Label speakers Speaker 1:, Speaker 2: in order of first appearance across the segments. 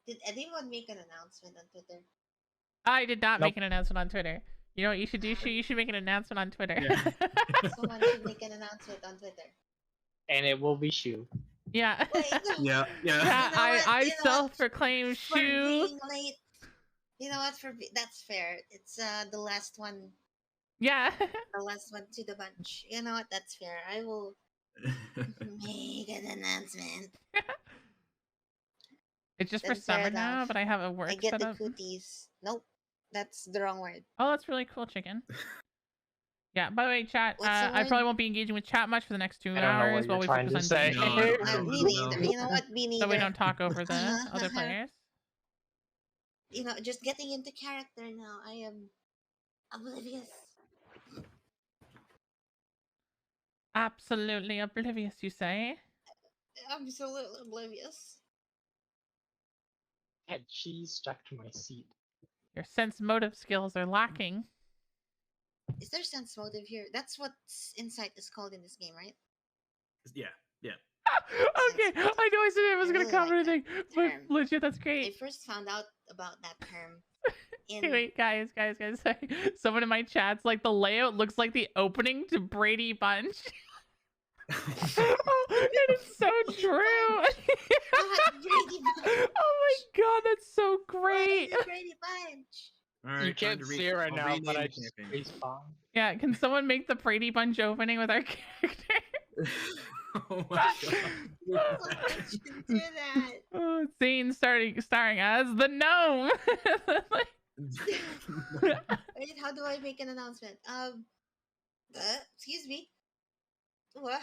Speaker 1: Did anyone make an announcement on Twitter?
Speaker 2: I did not
Speaker 3: Nope.
Speaker 2: make an announcement on Twitter. You know what you should do? You should make an announcement on Twitter.
Speaker 3: Yeah.
Speaker 1: Someone should make an announcement on Twitter.
Speaker 3: And it will be Shu.
Speaker 2: Yeah.
Speaker 1: Wait,
Speaker 4: Yeah.
Speaker 2: Yeah,
Speaker 1: You know what?
Speaker 2: I
Speaker 1: You know what?
Speaker 2: self-proclaimed
Speaker 1: For
Speaker 2: Shu.
Speaker 1: being late. You know what? That's fair. It's the last one.
Speaker 2: Yeah.
Speaker 1: The last one to the bunch. You know what? That's fair. I will make an announcement.
Speaker 2: It's just
Speaker 1: Then
Speaker 2: for summer
Speaker 1: fair
Speaker 2: now,
Speaker 1: enough.
Speaker 2: but I have a work
Speaker 1: I get
Speaker 2: set
Speaker 1: the
Speaker 2: up.
Speaker 1: cooties. Nope, that's the wrong word.
Speaker 2: Oh, that's really cool, chicken. Yeah, by the way, chat,
Speaker 1: What's the
Speaker 2: I
Speaker 1: word?
Speaker 2: probably won't be engaging with chat much for the next 2
Speaker 3: I don't know what
Speaker 2: hours
Speaker 3: you're
Speaker 2: while we
Speaker 3: trying
Speaker 2: focus
Speaker 3: to
Speaker 2: on
Speaker 3: say.
Speaker 2: D&D,
Speaker 1: Me neither. You know what? Me neither.
Speaker 2: so we don't talk over the other players.
Speaker 1: You know, just getting into character now. I am oblivious.
Speaker 2: Absolutely oblivious, you say?
Speaker 1: Absolutely oblivious.
Speaker 3: Had cheese stuck to my seat.
Speaker 2: Your sense motive skills are lacking.
Speaker 1: Is there sense motive here? That's what insight is called in this game, right?
Speaker 4: Yeah.
Speaker 2: Okay, I know I said I was going to
Speaker 1: really
Speaker 2: cover
Speaker 1: like that
Speaker 2: anything, but
Speaker 1: term.
Speaker 2: legit, that's
Speaker 1: I
Speaker 2: great.
Speaker 1: first found out about that term
Speaker 2: Okay, wait, guys, sorry. Someone in my chat's like, the layout looks like the opening to Brady Bunch. Oh, and it's so true.
Speaker 1: Brady Bunch.
Speaker 2: Oh my god, that's so great.
Speaker 1: What is Brady Bunch?
Speaker 4: All right.
Speaker 3: You can't see it right now, but I just respawned.
Speaker 2: Yeah, can someone make the Brady Bunch opening with our character?
Speaker 4: Oh my god.
Speaker 1: Do that.
Speaker 2: Oh, Zane starring as the gnome.
Speaker 1: Wait, how do I make an announcement? Excuse me. What?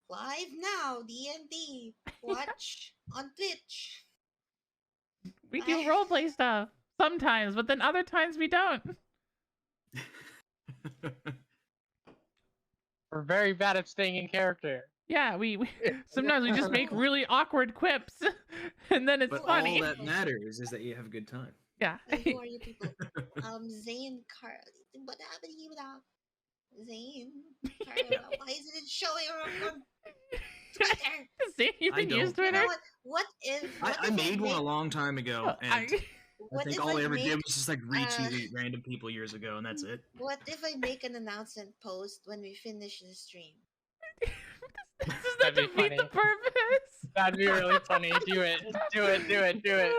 Speaker 1: Live now, D&D. Watch on Twitch.
Speaker 2: We do roleplay stuff sometimes, but then other times we don't.
Speaker 3: We're very bad at staying in character.
Speaker 2: Yeah, we sometimes we just make really awkward quips, and then it's
Speaker 4: But
Speaker 2: funny.
Speaker 4: all that matters is that you have a good time.
Speaker 2: Yeah.
Speaker 1: Who are you people? Zane Carl. What happened to you now? Zane Carl. Why isn't it showing on Twitter?
Speaker 2: See, you can use Twitter.
Speaker 1: You know what if? What
Speaker 4: I
Speaker 1: if
Speaker 4: made one a long time ago, and I
Speaker 1: what
Speaker 4: think
Speaker 1: if
Speaker 4: all I ever
Speaker 1: make,
Speaker 4: did was just like retweet random people years ago, and that's it.
Speaker 1: What if I make an announcement post when we finish the stream?
Speaker 2: Does that defeat the purpose?
Speaker 3: That'd be really funny. Do it. Do it.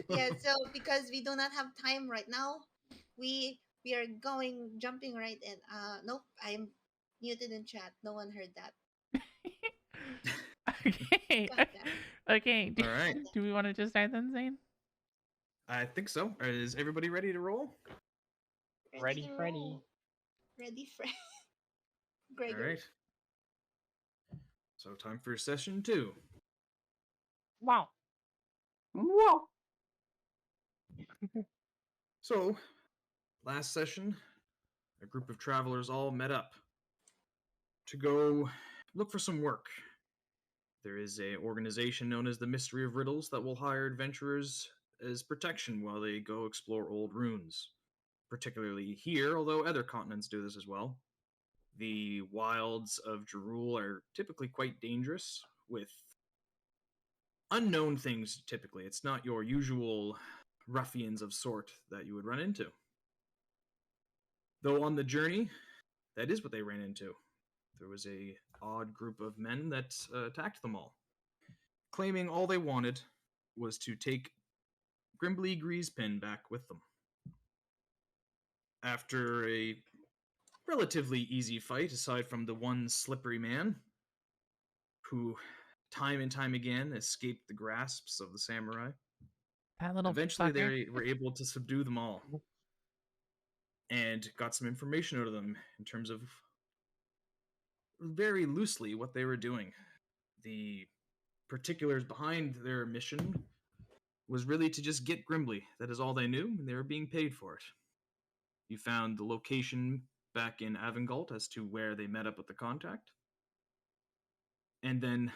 Speaker 1: Yeah, so because we do not have time right now, we are jumping right in. Nope, I'm muted in chat. No one heard that.
Speaker 2: Okay. Okay.
Speaker 4: All right.
Speaker 2: Do we want to just start then, Zane?
Speaker 4: I think so. Is everybody ready to roll?
Speaker 3: Ready, Freddy.
Speaker 1: Ready, Fred.
Speaker 4: All right. So time for session 2.
Speaker 3: Wow.
Speaker 4: So, last session, a group of travelers all met up to go look for some work. There is an organization known as the Mystery of Riddles that will hire adventurers as protection while they go explore old runes. Particularly here, although other continents do this as well. The wilds of Jerul are typically quite dangerous, with unknown things typically. It's not your usual ruffians of sort that you would run into. Though on the journey, that is what they ran into. There was a odd group of men that attacked them all, claiming all they wanted was to take Grimbly Greasepin back with them. After a relatively easy fight, aside from the one slippery man, who time and time again escaped the grasps of the samurai,
Speaker 2: that little
Speaker 4: eventually
Speaker 2: fucker.
Speaker 4: they were able to subdue them all, and got some information out of them in terms of, very loosely, what they were doing. The particulars behind their mission was really to just get Grimbly. That is all they knew, and they were being paid for it. You found the location back in Avangalt as to where they met up with the contact. And then,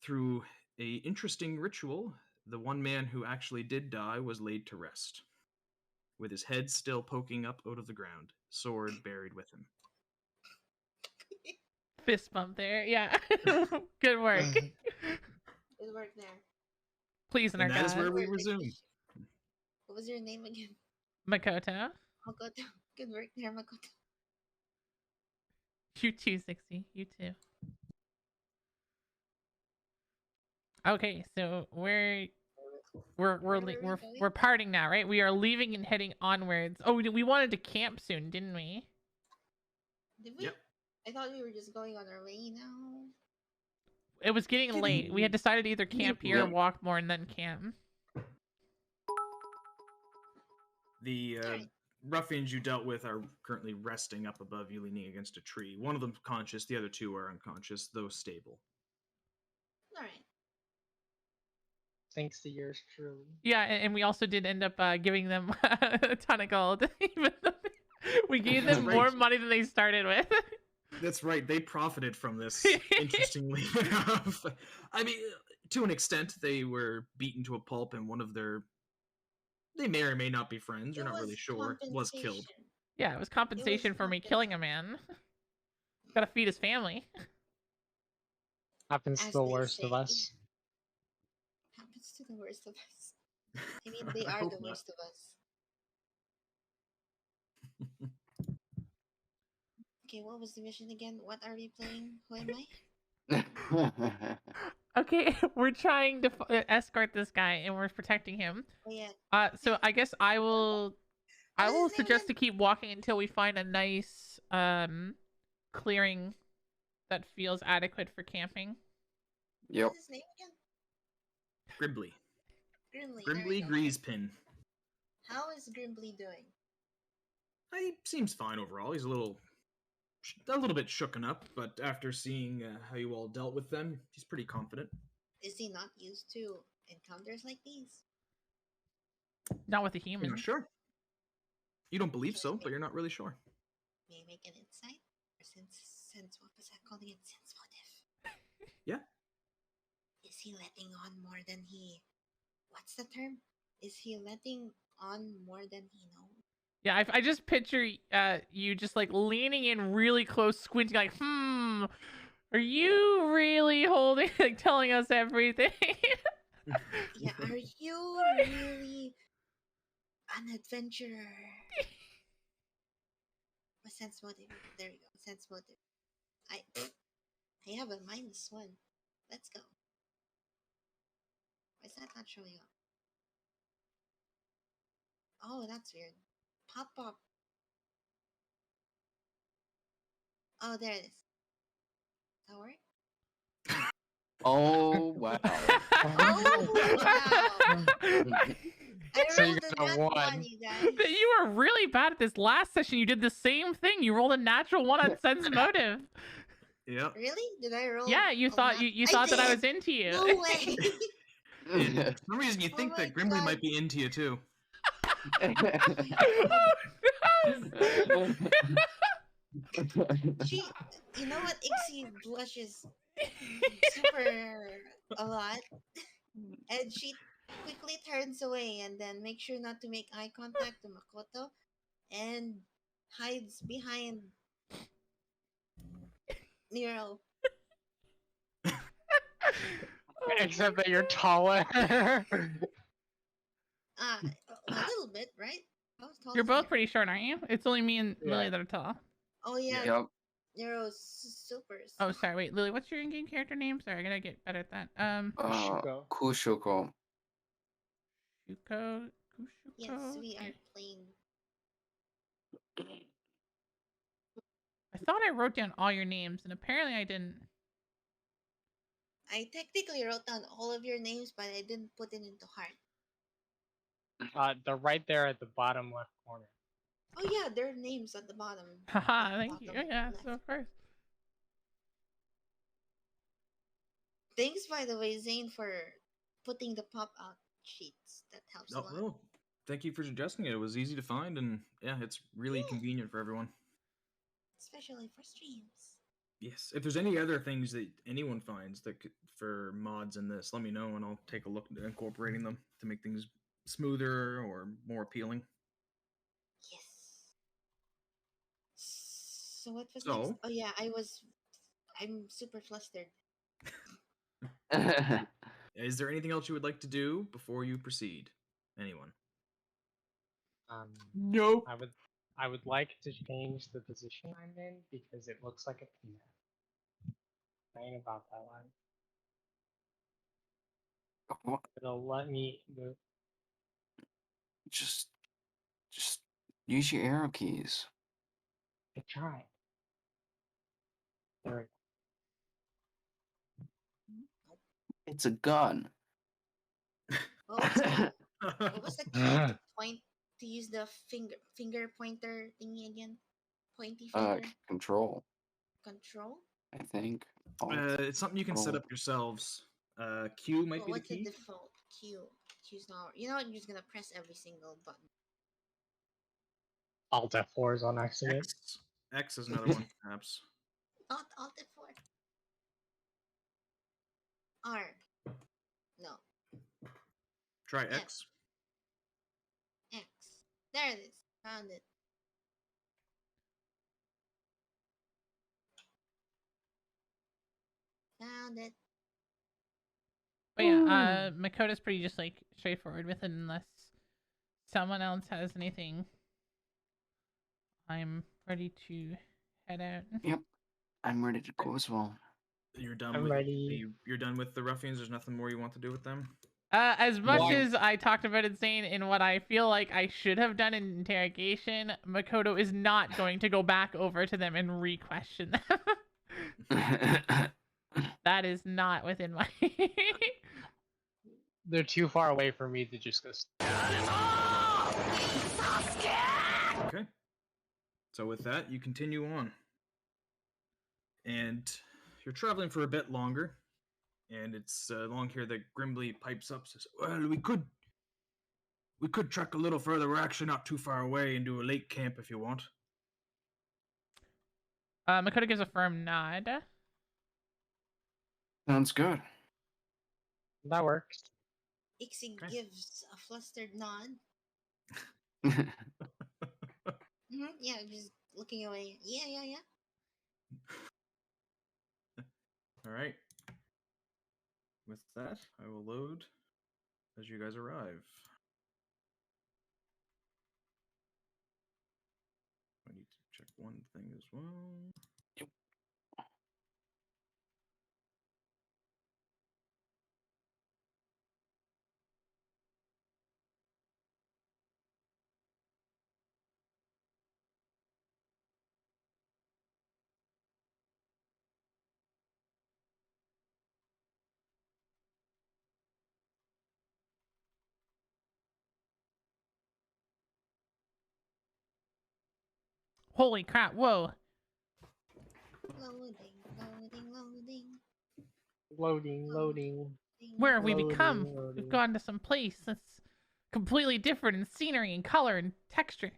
Speaker 4: through a interesting ritual, the one man who actually did die was laid to rest, with his head still poking up out of the ground, sword buried with him.
Speaker 2: Fist bump there. Yeah. Good work.
Speaker 1: Good work there.
Speaker 2: Please,
Speaker 4: And that is where
Speaker 2: God.
Speaker 4: we resume.
Speaker 1: What was your name again?
Speaker 2: Makoto.
Speaker 1: Makoto. Good work there, Makoto.
Speaker 2: You too, 60. You too. Okay, so we're
Speaker 1: Where were we going?
Speaker 2: parting now, right? We are leaving and heading onwards. Oh, we wanted to camp soon, didn't we?
Speaker 1: Did we?
Speaker 4: Yep.
Speaker 1: I thought we were just going on our way now.
Speaker 2: It was getting late. We had decided to either camp here or
Speaker 5: Yep.
Speaker 2: walk more and then camp.
Speaker 4: The
Speaker 1: Alright.
Speaker 4: ruffians you dealt with are currently resting up above you, leaning against a tree. One of them's conscious, the other two are unconscious, though stable.
Speaker 1: All right.
Speaker 3: Thanks to yours truly.
Speaker 2: Yeah, and we also did end up giving them a ton of gold, even though we gave them
Speaker 4: Right.
Speaker 2: more money than they started with.
Speaker 4: That's right, they profited from this, interestingly enough. I mean, to an extent, they were beaten to a pulp, and one of their... They may or may not be friends, you're
Speaker 1: It
Speaker 4: not really
Speaker 1: was
Speaker 4: sure, was killed.
Speaker 1: compensation.
Speaker 2: Yeah, it was compensation for me killing a man. Gotta feed his family.
Speaker 3: Happens to
Speaker 1: As
Speaker 3: the
Speaker 1: they
Speaker 3: worst of
Speaker 1: say.
Speaker 3: us.
Speaker 1: Happens to the worst of us. I mean, they
Speaker 4: I
Speaker 1: are
Speaker 4: hope
Speaker 1: the
Speaker 4: not.
Speaker 1: worst of us. Okay, what was the mission again? What are we playing? Who am I?
Speaker 2: Okay, we're trying to escort this guy, and we're protecting him.
Speaker 1: Oh yeah.
Speaker 2: So I guess I will
Speaker 1: What is his name
Speaker 2: suggest to
Speaker 1: again?
Speaker 2: keep walking until we find a nice clearing that feels adequate for camping.
Speaker 5: Yep.
Speaker 1: What's his name again?
Speaker 4: Grimbly.
Speaker 1: Grimly.
Speaker 4: Grimbly
Speaker 1: there we go.
Speaker 4: Greasepin.
Speaker 1: How is Grimbly doing?
Speaker 4: He seems fine overall. He's a little bit shooken up, but after seeing how you all dealt with them, he's pretty confident.
Speaker 1: Is he not used to encounters like these?
Speaker 2: Not with the
Speaker 4: You're
Speaker 2: humans.
Speaker 4: not sure. You don't believe
Speaker 1: Can
Speaker 4: so,
Speaker 1: I
Speaker 4: but you're not really sure.
Speaker 1: May I make an insight? Or sense what was I calling it? Sense motive.
Speaker 4: Yeah.
Speaker 1: Is he letting on more than he... What's the term? Is he letting on more than he knows?
Speaker 2: Yeah, I just picture you just like leaning in really close, squinting, like, are you really holding, like, telling us everything?
Speaker 1: Yeah, are you really an adventurer? A sense motive. There you go. Sense motive. I have a -1. Let's go. Why is that not showing up? Oh, that's weird. Pop up. Oh, there it is. That work?
Speaker 5: Oh wow.
Speaker 1: Oh, wow. I
Speaker 3: So you
Speaker 1: rolled
Speaker 3: got
Speaker 1: a
Speaker 3: a
Speaker 1: nat
Speaker 3: 1.
Speaker 1: 1, you guys.
Speaker 2: You were really bad at this last session. You did the same thing. You rolled a natural 1 on sense motive.
Speaker 4: Yep.
Speaker 1: Really? Did I roll?
Speaker 2: Yeah, you
Speaker 1: a
Speaker 2: thought
Speaker 1: nat-
Speaker 2: you
Speaker 1: I
Speaker 2: thought that I
Speaker 1: did!
Speaker 2: was into you.
Speaker 1: No way!
Speaker 4: And for some reason, you
Speaker 1: Oh
Speaker 4: think
Speaker 1: my
Speaker 4: that Grimbly
Speaker 1: God.
Speaker 4: might be into you too.
Speaker 1: She, you know what? Ixie blushes super a lot, and she quickly turns away and then makes sure not to make eye contact to Makoto, and hides behind Nero.
Speaker 3: Except that you're taller.
Speaker 1: A little bit, right? How tall
Speaker 2: You're
Speaker 1: is
Speaker 2: both
Speaker 1: Nero?
Speaker 2: pretty short, aren't you? It's only me and Lily
Speaker 3: Yeah.
Speaker 2: that are tall.
Speaker 1: Oh yeah,
Speaker 5: Yep.
Speaker 1: Nero's super.
Speaker 2: Oh, sorry. Wait, Lily, what's your in-game character name? Sorry, I gotta get better at that.
Speaker 3: Shuko.
Speaker 5: Kushoko.
Speaker 2: Shuko.
Speaker 1: Yes, we are playing.
Speaker 2: I thought I wrote down all your names, and apparently I didn't.
Speaker 1: I technically wrote down all of your names, but I didn't put it into heart.
Speaker 3: They're right there at the bottom left corner.
Speaker 1: Oh yeah, there are names at the bottom.
Speaker 2: Haha, thank you.
Speaker 1: Bottom
Speaker 2: Yeah,
Speaker 1: left.
Speaker 2: so first.
Speaker 1: Thanks, by the way, Zane, for putting the pop-out sheets. That helps a lot.
Speaker 4: No, thank you for suggesting it. It was easy to find, and yeah, it's really
Speaker 1: Yeah.
Speaker 4: convenient for everyone.
Speaker 1: Especially for streams.
Speaker 4: Yes. If there's any other things that anyone finds that for mods in this, let me know, and I'll take a look at incorporating them to make things smoother or more appealing.
Speaker 1: Yes. So what was
Speaker 4: So-
Speaker 1: next? Oh yeah, I'm super flustered.
Speaker 4: Is there anything else you would like to do before you proceed? Anyone?
Speaker 2: Nope.
Speaker 3: I would like to change the position I'm in because it looks like a peanut. Saying about that one.
Speaker 5: What?
Speaker 3: It'll let me move.
Speaker 5: Just use your arrow keys.
Speaker 3: I tried. There
Speaker 5: It's a gun.
Speaker 1: What was the
Speaker 3: we
Speaker 1: key
Speaker 3: go.
Speaker 1: to point to use the finger pointer thingy again? Pointy finger
Speaker 5: Control,
Speaker 1: control.
Speaker 5: I think.
Speaker 4: It's something you can set up yourselves. Q might
Speaker 1: Oh,
Speaker 4: be the
Speaker 1: what's the
Speaker 4: key.
Speaker 1: default? Q. Q's not. You know what? You're just gonna press every single button.
Speaker 3: Alt F4 is on accident.
Speaker 4: X is another one, perhaps.
Speaker 1: Not Alt F4. R. No.
Speaker 4: Try
Speaker 1: F.
Speaker 4: X.
Speaker 1: X. There it is. Found it. Found it.
Speaker 2: But yeah, Makoto's pretty just like straightforward with it unless someone else has anything. I'm ready to head out.
Speaker 5: Yep, I'm ready to go as well.
Speaker 4: You're done
Speaker 3: I'm
Speaker 4: with
Speaker 3: ready.
Speaker 4: You're done with the ruffians. There's nothing more you want to do with them.
Speaker 2: As much
Speaker 3: Why?
Speaker 2: as I talked about insane in what I feel like I should have done in interrogation, Makoto is not going to go back over to them and re-question them. That is not within my.
Speaker 3: They're too far away for me to just go.
Speaker 4: Okay. So with that, you continue on, and you're traveling for a bit longer. And it's along here that Grimly pipes up, says, "Well, we could trek a little further. We're actually not too far away and do a lake camp if you want."
Speaker 2: Makoto gives a firm nod.
Speaker 5: Sounds good.
Speaker 3: That works.
Speaker 1: Ixie
Speaker 4: Okay.
Speaker 1: gives a flustered nod. Yeah, just looking away. Yeah.
Speaker 4: All right. With that, I will load as you guys arrive. I need to check one thing as well.
Speaker 5: Yep.
Speaker 2: Holy crap! Whoa!
Speaker 1: Loading.
Speaker 3: Loading.
Speaker 2: Where have we
Speaker 3: Loading,
Speaker 2: become? We've
Speaker 3: loading.
Speaker 2: gone to some place that's completely different in scenery and color and texture.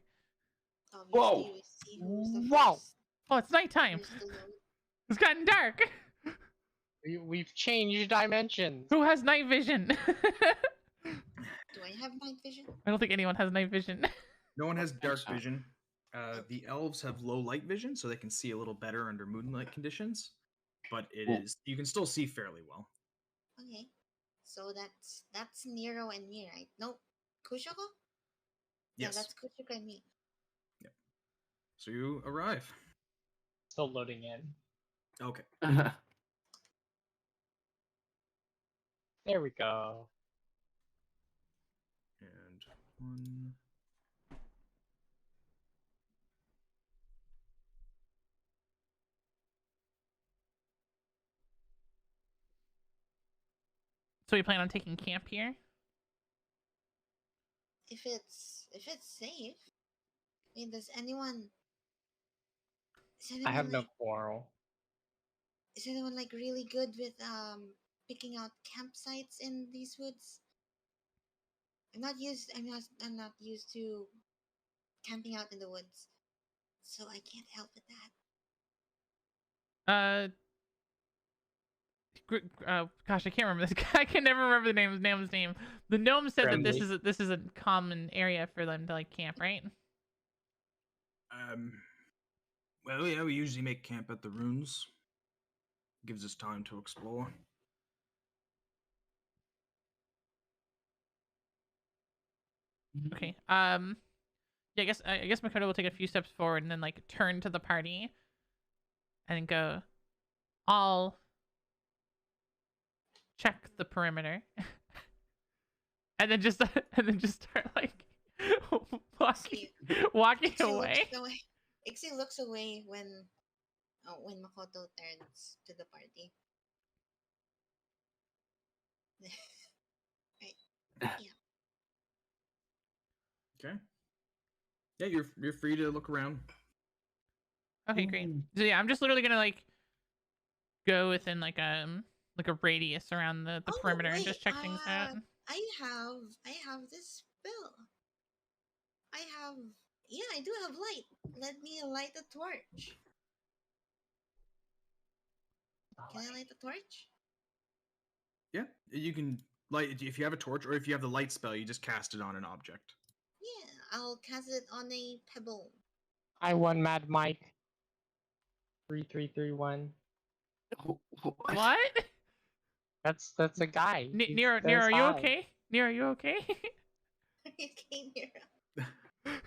Speaker 1: Obviously,
Speaker 5: Whoa.
Speaker 1: we see who's the
Speaker 3: Wow.
Speaker 1: first.
Speaker 2: Oh, it's nighttime.
Speaker 1: Who's the load.
Speaker 2: It's gotten dark.
Speaker 3: We've changed dimensions.
Speaker 2: Who has night vision?
Speaker 1: Do I have night vision?
Speaker 2: I don't think anyone has night vision.
Speaker 4: No one has dark
Speaker 5: so.
Speaker 4: vision. The elves have low light vision, so they can see a little better under moonlight conditions. But you can still see fairly well.
Speaker 1: Okay. So that's Nero and me, right? No, Kushoko? Yeah,
Speaker 4: Yes.
Speaker 1: that's Kushoko and me.
Speaker 4: So you arrive.
Speaker 3: Still loading in.
Speaker 4: Okay.
Speaker 3: There we go.
Speaker 4: And one.
Speaker 2: So we plan on taking camp here?
Speaker 1: If it's safe. I mean, does anyone? Is
Speaker 3: I have
Speaker 1: anyone
Speaker 3: no
Speaker 1: like?
Speaker 3: quarrel.
Speaker 1: Is anyone like really good with picking out campsites in these woods? I'm not I'm not used to camping out in the woods, so I can't help with that.
Speaker 2: Gosh, I can't remember this guy. I can never remember the gnome's name. The gnome said that
Speaker 3: Friendly.
Speaker 2: this is a common area for them to like camp, right?
Speaker 4: Well, yeah, we usually make camp at the ruins. Gives us time to explore.
Speaker 2: Okay. Yeah, I guess Makoto will take a few steps forward and then like turn to the party and go, I'll check the perimeter. And then just start like walking walking
Speaker 1: Ixie looks
Speaker 2: away.
Speaker 1: away. Ixie looks away when Makoto turns to the party. Right. Yeah.
Speaker 4: Okay. Yeah, you're free to look around.
Speaker 2: Okay, great. So yeah, I'm just literally gonna like go within like a radius around the
Speaker 1: Oh
Speaker 2: perimeter and
Speaker 1: wait,
Speaker 2: just check things out.
Speaker 1: I have this spell. I do have light. Let me light a torch. Can I light a torch?
Speaker 4: Yeah, you can light if you have a torch, or if you have the light spell, you just cast it on an object.
Speaker 1: Yeah, I'll cast it on a pebble.
Speaker 3: I won Mad Mike. 3331.
Speaker 2: What?
Speaker 3: That's a guy. He's
Speaker 2: Nero,
Speaker 3: this
Speaker 2: are you
Speaker 3: high.
Speaker 2: okay? Nero, are you okay?
Speaker 1: You came here.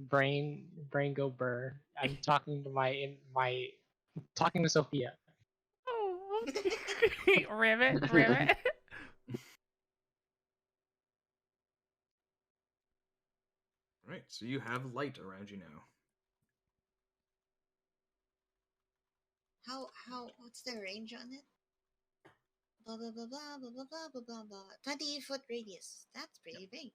Speaker 3: Brain go burr. I'm talking to talking to Sophia.
Speaker 2: Oh, rivet.
Speaker 4: Right, so you have light around you now.
Speaker 1: What's the range on it? Blah blah blah blah blah blah blah blah blah blah. 20-foot radius. That's pretty big.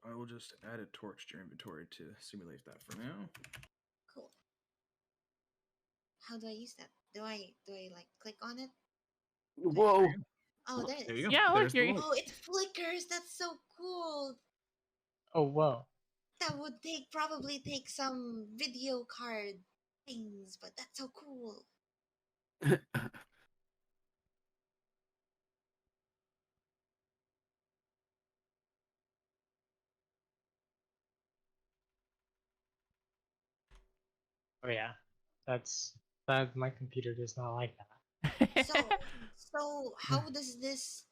Speaker 4: I will just add a torch to your inventory to simulate that for now.
Speaker 1: Cool. How do I use that? Do I like click on it?
Speaker 5: Whoa!
Speaker 1: Oh, there it
Speaker 4: There
Speaker 1: is.
Speaker 4: you go.
Speaker 2: Yeah, look,
Speaker 4: There's the
Speaker 2: you're-
Speaker 4: light.
Speaker 1: Oh, it flickers. That's so cool.
Speaker 3: Oh whoa.
Speaker 1: That would probably take some video card things, but that's so cool.
Speaker 3: Oh yeah. That my computer does not like that.
Speaker 1: So how does this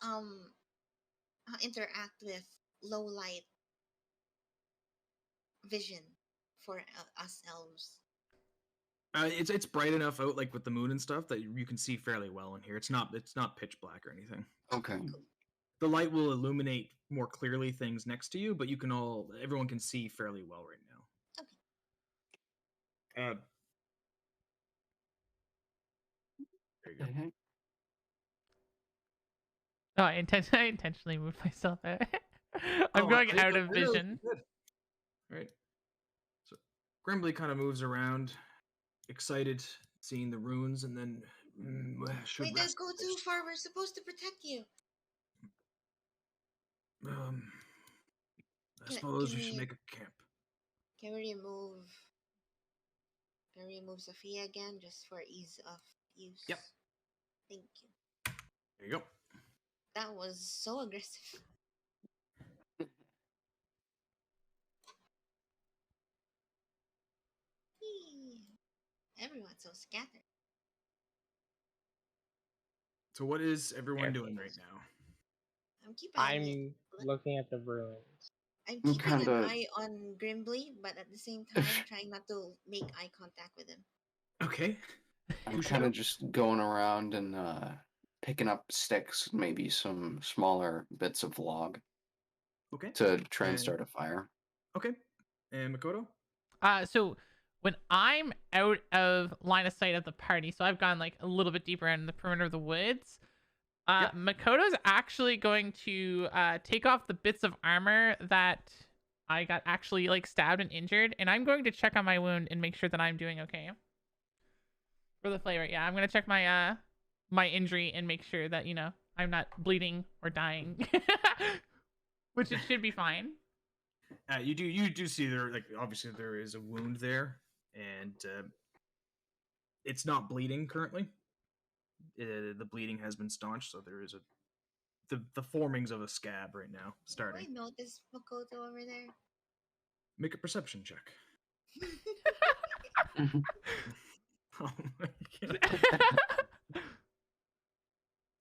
Speaker 1: interact with low light vision for us elves?
Speaker 4: It's bright enough out, like with the moon and stuff, that you can see fairly well in here. It's not pitch black or anything.
Speaker 5: Okay.
Speaker 1: Cool.
Speaker 4: The light will illuminate more clearly things next to you, but everyone can see fairly well right now.
Speaker 1: Okay.
Speaker 4: There you go.
Speaker 2: Oh, I intentionally moved myself out. I'm
Speaker 4: Oh,
Speaker 2: going
Speaker 4: I
Speaker 2: out
Speaker 4: know,
Speaker 2: of
Speaker 4: I know,
Speaker 2: vision.
Speaker 4: good. Right. So Grimbly kind of moves around, excited, seeing the runes, and then should
Speaker 1: Wait, don't
Speaker 4: rest
Speaker 1: go too
Speaker 4: first.
Speaker 1: far. We're supposed to protect you.
Speaker 4: I
Speaker 1: Can-
Speaker 4: suppose
Speaker 1: can
Speaker 4: we should
Speaker 1: we-
Speaker 4: make a camp.
Speaker 1: Can we remove Sophia again just for ease of use?
Speaker 4: Yep.
Speaker 1: Thank you.
Speaker 4: There you go.
Speaker 1: That was so aggressive. Whee! Everyone's so scattered.
Speaker 4: So what is everyone
Speaker 3: There.
Speaker 4: doing right now?
Speaker 1: I'm keeping
Speaker 3: Looking at the ruins.
Speaker 1: I'm
Speaker 5: I'm
Speaker 1: keeping an
Speaker 5: kinda-
Speaker 1: eye on Grimbly, but at the same time trying not to make eye contact with him.
Speaker 4: Okay.
Speaker 5: I'm
Speaker 4: Who
Speaker 5: kind of
Speaker 4: showed?
Speaker 5: just going around and picking up sticks, maybe some smaller bits of log
Speaker 4: Okay.
Speaker 5: to try and
Speaker 4: And-
Speaker 5: start a fire.
Speaker 4: Okay. And Makoto?
Speaker 2: So when I'm out of line of sight of the party, so I've gone like a little bit deeper in the perimeter of the woods.
Speaker 4: Yep.
Speaker 2: Makoto's actually going to take off the bits of armor that I got actually like stabbed and injured, and I'm going to check on my wound and make sure that I'm doing okay. For the flavor, yeah, I'm gonna check my my injury and make sure that I'm not bleeding or dying, which it should be fine.
Speaker 4: You do see there, like, obviously there is a wound there, and it's not bleeding currently. The bleeding has been staunched, so there is the formings of a scab right now
Speaker 1: Do I
Speaker 4: starting.
Speaker 1: notice Makoto over there?
Speaker 4: Make a perception check. Oh my god.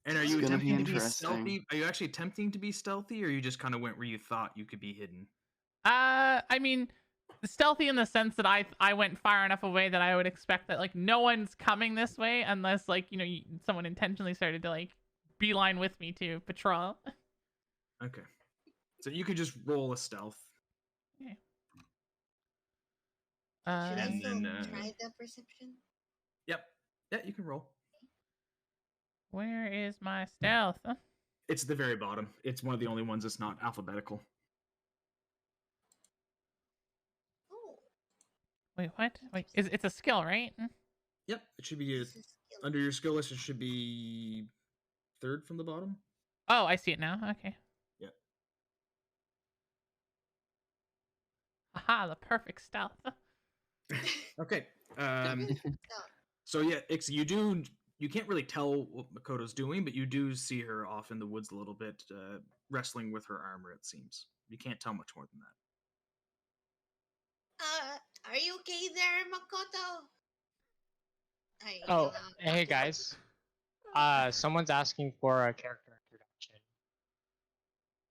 Speaker 4: And are
Speaker 1: It's
Speaker 4: you
Speaker 5: gonna be
Speaker 4: attempting to be
Speaker 5: interesting.
Speaker 4: stealthy? Are you actually attempting to be stealthy, or you just kind of went where you thought you could be hidden?
Speaker 2: I mean, stealthy in the sense that I went far enough away that I would expect that like no one's coming this way unless like someone intentionally started to like beeline with me to patrol.
Speaker 4: Okay. So you could just roll a stealth.
Speaker 2: Yeah.
Speaker 1: Should I
Speaker 4: And
Speaker 1: still
Speaker 4: then,
Speaker 1: try the perception?
Speaker 4: Yep. Yeah, you can roll.
Speaker 2: Where is my stealth?
Speaker 4: It's at the very bottom. It's one of the only ones that's not alphabetical.
Speaker 1: Oh,
Speaker 2: Wait, what? Wait, it's a skill, right?
Speaker 4: Yep. It should be
Speaker 1: this is skill.
Speaker 4: under your skill list. It should be third from the bottom.
Speaker 2: Oh, I see it now. Okay.
Speaker 4: Yep.
Speaker 2: Aha, the perfect stealth.
Speaker 4: Okay.
Speaker 1: Really? No.
Speaker 4: So yeah, Ix, you can't really tell what Makoto's doing, but you do see her off in the woods a little bit, wrestling with her armor. It seems you can't tell much more than that.
Speaker 1: Are you okay there, Makoto? Are you
Speaker 3: Oh,
Speaker 1: allowed-
Speaker 3: hey guys. Someone's asking for a character introduction.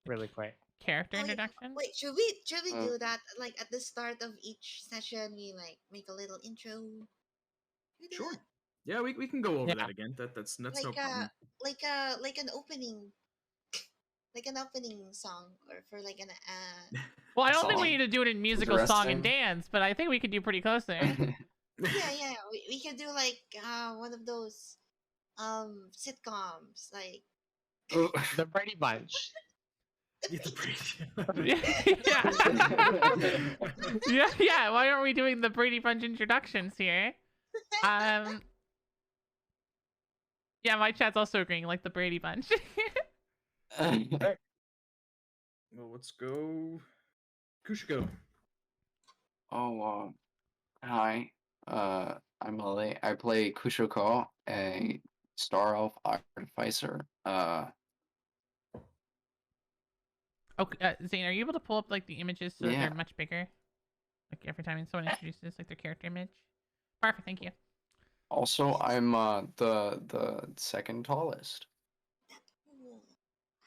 Speaker 3: Really quick.
Speaker 2: Character
Speaker 1: Oh, yeah.
Speaker 2: introduction?
Speaker 1: Wait, should we
Speaker 5: Uh,
Speaker 1: do that like at the start of each session? We like make a little intro. Should we do
Speaker 4: Sure.
Speaker 1: that?
Speaker 4: Yeah, we can go over
Speaker 3: Yeah.
Speaker 4: that again. That's no
Speaker 1: Like
Speaker 4: problem.
Speaker 1: like an opening, like an opening song, or for like an
Speaker 2: Well, I don't think we
Speaker 5: Song.
Speaker 2: need to do it in musical song and
Speaker 5: Interesting.
Speaker 2: dance, but I think we could do pretty close there.
Speaker 1: yeah, we can do like one of those sitcoms like
Speaker 5: Oh,
Speaker 3: The Brady Bunch.
Speaker 4: Yeah, the
Speaker 2: yeah. Yeah. Why aren't we doing the Brady Bunch introductions here? Yeah, my chat's also agreeing, like the Brady Bunch.
Speaker 4: Well, let's go. Kushiko.
Speaker 5: oh, hi. I'm Lily. I play Kushoko, a star elf artificer.
Speaker 2: Okay, Zane, are you able to pull up like the images so that
Speaker 5: Yeah.
Speaker 2: they're much bigger? Like every time someone introduces like their character image. Perfect, thank you.
Speaker 5: Also, I'm the second tallest.
Speaker 1: Ooh.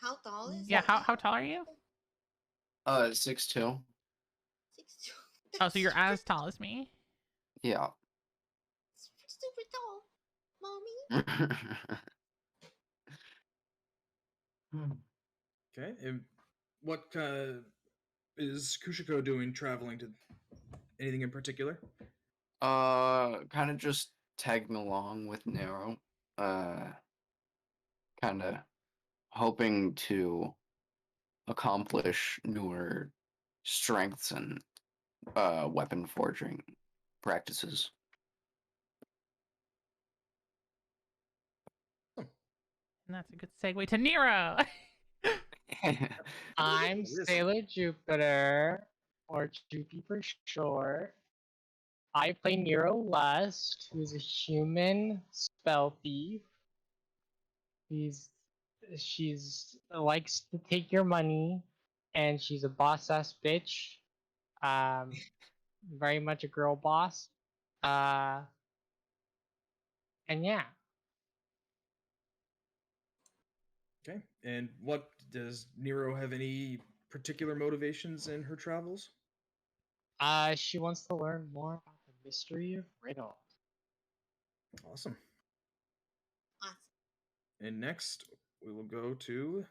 Speaker 1: How tall is
Speaker 2: Yeah,
Speaker 1: it?
Speaker 2: how tall are you?
Speaker 5: 6'2".
Speaker 1: 6'2".
Speaker 2: Oh, so you're
Speaker 1: That's
Speaker 2: as tall as me.
Speaker 5: Yeah.
Speaker 1: super tall, mommy.
Speaker 4: Okay. And what is Kushiko doing traveling to? Anything in particular?
Speaker 5: Kind of just tagging along with Nero. Kind of hoping to accomplish newer strengths and weapon forging practices.
Speaker 2: And that's a good segue to Nero.
Speaker 3: I'm
Speaker 4: Yes.
Speaker 3: Sailor Jupiter, or Jupy for short. I play Nero Lust, who's a human spell thief. She's likes to take your money, and she's a boss ass bitch. Very much a girl boss. And yeah.
Speaker 4: Okay. And what does Nero have any particular motivations in her travels?
Speaker 3: She wants to learn more about the mystery of riddle.
Speaker 4: Awesome.
Speaker 1: Awesome.
Speaker 4: And next, we will go to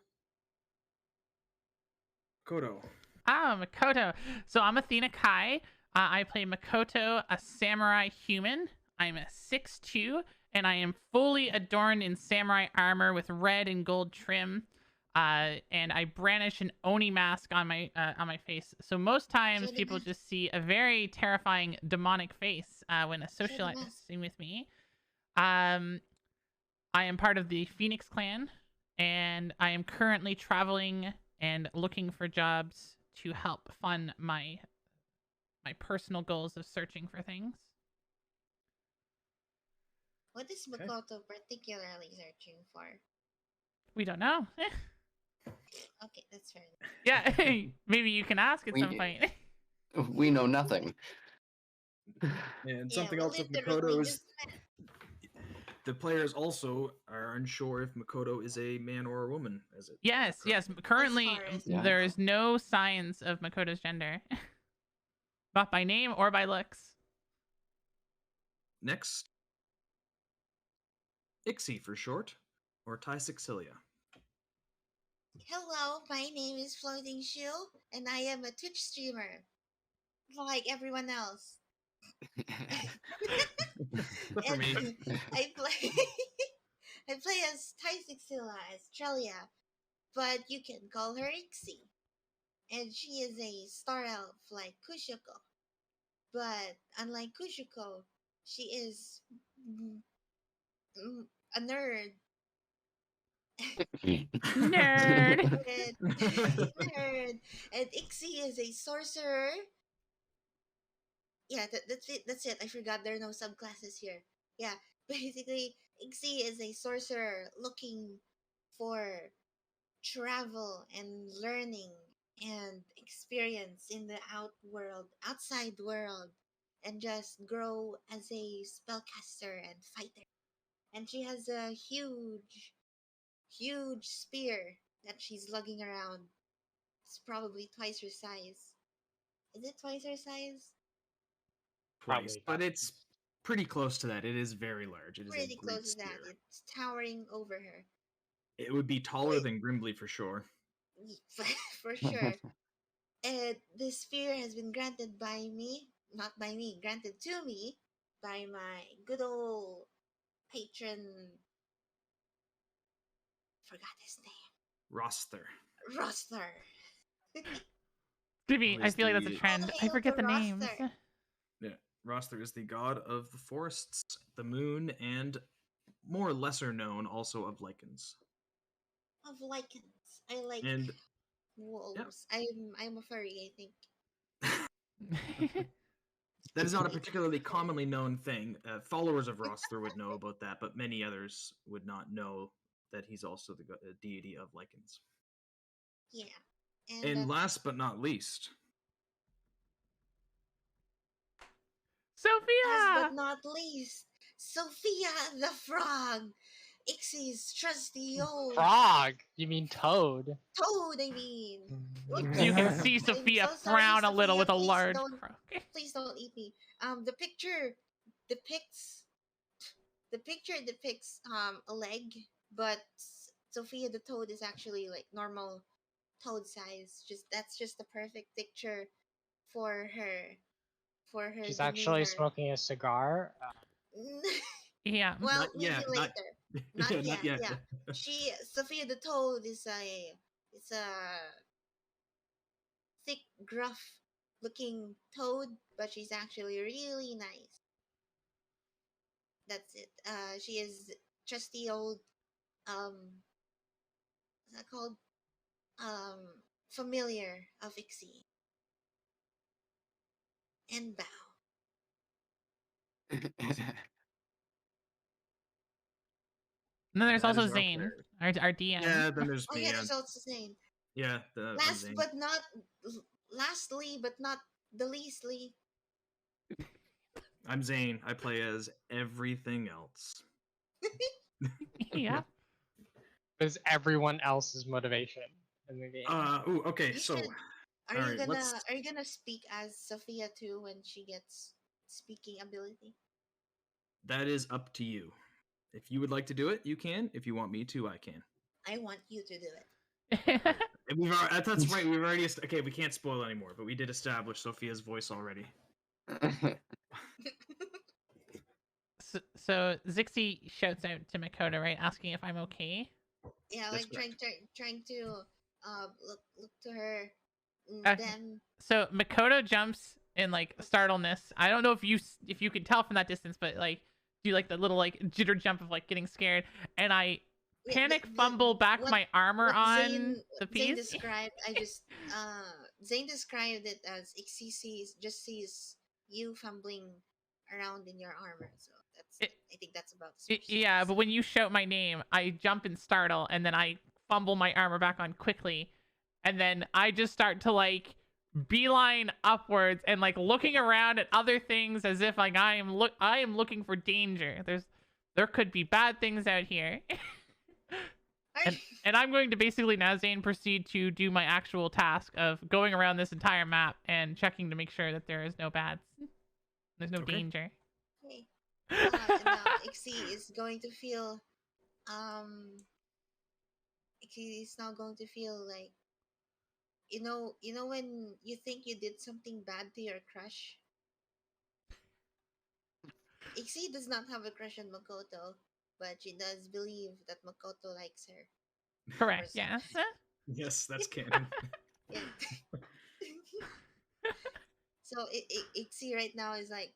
Speaker 4: Kodo.
Speaker 2: Makoto. So I'm Athena Kai. I play Makoto, a samurai human. I'm a 6'2", and I am fully adorned in samurai armor with red and gold trim. And I brandish an oni mask on my face. So most times
Speaker 1: So the
Speaker 2: people
Speaker 1: mask-
Speaker 2: just see a very terrifying demonic face when a
Speaker 1: So the
Speaker 2: socialite
Speaker 1: mask-
Speaker 2: is seen with me. I am part of the Phoenix Clan, and I am currently traveling and looking for jobs to help fund my personal goals of searching for things.
Speaker 1: What is
Speaker 4: Okay.
Speaker 1: Makoto particularly searching for?
Speaker 2: We don't know.
Speaker 1: Okay, that's fair enough.
Speaker 2: Yeah, maybe you can ask at some
Speaker 5: We-
Speaker 2: point.
Speaker 5: We know nothing.
Speaker 4: And
Speaker 1: Yeah,
Speaker 4: something
Speaker 1: we
Speaker 4: else with
Speaker 1: literally
Speaker 4: Makoto is
Speaker 1: just met.
Speaker 4: the players also are unsure if Makoto is a man or a woman. As it
Speaker 2: Yes, yes. Currently,
Speaker 1: far as
Speaker 5: Yeah.
Speaker 2: there is no signs of Makoto's gender, not by name or by looks.
Speaker 4: Next, Ixie for short, or Tysixilia.
Speaker 1: Hello, my name is Floating Shoe, and I am a Twitch streamer, like everyone else.
Speaker 4: Except for me.
Speaker 1: And I play I play as Tysixilia, as Trelia, but you can call her Ixie. And she is a star elf like Kushuko. But unlike Kushuko, she is mm, a nerd.
Speaker 2: Nerd.
Speaker 1: And, nerd. And Ixie is a sorcerer. Yeah, that's it. That's it. I forgot there are no subclasses here. Yeah, basically, Ixie is a sorcerer looking for travel and learning and experience in the outside world, and just grow as a spellcaster and fighter. And she has a huge spear that she's lugging around. It's probably twice her size. Is it twice her size?
Speaker 4: Twice,
Speaker 3: Probably
Speaker 4: but
Speaker 3: not.
Speaker 4: it's pretty close to that. It is very large. It is
Speaker 1: Pretty
Speaker 4: a great
Speaker 1: close to that.
Speaker 4: spear.
Speaker 1: It's towering over her.
Speaker 4: It would be taller than Grimbly for sure.
Speaker 1: For sure. And this spear has been granted by me, not by me, granted to me by my good old patron. Forgot his name.
Speaker 4: Roster.
Speaker 1: Roster.
Speaker 2: Maybe
Speaker 4: Who
Speaker 2: I
Speaker 4: is
Speaker 2: feel like that's a
Speaker 4: the-
Speaker 2: trend.
Speaker 1: All
Speaker 2: I
Speaker 1: hail
Speaker 2: forget
Speaker 1: the
Speaker 2: the names.
Speaker 1: roster.
Speaker 4: Yeah, Roster is the god of the forests, the moon, and more lesser known also of lichens.
Speaker 1: Of lichens. I like
Speaker 4: And
Speaker 1: wolves. I'm a furry, I think.
Speaker 4: that is not a particularly commonly known thing. Followers of Roster would know about that, but many others would not know that he's also the deity of lichens.
Speaker 1: Yeah. And
Speaker 4: And
Speaker 1: that's
Speaker 4: last but not least,
Speaker 1: last
Speaker 2: Sophia.
Speaker 1: but not least, Sophia the Frog. Ixie's trusty old
Speaker 3: Frog? You mean toad?
Speaker 1: toad, I mean.
Speaker 2: You can see
Speaker 1: I'm
Speaker 2: Sophia
Speaker 1: so sorry,
Speaker 2: frown a little
Speaker 1: Sophia.
Speaker 2: with a
Speaker 1: Please
Speaker 2: large
Speaker 1: don't,
Speaker 2: crook.
Speaker 1: please don't eat me. The picture depicts a leg, but Sophia the toad is actually like normal toad size. That's just the perfect picture for her
Speaker 3: She's
Speaker 1: demeanor.
Speaker 3: actually smoking a cigar.
Speaker 2: Yeah.
Speaker 1: Well,
Speaker 4: Not
Speaker 1: maybe
Speaker 4: yet,
Speaker 1: later. Not
Speaker 4: yeah,
Speaker 1: yet.
Speaker 4: not yet.
Speaker 1: Yeah, Sophia the toad is a thick, gruff looking toad, but she's actually really nice. That's it. She is trusty old what's that called? Familiar of Ixie. And bow.
Speaker 2: And then there's
Speaker 4: That
Speaker 2: also
Speaker 4: is our
Speaker 2: Zane,
Speaker 4: players.
Speaker 2: our DM.
Speaker 4: Yeah, then there's
Speaker 1: Oh
Speaker 4: me.
Speaker 1: yeah,
Speaker 4: Yeah,
Speaker 1: there's also Zane.
Speaker 4: yeah, I'm Zane.
Speaker 1: Lastly but not the leastly.
Speaker 4: I'm Zane. I play as everything else.
Speaker 2: Yeah.
Speaker 3: Is everyone else's motivation in the game?
Speaker 4: Okay,
Speaker 1: You
Speaker 4: so
Speaker 1: should- Are
Speaker 4: all
Speaker 1: you
Speaker 4: right,
Speaker 1: gonna are you gonna speak as Sophia too when she gets speaking ability?
Speaker 4: that is up to you. If you would like to do it, you can. If you want me to, I can.
Speaker 1: I want you to do it.
Speaker 4: And that's right. We've already okay. We can't spoil anymore, but we did establish Sophia's voice already.
Speaker 2: So Zixie shouts out to Makoto, right, asking if I'm okay.
Speaker 1: Yeah,
Speaker 4: That's
Speaker 1: like trying to look to her.
Speaker 2: Okay.
Speaker 1: Then
Speaker 2: So Makoto jumps in like startleness. I don't know if you can tell from that distance, but like do like the little like jitter jump of like getting scared, and I
Speaker 1: Wait,
Speaker 2: panic
Speaker 1: the-
Speaker 2: fumble back
Speaker 1: what-
Speaker 2: my armor
Speaker 1: what
Speaker 2: on
Speaker 1: Zane,
Speaker 2: the
Speaker 1: Zane
Speaker 2: piece.
Speaker 1: described. Zane described it as Ixie sees you fumbling around in your armor. So I think that's about.
Speaker 2: Yeah, but when you shout my name, I jump and startle, and then I fumble my armor back on quickly, and then I just start to like beeline upwards and like looking around at other things as if like I am looking for danger. There could be bad things out here.
Speaker 1: Are
Speaker 2: And I'm going to basically now, Zane, proceed to do my actual task of going around this entire map and checking to make sure that there is no bads. There's no
Speaker 4: Okay.
Speaker 2: danger.
Speaker 1: okay. And now Ixie is going to feel Ixie is now going to feel like when you think you did something bad to your crush. Ixie does not have a crush on Makoto, but she does believe that Makoto likes her. Or
Speaker 2: Correct,
Speaker 1: some
Speaker 2: yes.
Speaker 4: Yes, that's canon.
Speaker 1: yeah. So Ixie right now is like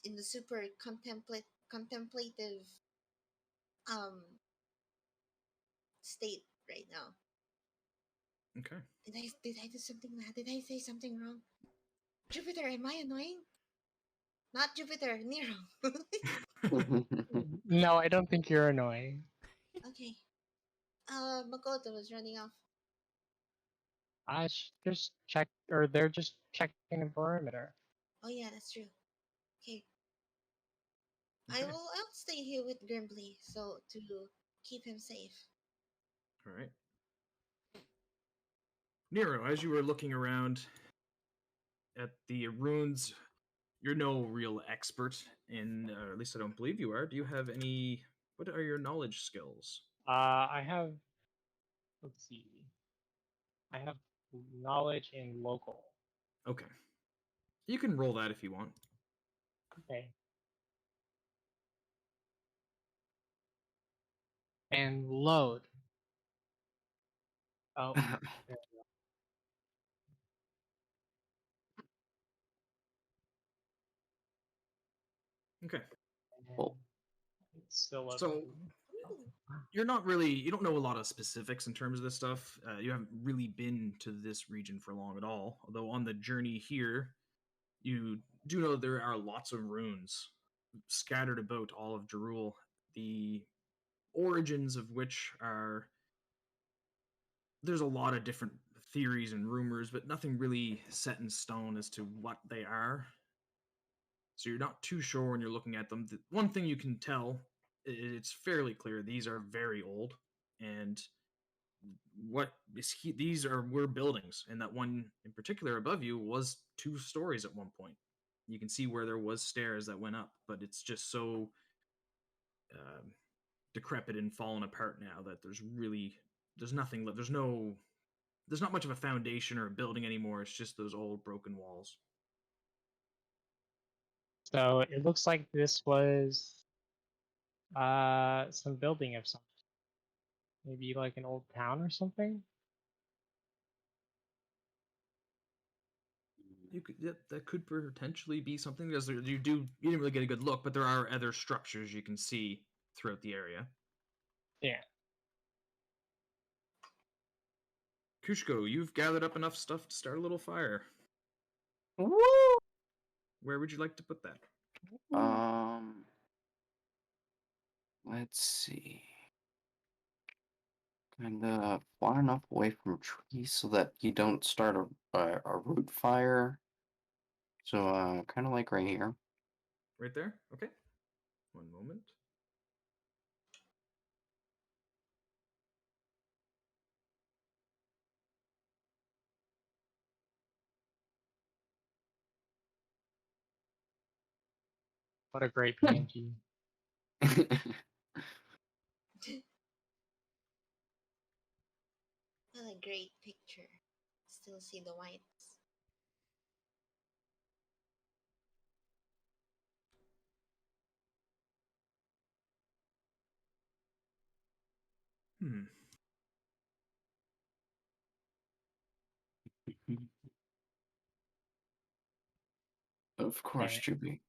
Speaker 1: in the super contemplative um state right now.
Speaker 4: Okay.
Speaker 1: Did I do something bad? Did I say something wrong? Jupiter, am I annoying? Not Jupiter, Nero.
Speaker 3: No, I don't think you're annoying.
Speaker 1: Okay. Makoto was running off.
Speaker 3: Just check, or they're just checking the perimeter.
Speaker 1: Oh yeah, that's true. Okay.
Speaker 4: Okay.
Speaker 1: I'll stay here with Grimbly so to keep him safe.
Speaker 4: All right. Nero, as you were looking around at the ruins, you're no real expert in, or at least I don't believe you are. Do you have any? What are your knowledge skills?
Speaker 3: I have, let's see, I have knowledge in local.
Speaker 4: Okay. You can roll that if you want.
Speaker 3: Okay. And load. Oh, there we
Speaker 4: Okay.
Speaker 3: go.
Speaker 5: Well,
Speaker 3: It's still up.
Speaker 4: So you're not really, you don't know a lot of specifics in terms of this stuff. You haven't really been to this region for long at all. Although on the journey here, you do know there are lots of runes scattered about all of Jerul, the origins of which are, there's a lot of different theories and rumors, but nothing really set in stone as to what they are. So you're not too sure when you're looking at them. The one thing you can tell, it's fairly clear these are very old, and these were buildings, and that one in particular above you was 2 stories at one point. You can see where there was stairs that went up, but it's just so um, decrepit and fallen apart now that there's nothing left. There's not much of a foundation or a building anymore. It's just those old broken walls.
Speaker 3: So it looks like this was some building of something. Maybe like an old town or something.
Speaker 4: That could potentially be something, because you didn't really get a good look, but there are other structures you can see throughout the area.
Speaker 3: Yeah.
Speaker 4: Kushko, you've gathered up enough stuff to start a little fire.
Speaker 5: woo!
Speaker 4: Where would you like to put that?
Speaker 5: Let's see. Kind of far enough away from trees so that you don't start a root fire. So, kind of like right here.
Speaker 4: Right there? Okay. One moment.
Speaker 3: What a great PNG.
Speaker 1: What a great picture. Still see the whites.
Speaker 4: Hmm.
Speaker 5: Of course,
Speaker 3: Okay.
Speaker 5: Juby.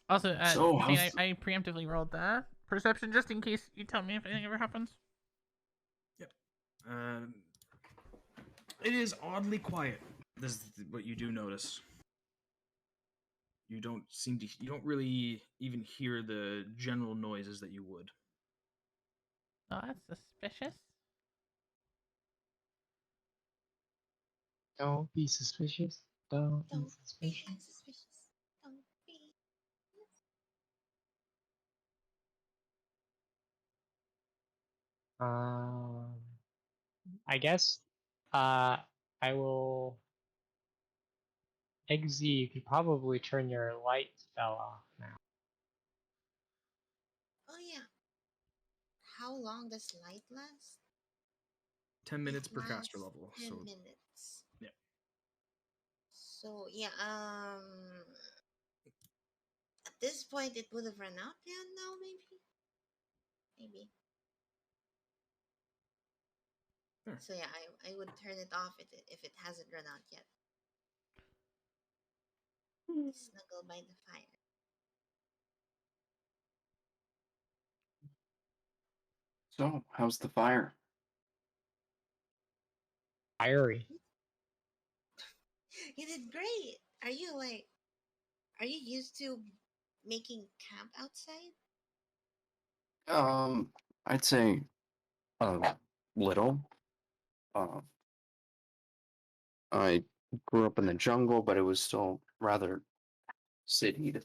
Speaker 2: Also,
Speaker 5: So,
Speaker 2: Zane,
Speaker 5: how's
Speaker 2: I preemptively rolled that perception just in case you tell me if anything ever happens.
Speaker 4: Yep. It is oddly quiet. This is what you do notice. You don't really even hear the general noises that you would.
Speaker 2: Oh, that's suspicious.
Speaker 3: Don't be suspicious. Don't be
Speaker 1: Don't be
Speaker 3: suspicious.
Speaker 1: suspicious. Don't be.
Speaker 3: I guess I will. Eggsy, you could probably turn your light spell off now.
Speaker 1: Oh yeah. How long does light last?
Speaker 4: 10 minutes
Speaker 1: It
Speaker 4: per caster
Speaker 1: lasts
Speaker 4: level.
Speaker 1: 10
Speaker 4: So
Speaker 1: minutes.
Speaker 4: yeah.
Speaker 1: So yeah, at this point it would have run out now, maybe. Maybe.
Speaker 4: Sure.
Speaker 1: So yeah, I would turn it off if it hasn't run out yet. Snuggle by the fire.
Speaker 5: So, how's the fire?
Speaker 3: Fiery.
Speaker 1: You did great. Are you used to making camp outside?
Speaker 5: I'd say little. Uh, I grew up in the jungle, but it was still rather citied.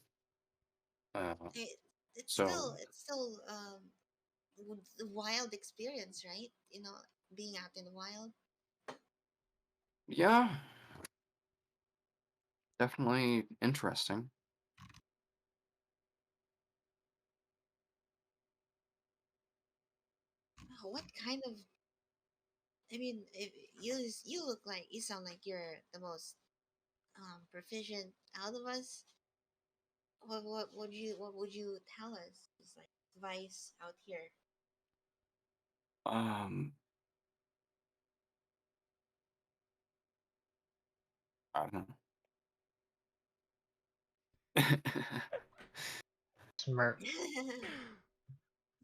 Speaker 5: Uh,
Speaker 1: It,
Speaker 5: so
Speaker 1: it's still a wild experience, right? You know, being out in the wild.
Speaker 5: yeah, definitely interesting.
Speaker 1: What kind of? I mean, if you look like you sound like you're the most proficient out of us. What would you tell us? It's like advice out here.
Speaker 5: Um, I don't know.
Speaker 3: Smirk.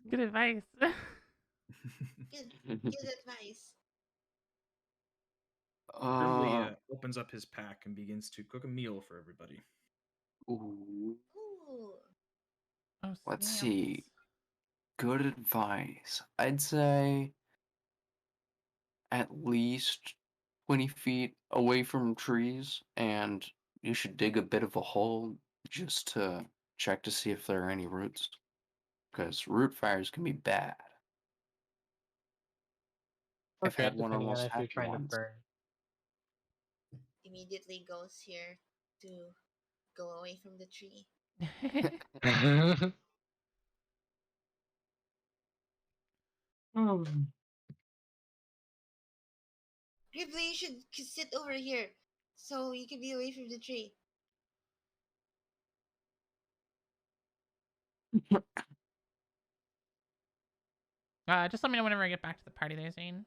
Speaker 2: Good advice.
Speaker 1: Good advice.
Speaker 4: Grimly
Speaker 5: uh,
Speaker 4: opens up his pack and begins to cook a meal for everybody.
Speaker 5: ooh,
Speaker 1: Ooh.
Speaker 2: Oh,
Speaker 5: let's
Speaker 2: snails.
Speaker 5: see. Good advice. I'd say at least 20 feet away from trees, and you should dig a bit of a hole just to check to see if there are any roots. Because root fires can be bad.
Speaker 3: Or
Speaker 5: I've had
Speaker 3: good,
Speaker 5: one
Speaker 3: depending on
Speaker 5: almost
Speaker 3: if you're
Speaker 5: happen
Speaker 3: trying to
Speaker 5: once.
Speaker 3: burn.
Speaker 1: Immediately goes here to go away from the tree. Ghibli, you should sit over here so you can be away from the tree.
Speaker 2: Just let me know whenever I get back to the party there, Zane.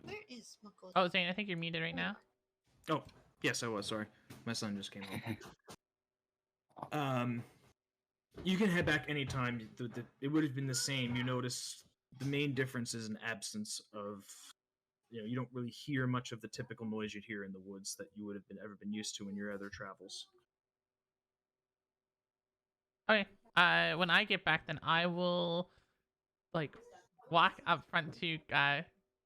Speaker 1: Where is Makoto?
Speaker 2: Oh, Zane, I think you're muted right now.
Speaker 4: Oh, yes, I was. Sorry, my son just came home. You can head back anytime. It would have been the same. You notice the main difference is an absence of. You don't really hear much of the typical noise you'd hear in the woods that you would have ever been used to in your other travels.
Speaker 2: Okay. When I get back, then I will like walk up front to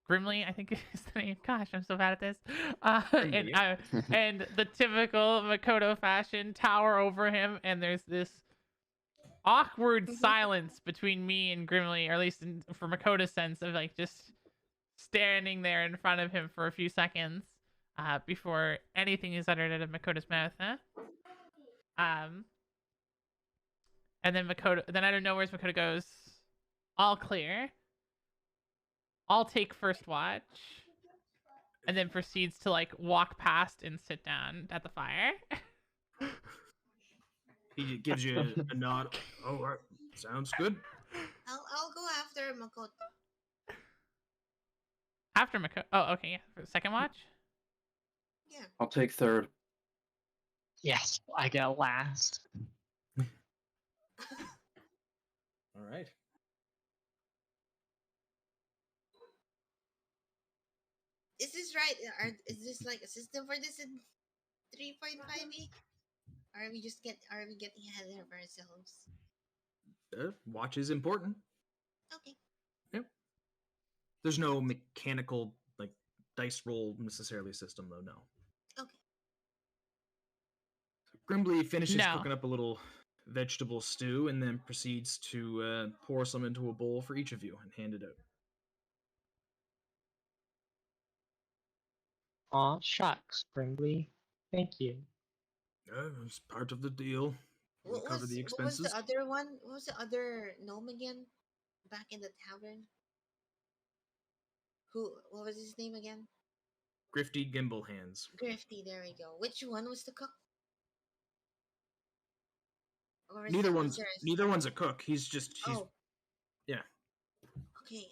Speaker 2: Grimly, I think is the name. Gosh, I'm so bad at this.
Speaker 4: Grimly,
Speaker 2: And the typical Makoto fashion, tower over him, and there's this awkward silence between me and Grimly, or at least for Makoto's sense of like just standing there in front of him for a few seconds before anything is uttered out of Makoto's mouth. Huh? And then out of nowhere, Makoto goes, "All clear. I'll take first watch," and then proceeds to like walk past and sit down at the fire.
Speaker 4: He gives you a nod. Oh, all right. Sounds good.
Speaker 1: I'll go after Makoto.
Speaker 2: After Makoto. Oh, okay, yeah. For the second watch.
Speaker 1: Yeah.
Speaker 5: I'll take third.
Speaker 3: Yes, I get last.
Speaker 4: All right.
Speaker 1: Is this right? Is this like a system for this in 3.5e? Are we getting ahead of ourselves?
Speaker 4: Watch is important.
Speaker 1: Okay.
Speaker 4: Yep. There's no mechanical like dice roll necessarily system though. No.
Speaker 1: Okay.
Speaker 4: Grimbly finishes
Speaker 2: No.
Speaker 4: cooking up a little vegetable stew and then proceeds to pour some into a bowl for each of you and hand it out.
Speaker 3: Aw, shucks, Brimley. Thank you.
Speaker 4: It's part of the deal. We'll cover the
Speaker 1: What was
Speaker 4: expenses.
Speaker 1: the other one? What was the other gnome again? Back in the tavern. What was his name again?
Speaker 4: Grifty Gimbal Hands.
Speaker 1: Grifty, there we go. Which one was the cook? Or is
Speaker 4: Neither
Speaker 1: it,
Speaker 4: one's a cook. He's
Speaker 1: Oh.
Speaker 4: yeah.
Speaker 1: Okay,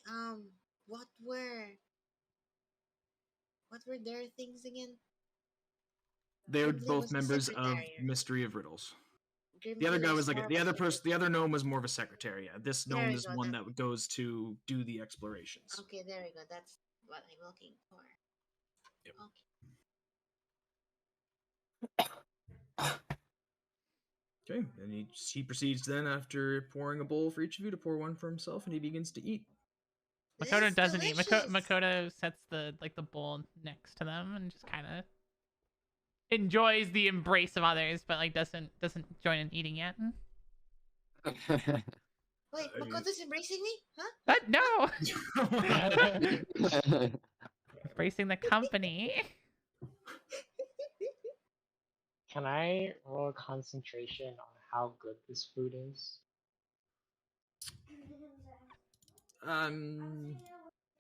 Speaker 1: what were their things again?
Speaker 4: They were
Speaker 1: Grimly
Speaker 4: both
Speaker 1: was the
Speaker 4: members of
Speaker 1: secretary.
Speaker 4: Mystery of Riddles.
Speaker 1: Grimly
Speaker 4: The other guy was
Speaker 1: more
Speaker 4: like
Speaker 1: of
Speaker 4: the
Speaker 1: a
Speaker 4: other
Speaker 1: secretary.
Speaker 4: person. The other gnome was more of a secretary. Yeah. This
Speaker 1: There
Speaker 4: gnome
Speaker 1: we
Speaker 4: is
Speaker 1: go,
Speaker 4: one that goes to do the explorations.
Speaker 1: Okay, there we go. That's what I'm looking for.
Speaker 4: Yep.
Speaker 1: Okay.
Speaker 4: Okay, and he proceeds then after pouring a bowl for each of you to pour one for himself, and he begins to eat.
Speaker 1: This
Speaker 2: Makoto
Speaker 1: is
Speaker 2: doesn't eat.
Speaker 1: delicious.
Speaker 2: Makoto sets the bowl next to them and just kind of enjoys the embrace of others, but like doesn't join in eating yet.
Speaker 1: Wait, Makoto's embracing me? Huh?
Speaker 2: But no, embracing the company.
Speaker 3: Can I roll concentration on how good this food is?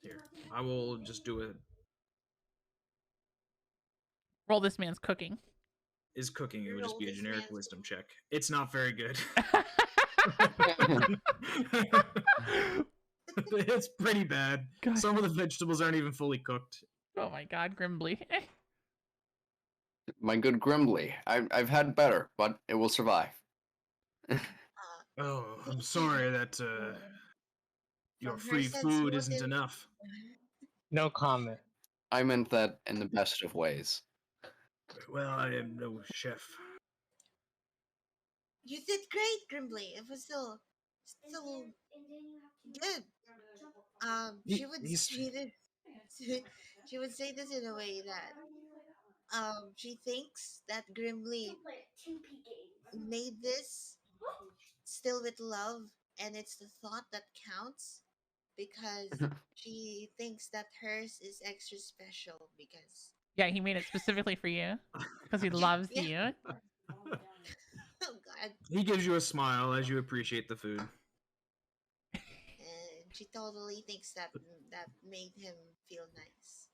Speaker 4: Here, I will just do it.
Speaker 2: Roll this man's cooking.
Speaker 4: Is cooking? It would just
Speaker 1: Roll
Speaker 4: be a
Speaker 1: this
Speaker 4: generic
Speaker 1: man's
Speaker 4: wisdom check. It's not very good. It's pretty bad.
Speaker 2: God.
Speaker 4: Some of the vegetables aren't even fully cooked.
Speaker 2: Oh my god, Grimbly.
Speaker 5: My good Grimbly. I've had better, but it will survive.
Speaker 4: Oh, I'm sorry that your
Speaker 1: From her
Speaker 4: free
Speaker 1: sense
Speaker 4: food isn't
Speaker 1: motive-
Speaker 4: enough.
Speaker 3: No comment.
Speaker 5: I meant that in the best of ways.
Speaker 4: Well, I am no chef.
Speaker 1: You did great, Grimbly. It was still good. She would
Speaker 4: He's-
Speaker 1: say this. She would say this in a way that she thinks that Grimbly made this still with love, and it's the thought that counts because she thinks that hers is extra special because
Speaker 2: Yeah, he made it specifically for you because he loves
Speaker 1: Yeah.
Speaker 2: you.
Speaker 1: oh god,
Speaker 4: He gives you a smile as you appreciate the food.
Speaker 1: and she totally thinks that made him feel nice.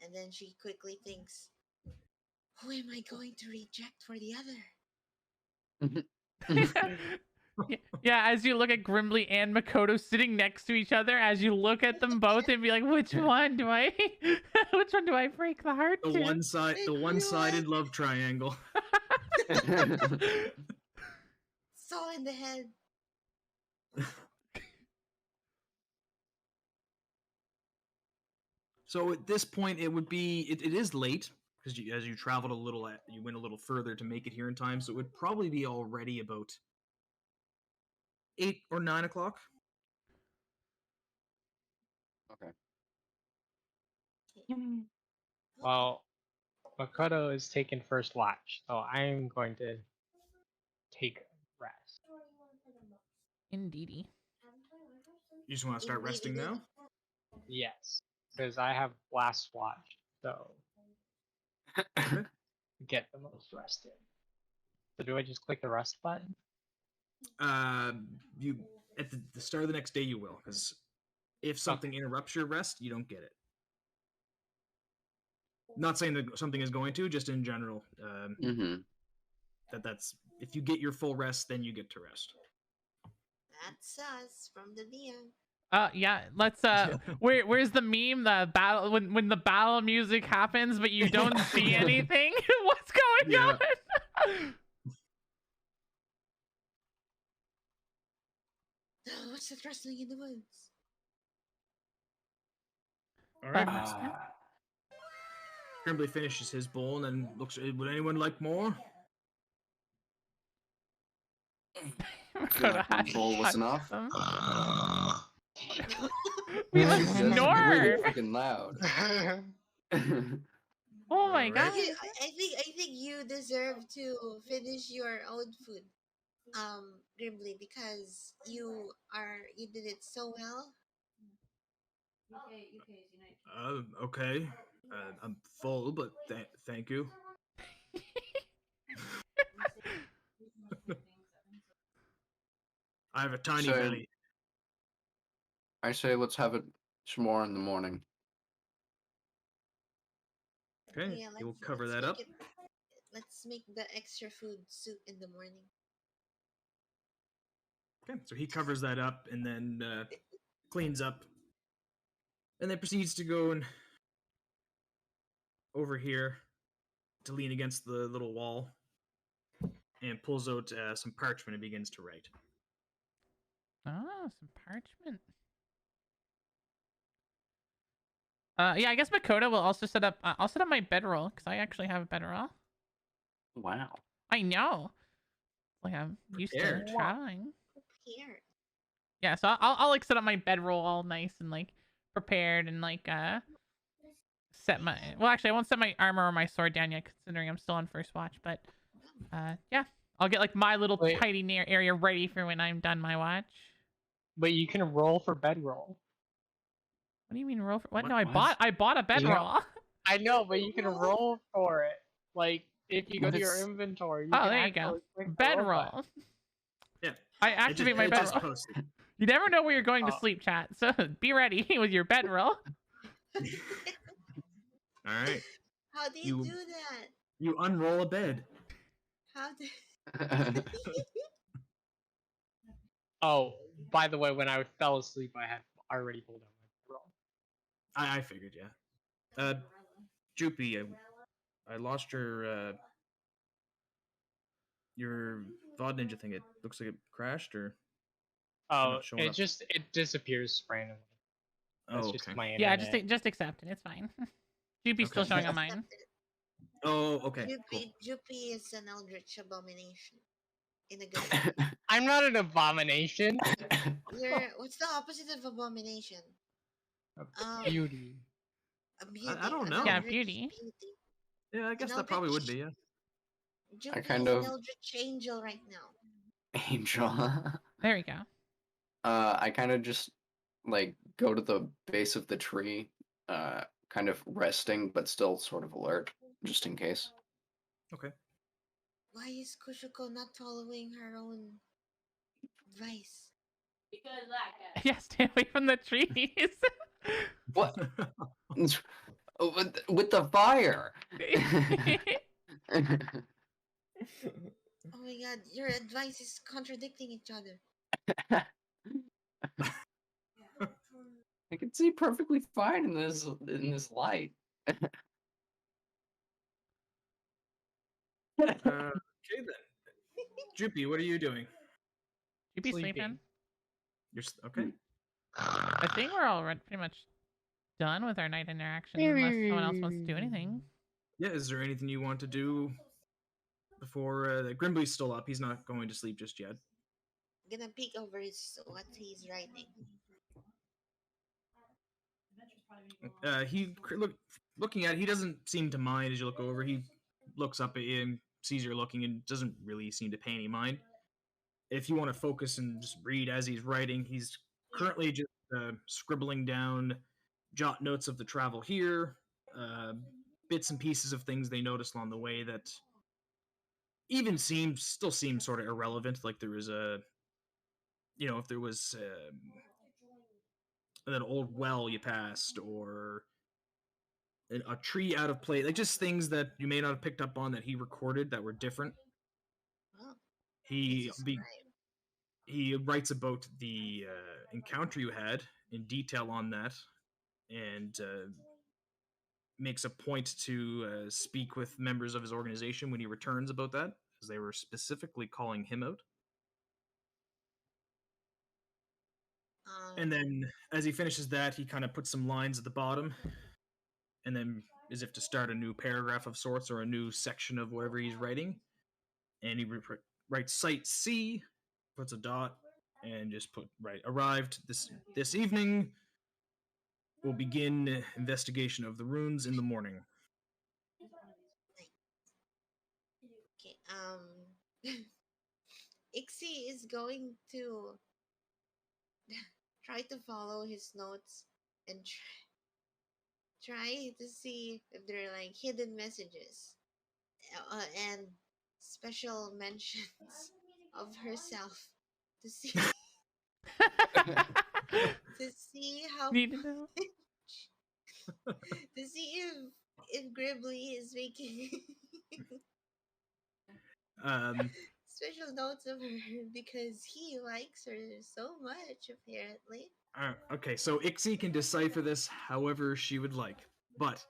Speaker 1: And then she quickly thinks, who am I going to reject for the other?
Speaker 2: Yeah, as you look at Grimbly and Makoto sitting next to each other, as you look at them both and be like, which one do I which one do I break the heart
Speaker 4: The
Speaker 2: to?
Speaker 4: one-sided love triangle.
Speaker 1: Saw in the head.
Speaker 4: So at this point, it would be it is late because as you traveled a little, you went a little further to make it here in time. So it would probably be already about 8 or 9 o'clock.
Speaker 5: Okay.
Speaker 3: Well, Makoto is taking first watch, so I'm going to take rest.
Speaker 2: Indeedy.
Speaker 4: You just want to start resting now?
Speaker 3: Yes, because I have last watch, so get the most rest in. So do I just click the rest button?
Speaker 4: You at the start of the next day you will, because if something interrupts your rest, you don't get it. Not saying that something is going to, just in general.
Speaker 5: Mm-hmm.
Speaker 4: That's if you get your full rest, then you get to rest.
Speaker 1: That's us from the DM.
Speaker 2: Yeah, let's where's the meme? The battle when the battle music happens but you don't see anything? What's going on?
Speaker 1: What's that rustling in the woods?
Speaker 4: All right. Grimly finishes his bowl and then looks. Would anyone like more?
Speaker 5: I feel like my
Speaker 2: Makoto
Speaker 5: bowl was
Speaker 2: has
Speaker 5: enough.
Speaker 2: some.
Speaker 3: We
Speaker 2: We
Speaker 3: have
Speaker 2: have
Speaker 3: a
Speaker 5: That's really
Speaker 2: snore.
Speaker 5: freaking loud.
Speaker 2: Oh my
Speaker 4: Alright.
Speaker 2: god.
Speaker 1: I think you deserve to finish your own food, Grimly, because you did it so well.
Speaker 4: Okay. I'm full, but thank you. I have a tiny
Speaker 5: So-
Speaker 4: belly.
Speaker 5: I say let's have it some more in the morning.
Speaker 4: Okay,
Speaker 1: Yeah,
Speaker 4: you'll cover
Speaker 1: let's
Speaker 4: that
Speaker 1: make
Speaker 4: up.
Speaker 1: let's make the extra food soup in the morning.
Speaker 4: Okay, so he covers that up and then cleans up, and then proceeds to go and over here to lean against the little wall and pulls out some parchment and begins to write.
Speaker 2: Oh, some parchment. Yeah, I guess Makoto will also set up. I'll set up my bedroll because I actually have a bedroll.
Speaker 5: Wow.
Speaker 2: I know. Like I'm used to
Speaker 4: Prepared.
Speaker 2: traveling.
Speaker 1: Here.
Speaker 2: Yeah, so I'll like set up my bedroll all nice and like prepared and like set my. Well, actually, I won't set my armor or my sword down yet, considering I'm still on first watch. But yeah, I'll get like my little
Speaker 3: Wait.
Speaker 2: tidy area ready for when I'm done my watch.
Speaker 3: But you can roll for bedroll.
Speaker 2: What do you mean roll for what?
Speaker 4: What?
Speaker 2: No, I bought a
Speaker 3: You know-
Speaker 2: bedroll.
Speaker 3: I know, but you can roll for it. Like if you go
Speaker 5: But
Speaker 3: to your
Speaker 5: it's-
Speaker 3: inventory, you
Speaker 2: Oh,
Speaker 3: can
Speaker 2: there you go.
Speaker 3: actually click the roll
Speaker 2: Bedroll.
Speaker 3: button.
Speaker 4: Yeah,
Speaker 2: I activate my
Speaker 4: it just
Speaker 2: bedroll.
Speaker 4: posted.
Speaker 2: You never know where you're going to
Speaker 3: Oh.
Speaker 2: sleep, chat. So be ready with your bedroll.
Speaker 4: All right,
Speaker 1: How do you
Speaker 4: You-
Speaker 1: do that?
Speaker 4: you unroll a bed.
Speaker 1: How do
Speaker 3: Oh, by the way, when I fell asleep, I had already pulled out my roll.
Speaker 4: I figured, yeah. Joopy, I lost your VOD Ninja thing. It looks like it crashed, or
Speaker 3: Oh,
Speaker 4: not showing up.
Speaker 3: it disappears randomly. That's
Speaker 4: oh,
Speaker 3: just
Speaker 4: okay.
Speaker 3: my
Speaker 2: Yeah,
Speaker 3: internet.
Speaker 2: just accept it. It's fine. GP's still
Speaker 4: Okay.
Speaker 2: showing on mine.
Speaker 4: Oh, okay. Cool.
Speaker 1: Juppie is an eldritch abomination. In a good way.
Speaker 3: I'm not an abomination.
Speaker 1: What's the opposite of abomination?
Speaker 3: Beauty.
Speaker 1: A beauty.
Speaker 4: I don't
Speaker 1: an
Speaker 4: know.
Speaker 2: Yeah,
Speaker 1: eldritch
Speaker 2: beauty.
Speaker 4: Yeah, I guess
Speaker 1: An
Speaker 4: that probably would
Speaker 1: eldritch-
Speaker 4: be, yeah.
Speaker 1: Juppie
Speaker 5: kind
Speaker 1: is
Speaker 5: of-
Speaker 1: an eldritch angel right now.
Speaker 5: Angel.
Speaker 2: There we go.
Speaker 5: I kind of just like go to the base of the tree, kind of resting but still sort of alert, just in case.
Speaker 4: Okay.
Speaker 1: Why is Kushuko not following her own advice?
Speaker 2: Yeah, stay away from the trees.
Speaker 5: What? With the fire.
Speaker 1: Oh my god, your advice is contradicting each other.
Speaker 5: I can see perfectly fine in this light.
Speaker 4: Okay then. Joopy, what are you doing?
Speaker 2: You be
Speaker 3: Sleeping.
Speaker 2: sleeping.
Speaker 4: Okay.
Speaker 2: I think we're all pretty much done with our night interactions, unless someone else wants to do anything.
Speaker 4: Yeah, is there anything you want to do before Grimbly's still up? He's not going to sleep just yet.
Speaker 1: Gonna peek over what he's writing.
Speaker 4: Looking at it, he doesn't seem to mind as you look over. He looks up at you and sees you're looking and doesn't really seem to pay any mind. If you want to focus and just read as he's writing, he's currently just scribbling down jot notes of the travel here, bits and pieces of things they noticed along the way that still seem sort of irrelevant. Like there was if there was an old well you passed, or a tree out of place, like just things that you may not have picked up on that he recorded that were different.
Speaker 1: Oh,
Speaker 4: He
Speaker 1: this is
Speaker 4: be,
Speaker 1: right.
Speaker 4: he writes about the encounter you had in detail on that, and makes a point to speak with members of his organization when he returns about that, as they were specifically calling him out. And then, as he finishes that, he kind of puts some lines at the bottom. and then as if to start a new paragraph of sorts or a new section of whatever he's writing. And he writes site C, puts a dot, and just put arrived this evening. We'll begin investigation of the runes in the morning.
Speaker 1: Okay. Ixie is going to try to follow his notes and try to see if there are like hidden messages and special mentions of herself to see to see how
Speaker 2: Need to know.
Speaker 1: to see if Gribbly is making special notes of her because he likes her so much apparently.
Speaker 4: Okay, so Ixie can decipher this however she would like, but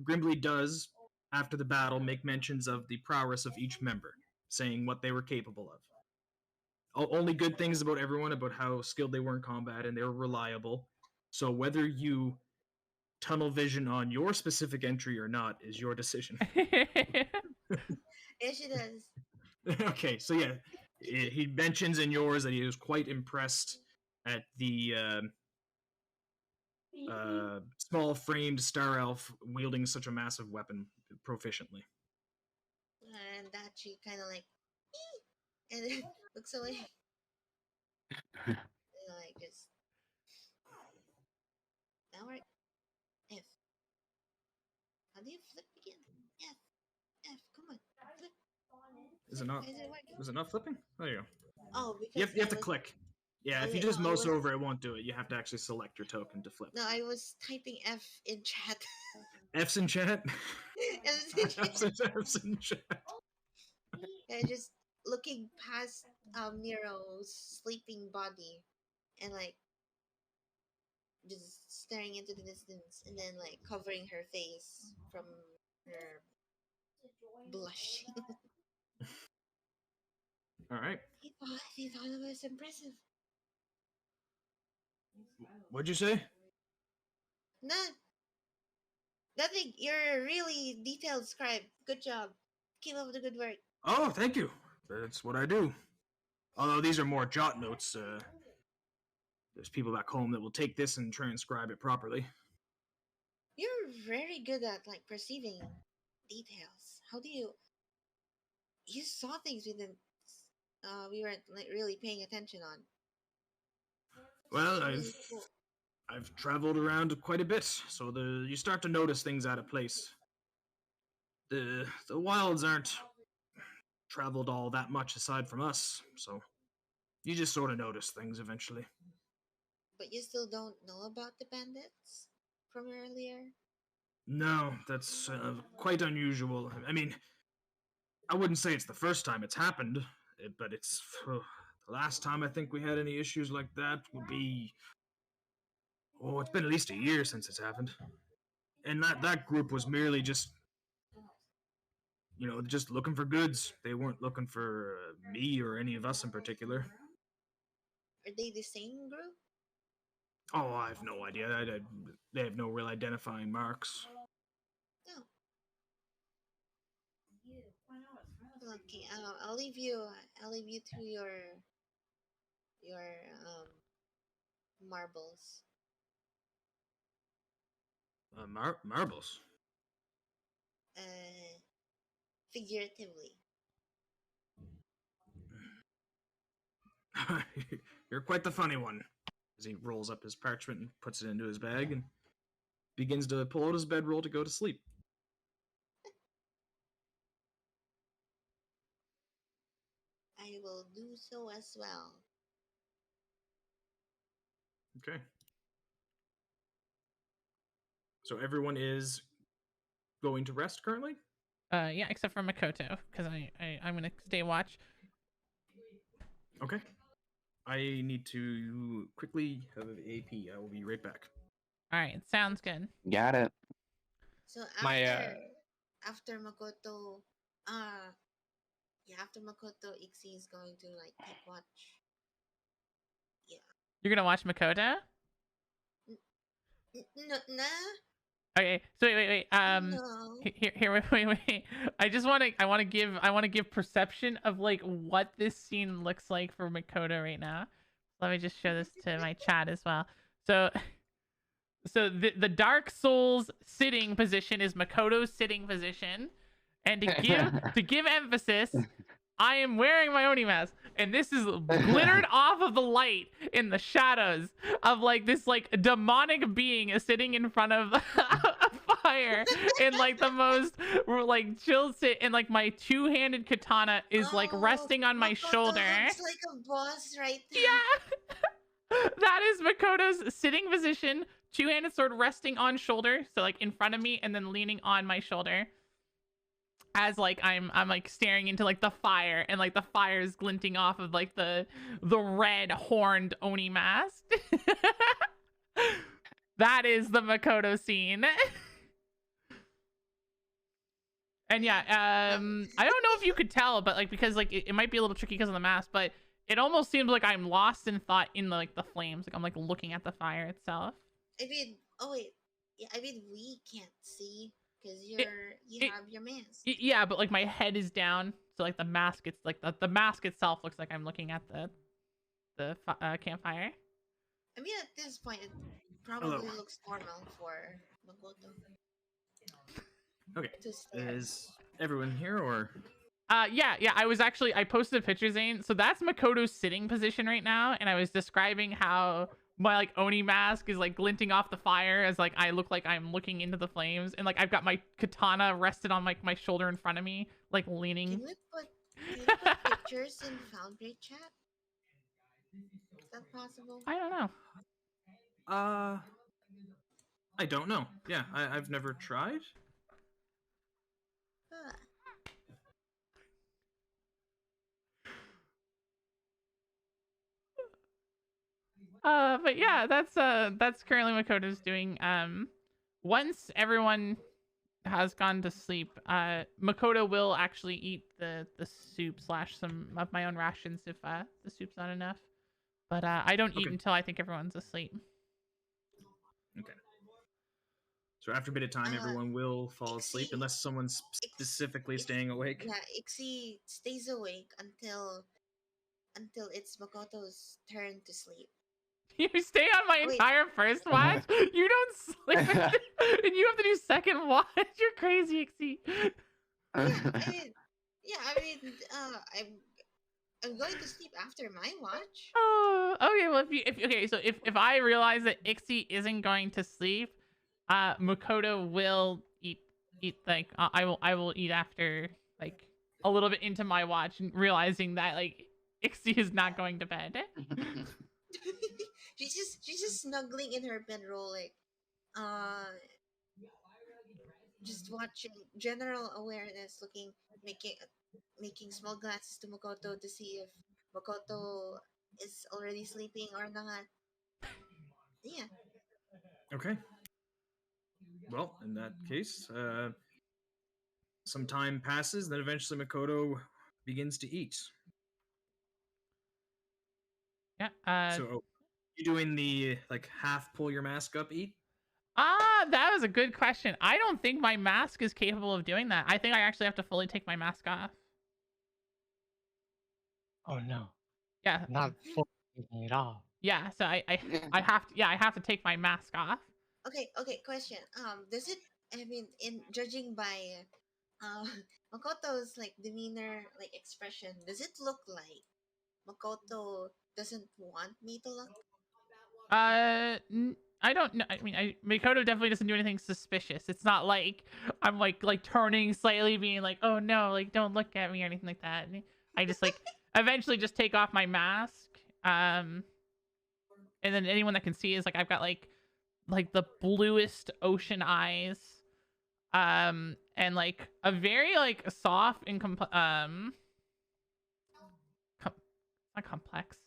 Speaker 4: Grimbley does, after the battle, make mentions of the prowess of each member, saying what they were capable of. Only good things about everyone, about how skilled they were in combat, and they were reliable. So whether you tunnel vision on your specific entry or not is your decision.
Speaker 1: Yes, she does.
Speaker 4: Okay, so yeah, he mentions in yours that he was quite impressed at the small framed star elf wielding such a massive weapon proficiently.
Speaker 1: And that she kind of like and then looks away. And like just now we're F. How do you flip again? F. F. Come on. Flip.
Speaker 4: Is it not?
Speaker 1: Why is it working?
Speaker 4: Was it not flipping? There you go.
Speaker 1: Oh, because
Speaker 4: You have
Speaker 1: I
Speaker 4: to
Speaker 1: was,
Speaker 4: click. Yeah,
Speaker 1: oh,
Speaker 4: if you
Speaker 1: yeah,
Speaker 4: just
Speaker 1: no, I
Speaker 4: mouse
Speaker 1: was
Speaker 4: over, it won't do it. You have to actually select your token to flip.
Speaker 1: no, I was typing F in chat.
Speaker 4: F's in chat.
Speaker 1: F's in chat.
Speaker 4: F's in chat.
Speaker 1: And just looking past Nero's sleeping body and like just staring into the distance and then like covering her face from her blushing.
Speaker 4: All right.
Speaker 1: He thought it was impressive.
Speaker 4: What'd you say?
Speaker 1: No, nothing. You're a really detailed scribe. Good job. Keep up the good work.
Speaker 4: Oh, thank you. That's what I do. Although these are more jot notes. There's people back home that will take this and transcribe it properly.
Speaker 1: You're very good at like perceiving details. How do you saw things we weren't like really paying attention on?
Speaker 4: Well,
Speaker 1: It's really cool.
Speaker 4: I've traveled around quite a bit, so you start to notice things out of place. The wilds aren't traveled all that much aside from us, so you just sort of notice things eventually.
Speaker 1: But you still don't know about the bandits from earlier?
Speaker 4: No, that's quite unusual. I mean, I wouldn't say it's the first time it's happened, but it's the last time I think we had any issues like that would be. Oh, it's been at least a year since it's happened. And that group was merely just, just looking for goods. They weren't looking for me or any of us in particular.
Speaker 1: Are they the same group?
Speaker 4: Oh, I have no idea. They have no real identifying marks.
Speaker 1: No. Okay, I'll leave you. I'll leave you to your marbles.
Speaker 4: Marbles.
Speaker 1: Figuratively.
Speaker 4: You're quite the funny one. As he rolls up his parchment and puts it into his bag and begins to pull out his bedroll to go to sleep.
Speaker 1: I will do so as well.
Speaker 4: Okay. So everyone is going to rest currently?
Speaker 2: Yeah, except for Makoto, because I'm gonna stay watch.
Speaker 4: Okay. I need to quickly have an AP. I will be right back.
Speaker 2: All right, sounds good.
Speaker 5: Got it.
Speaker 1: So after
Speaker 3: My
Speaker 1: after Makoto, after Makoto, Ixie is going to like keep watch. Yeah.
Speaker 2: You're gonna watch Makoto?
Speaker 1: No, nah.
Speaker 2: Okay, so wait.
Speaker 1: No.
Speaker 2: Wait. I want to give perception of like what this scene looks like for Makoto right now. Let me just show this to my chat as well. So the Dark Souls sitting position is Makoto's sitting position, and to give emphasis, I am wearing my Oni mask, and this is glittered off of the light in the shadows of like this like demonic being is sitting in front of a fire in like the most like chill sit, and like my two-handed katana is like resting on my
Speaker 1: Makoto
Speaker 2: shoulder.
Speaker 1: looks like a boss right now.
Speaker 2: Yeah. That is Makoto's sitting position, two-handed sword resting on shoulder, so like in front of me and then leaning on my shoulder. As like I'm like staring into like the fire, and like the fire is glinting off of like the red horned Oni mask. That is the Makoto scene. And yeah, I don't know if you could tell, but like because like it might be a little tricky because of the mask, but it almost seems like I'm lost in thought in like the flames. Like I'm like looking at the fire itself.
Speaker 1: I mean, oh wait, yeah. I mean, we can't see because you have your mask.
Speaker 2: Yeah, but like my head is down, so like the mask, it's like the mask itself looks like I'm looking at the campfire.
Speaker 1: I mean, at this point, it probably looks normal for Makoto.
Speaker 4: Okay.
Speaker 1: To stare.
Speaker 4: Is everyone here or?
Speaker 2: Yeah. I posted a picture, Zane. So that's Makoto's sitting position right now, and I was describing how my like Oni mask is like glinting off the fire as like I look like I'm looking into the flames, and like I've got my katana rested on like my shoulder in front of me, like leaning.
Speaker 1: Can we put pictures in Foundry chat? Is that possible?
Speaker 2: I don't know.
Speaker 4: I don't know. Yeah, I've never tried.
Speaker 2: But yeah, that's currently what Makoto's doing. Once everyone has gone to sleep, Makoto will actually eat the soup / some of my own rations if the soup's not enough. But I don't eat until I think everyone's asleep.
Speaker 4: Okay. So after a bit of time, everyone will fall asleep unless someone's specifically staying awake.
Speaker 1: Yeah, Ixie stays awake until it's Makoto's turn to sleep.
Speaker 2: You stay on my entire first watch? You don't sleep, and you have to do second watch? You're crazy, Ixie.
Speaker 1: I'm going to sleep after my watch.
Speaker 2: Oh, okay. Well, if I realize that Ixie isn't going to sleep, Makoto will eat like I will eat after like a little bit into my watch, and realizing that like Ixie is not going to bed.
Speaker 1: she's just snuggling in her bedroll, like just watching general awareness, making small glances to Makoto to see if Makoto is already sleeping or not. Yeah.
Speaker 4: Okay. Well, in that case, some time passes, then eventually Makoto begins to eat.
Speaker 2: Yeah.
Speaker 4: So, you doing the like half pull your mask up eat?
Speaker 2: That was a good question. I don't think my mask is capable of doing that. I think I actually have to fully take my mask off.
Speaker 3: Oh no.
Speaker 2: Yeah.
Speaker 3: Not fully taking it off.
Speaker 2: Yeah, so I have to take my mask off.
Speaker 1: Okay, question. Does it, I mean, in judging by Makoto's like demeanor, like expression, does it look like Makoto doesn't want me to look?
Speaker 2: I don't know. I mean, Makoto definitely doesn't do anything suspicious. It's not like I'm like turning slightly, being like, "Oh no, like don't look at me" or anything like that. I just like eventually just take off my mask. And then anyone that can see is like I've got like the bluest ocean eyes, and like a very like soft and not complex.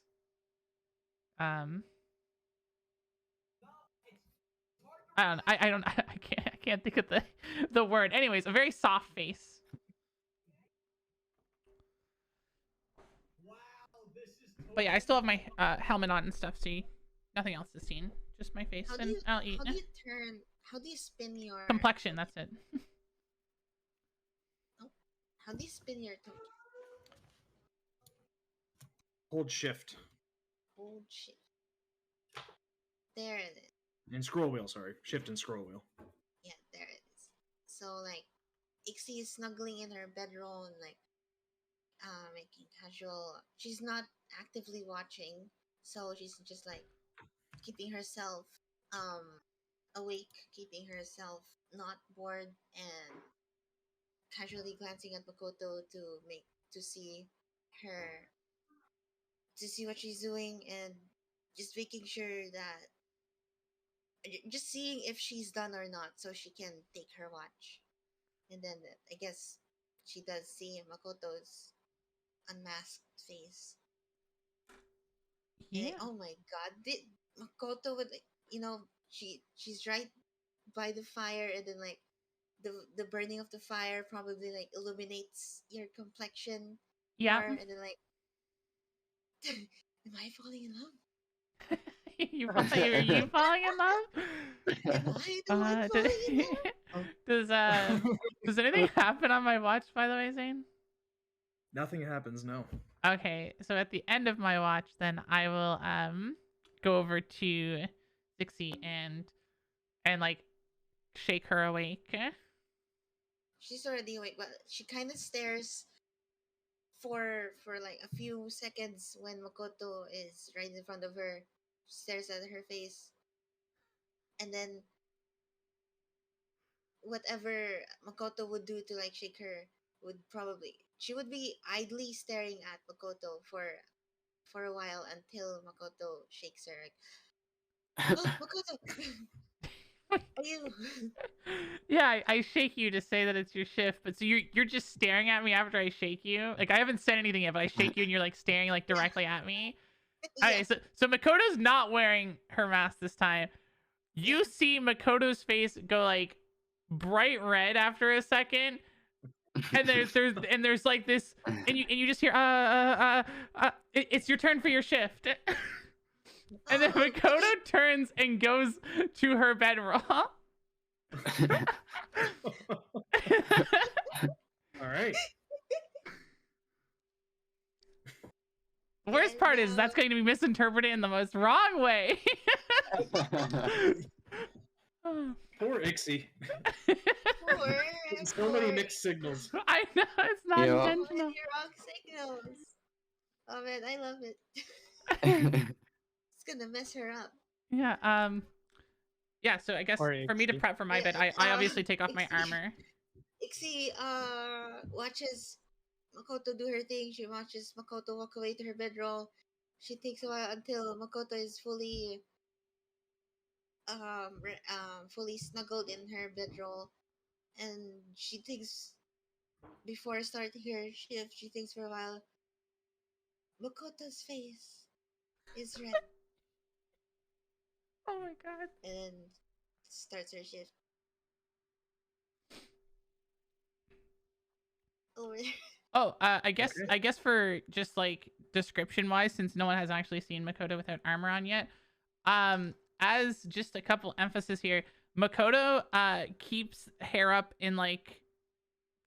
Speaker 2: I can't think of the word. Anyways, a very soft face. But yeah, I still have my helmet on and stuff, so nothing else is seen. Just my face, and I'll eat.
Speaker 1: How do you spin your
Speaker 2: Complexion, that's it.
Speaker 1: How do you spin your token?
Speaker 4: Hold shift
Speaker 1: Oh shit! There it is.
Speaker 4: and scroll wheel. Sorry, shift and scroll wheel.
Speaker 1: Yeah, there it is. So like, Ixie is snuggling in her bedroll and like, making casual. She's not actively watching, so she's just like keeping herself um awake, keeping herself not bored, and casually glancing at Makoto to see her to see what she's doing and just making sure that just seeing if she's done or not so she can take her watch. And then I guess she does see Makoto's unmasked face. And
Speaker 2: Yeah.
Speaker 1: oh my god, did Makoto would like, she's right by the fire, and then like the burning of the fire probably like illuminates your complexion
Speaker 2: Yeah.
Speaker 1: more, and then like am I falling in love?
Speaker 2: Are you falling in love?
Speaker 1: Am I the one
Speaker 2: Uh,
Speaker 1: falling in
Speaker 2: d-
Speaker 1: love?
Speaker 2: does anything happen on my watch, by the way, Zane?
Speaker 4: Nothing happens. No.
Speaker 2: Okay, so at the end of my watch, then I will go over to Dixie and like shake her awake.
Speaker 1: She's already awake, but she kind of stares for like a few seconds when Makoto is right in front of her. Stares at her face, and then whatever Makoto would do to like shake her would probably she would be idly staring at Makoto for a while until Makoto shakes her like, oh, Makoto, are you?
Speaker 2: Yeah, I shake you to say that it's your shift, but so you're just staring at me after I shake you. Like I haven't said anything yet, but I shake you and you're like staring like directly at me.
Speaker 1: Yeah.
Speaker 2: Okay, so Makoto's not wearing her mask this time. You see Makoto's face go like bright red after a second, and there's like this, and you just hear it's your turn for your shift. And then
Speaker 1: Oh,
Speaker 2: Makoto turns and goes to her bedroll.
Speaker 4: All right.
Speaker 2: Worst part is that's going to be misinterpreted in the most wrong way.
Speaker 4: Poor Ixie.
Speaker 1: poor,
Speaker 4: So many mixed signals.
Speaker 2: I know it's not
Speaker 5: Yeah.
Speaker 1: So
Speaker 2: intentional.
Speaker 1: many wrong signals. Oh man, I love it. It's gonna mess her up.
Speaker 2: Yeah. Yeah. So I guess
Speaker 3: Or
Speaker 2: for me to
Speaker 3: Ixie.
Speaker 2: prep for my
Speaker 1: Yeah,
Speaker 2: bed, I obviously take off my
Speaker 1: Ixie.
Speaker 2: armor.
Speaker 1: Ixie watches Makoto do her thing. She watches Makoto walk away to her bedroll. She takes a while until Makoto is fully snuggled in her bedroll, and she thinks before starting her shift. She thinks for a while. Makoto's face is red,
Speaker 2: Oh my god.
Speaker 1: and then starts her shift. Over there.
Speaker 2: Oh, I guess
Speaker 4: Okay.
Speaker 2: I guess for just like description wise, since no one has actually seen Makoto without armor on yet, as just a couple emphasis here, Makoto keeps hair up in like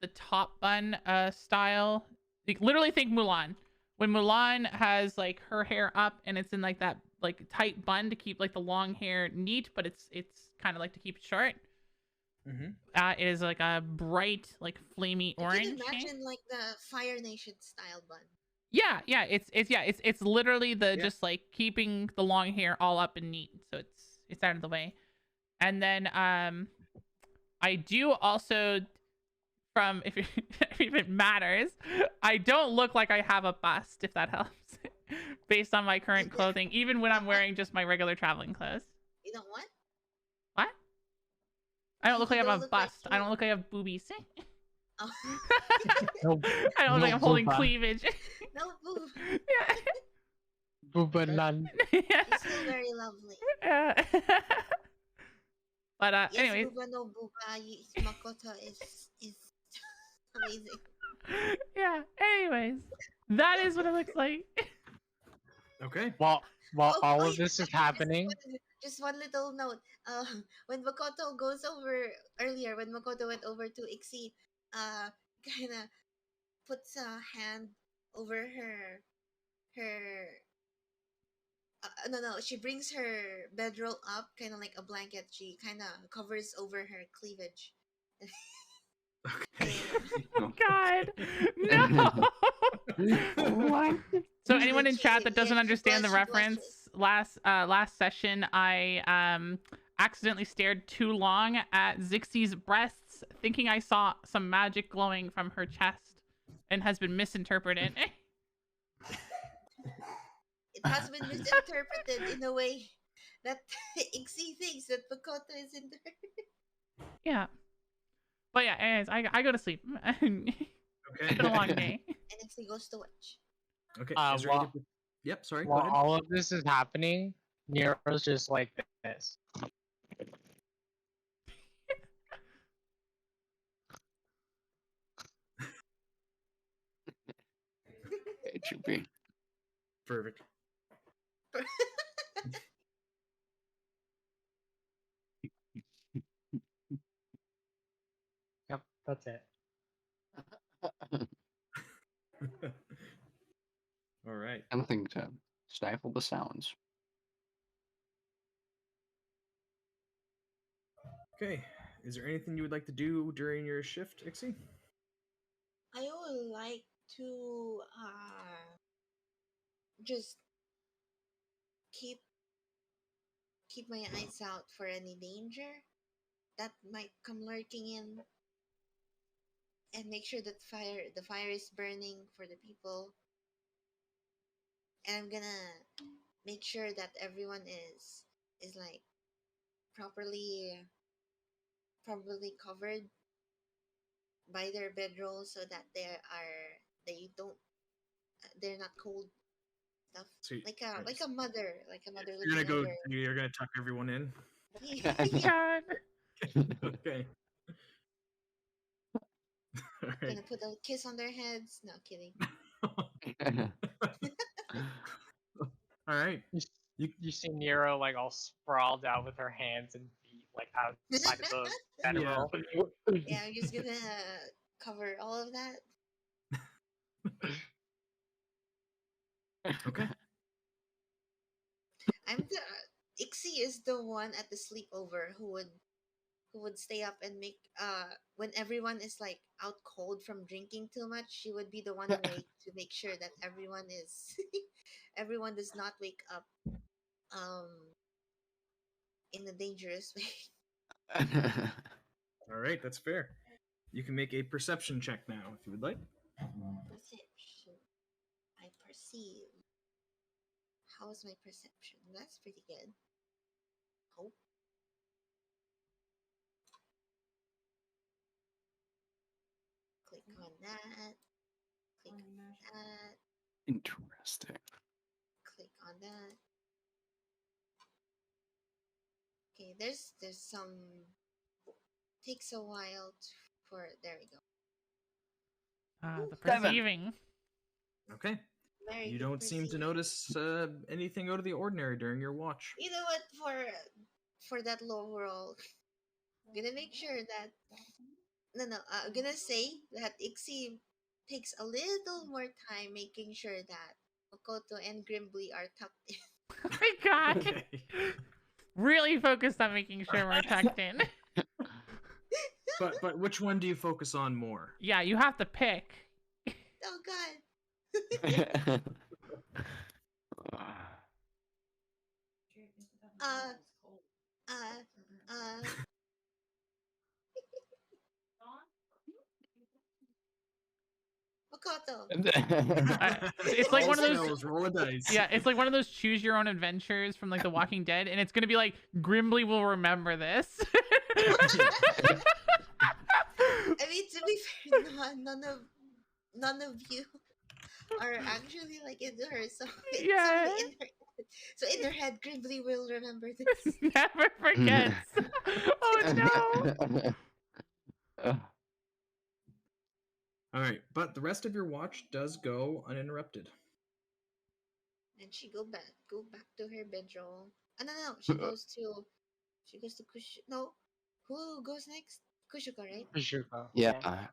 Speaker 2: the top bun style. Like literally think Mulan. When Mulan has like her hair up and it's in like that like tight bun to keep like the long hair neat, but it's kind of like to keep it short.
Speaker 4: Mm-hmm.
Speaker 2: It is like a bright like flamey
Speaker 1: I
Speaker 2: orange.
Speaker 1: can imagine like the Fire Nation style bun.
Speaker 2: Yeah, it's literally the
Speaker 4: Yeah.
Speaker 2: just like keeping the long hair all up and neat, so it's out of the way. And then I do also from if if it matters, I don't look like I have a bust, if that helps. Based on my current clothing, even when I'm wearing just my regular traveling clothes.
Speaker 1: You know what?
Speaker 2: What? I don't look
Speaker 1: You
Speaker 2: like I
Speaker 1: don't
Speaker 2: have a
Speaker 1: look like
Speaker 2: bust. I
Speaker 1: you-
Speaker 2: don't look like I have boobies.
Speaker 1: Oh.
Speaker 3: No,
Speaker 2: I don't look like
Speaker 3: no
Speaker 2: I'm holding
Speaker 3: booba.
Speaker 2: cleavage.
Speaker 1: No, boo.
Speaker 2: Yeah.
Speaker 3: Boobalan.
Speaker 1: You're still very lovely.
Speaker 2: Yeah. But
Speaker 1: Yes,
Speaker 2: anyways,
Speaker 1: booba no booba. Makoto is amazing.
Speaker 2: yeah. Anyways, that is what it looks like.
Speaker 4: Okay.
Speaker 3: Well, while
Speaker 1: Oh,
Speaker 3: all
Speaker 1: oh
Speaker 3: of
Speaker 1: yeah,
Speaker 3: this is happening,
Speaker 1: just one little note. When Makoto goes over earlier, when Makoto went over to Ixie, uh, kind of puts a hand over her. No, she brings her bedroll up, kind of like a blanket. She kind of covers over her cleavage.
Speaker 4: Okay.
Speaker 1: And
Speaker 2: God, no.
Speaker 5: What?
Speaker 2: So
Speaker 1: and
Speaker 2: anyone
Speaker 1: then
Speaker 2: in chat that doesn't understand the
Speaker 1: she
Speaker 2: reference,
Speaker 1: blushes.
Speaker 2: last session I accidentally stared too long at Zixie's breasts, thinking I saw some magic glowing from her chest, and has been misinterpreted.
Speaker 1: It has been misinterpreted in a way that Ixie thinks that Makoto is in there.
Speaker 2: Yeah, but yeah, anyways, I go to sleep. It's been
Speaker 4: Okay.
Speaker 2: a long day.
Speaker 1: And Ixie goes to watch.
Speaker 4: Okay.
Speaker 3: uh,
Speaker 4: Is there any...
Speaker 3: while
Speaker 4: Yep. Sorry. Go
Speaker 3: while
Speaker 4: ahead.
Speaker 3: all of this is happening, Nero's just like this.
Speaker 5: It should be.
Speaker 4: Perfect.
Speaker 3: Yep, that's it.
Speaker 4: All right.
Speaker 5: Something to stifle the sounds.
Speaker 4: Okay. Is there anything you would like to do during your shift, Ixie?
Speaker 1: I would like to just keep my eyes out for any danger that might come lurking in, and make sure that the fire is burning for the people. And I'm gonna make sure that everyone is like properly covered by their bedrolls, so that they don't they're not cold stuff,
Speaker 4: So, right.
Speaker 1: like a mother,
Speaker 4: You're gonna
Speaker 1: looking
Speaker 4: go.
Speaker 1: over.
Speaker 4: You're gonna tuck everyone in.
Speaker 2: God.
Speaker 4: Okay. All right.
Speaker 1: Gonna put a kiss on their heads. No kidding.
Speaker 4: All right.
Speaker 3: You see Nero like all sprawled out with her hands and feet like outside of the bedroll.
Speaker 1: Yeah, I'm just gonna cover all of that.
Speaker 4: Okay.
Speaker 1: I'm the Ixie is the one at the sleepover who would stay up and make when everyone is like out cold from drinking too much. She would be the one awake to make sure that everyone is everyone does not wake up um in a dangerous way.
Speaker 4: All right. That's fair. You can make a perception check now if you would like.
Speaker 1: Perception. I perceive. How is my perception? That's pretty good. Oh. Click on that. Click on that.
Speaker 5: Interesting.
Speaker 1: Click on that. Okay, there's some takes a while for there we go.
Speaker 2: The
Speaker 5: Seven.
Speaker 2: perceiving.
Speaker 4: Okay.
Speaker 1: Very
Speaker 4: You
Speaker 1: good
Speaker 4: don't seem to
Speaker 1: perceiving.
Speaker 4: notice anything out of the ordinary during your watch.
Speaker 1: You know what? For that low roll, I'm gonna make sure that no. I'm gonna say that Ixie takes a little more time making sure that Makoto and Grimbly are tucked in.
Speaker 2: Oh my God.
Speaker 4: Okay.
Speaker 2: Really focused on making sure we're tucked in.
Speaker 4: But which one do you focus on more?
Speaker 2: Yeah, you have to pick.
Speaker 1: Oh God. Uh. Uh. Uh. Makoto.
Speaker 2: It's like
Speaker 4: All
Speaker 2: one of those.
Speaker 4: spells, roll a dice.
Speaker 2: Yeah, it's like one of those choose your own adventures from like The Walking Dead, and it's gonna be like Grimly will remember this.
Speaker 1: I mean, to be fair, none of you are actually like into her, so it's
Speaker 2: Yeah.
Speaker 1: only in her. So in her head, Grimbly will remember this.
Speaker 2: Never forgets. Oh no.
Speaker 4: All right, but the rest of your watch does go uninterrupted.
Speaker 1: And she go back to her bedroom. No, no, no. She goes to Kush. No, who goes next? Kushuko, right?
Speaker 3: Shuko.
Speaker 5: Yeah.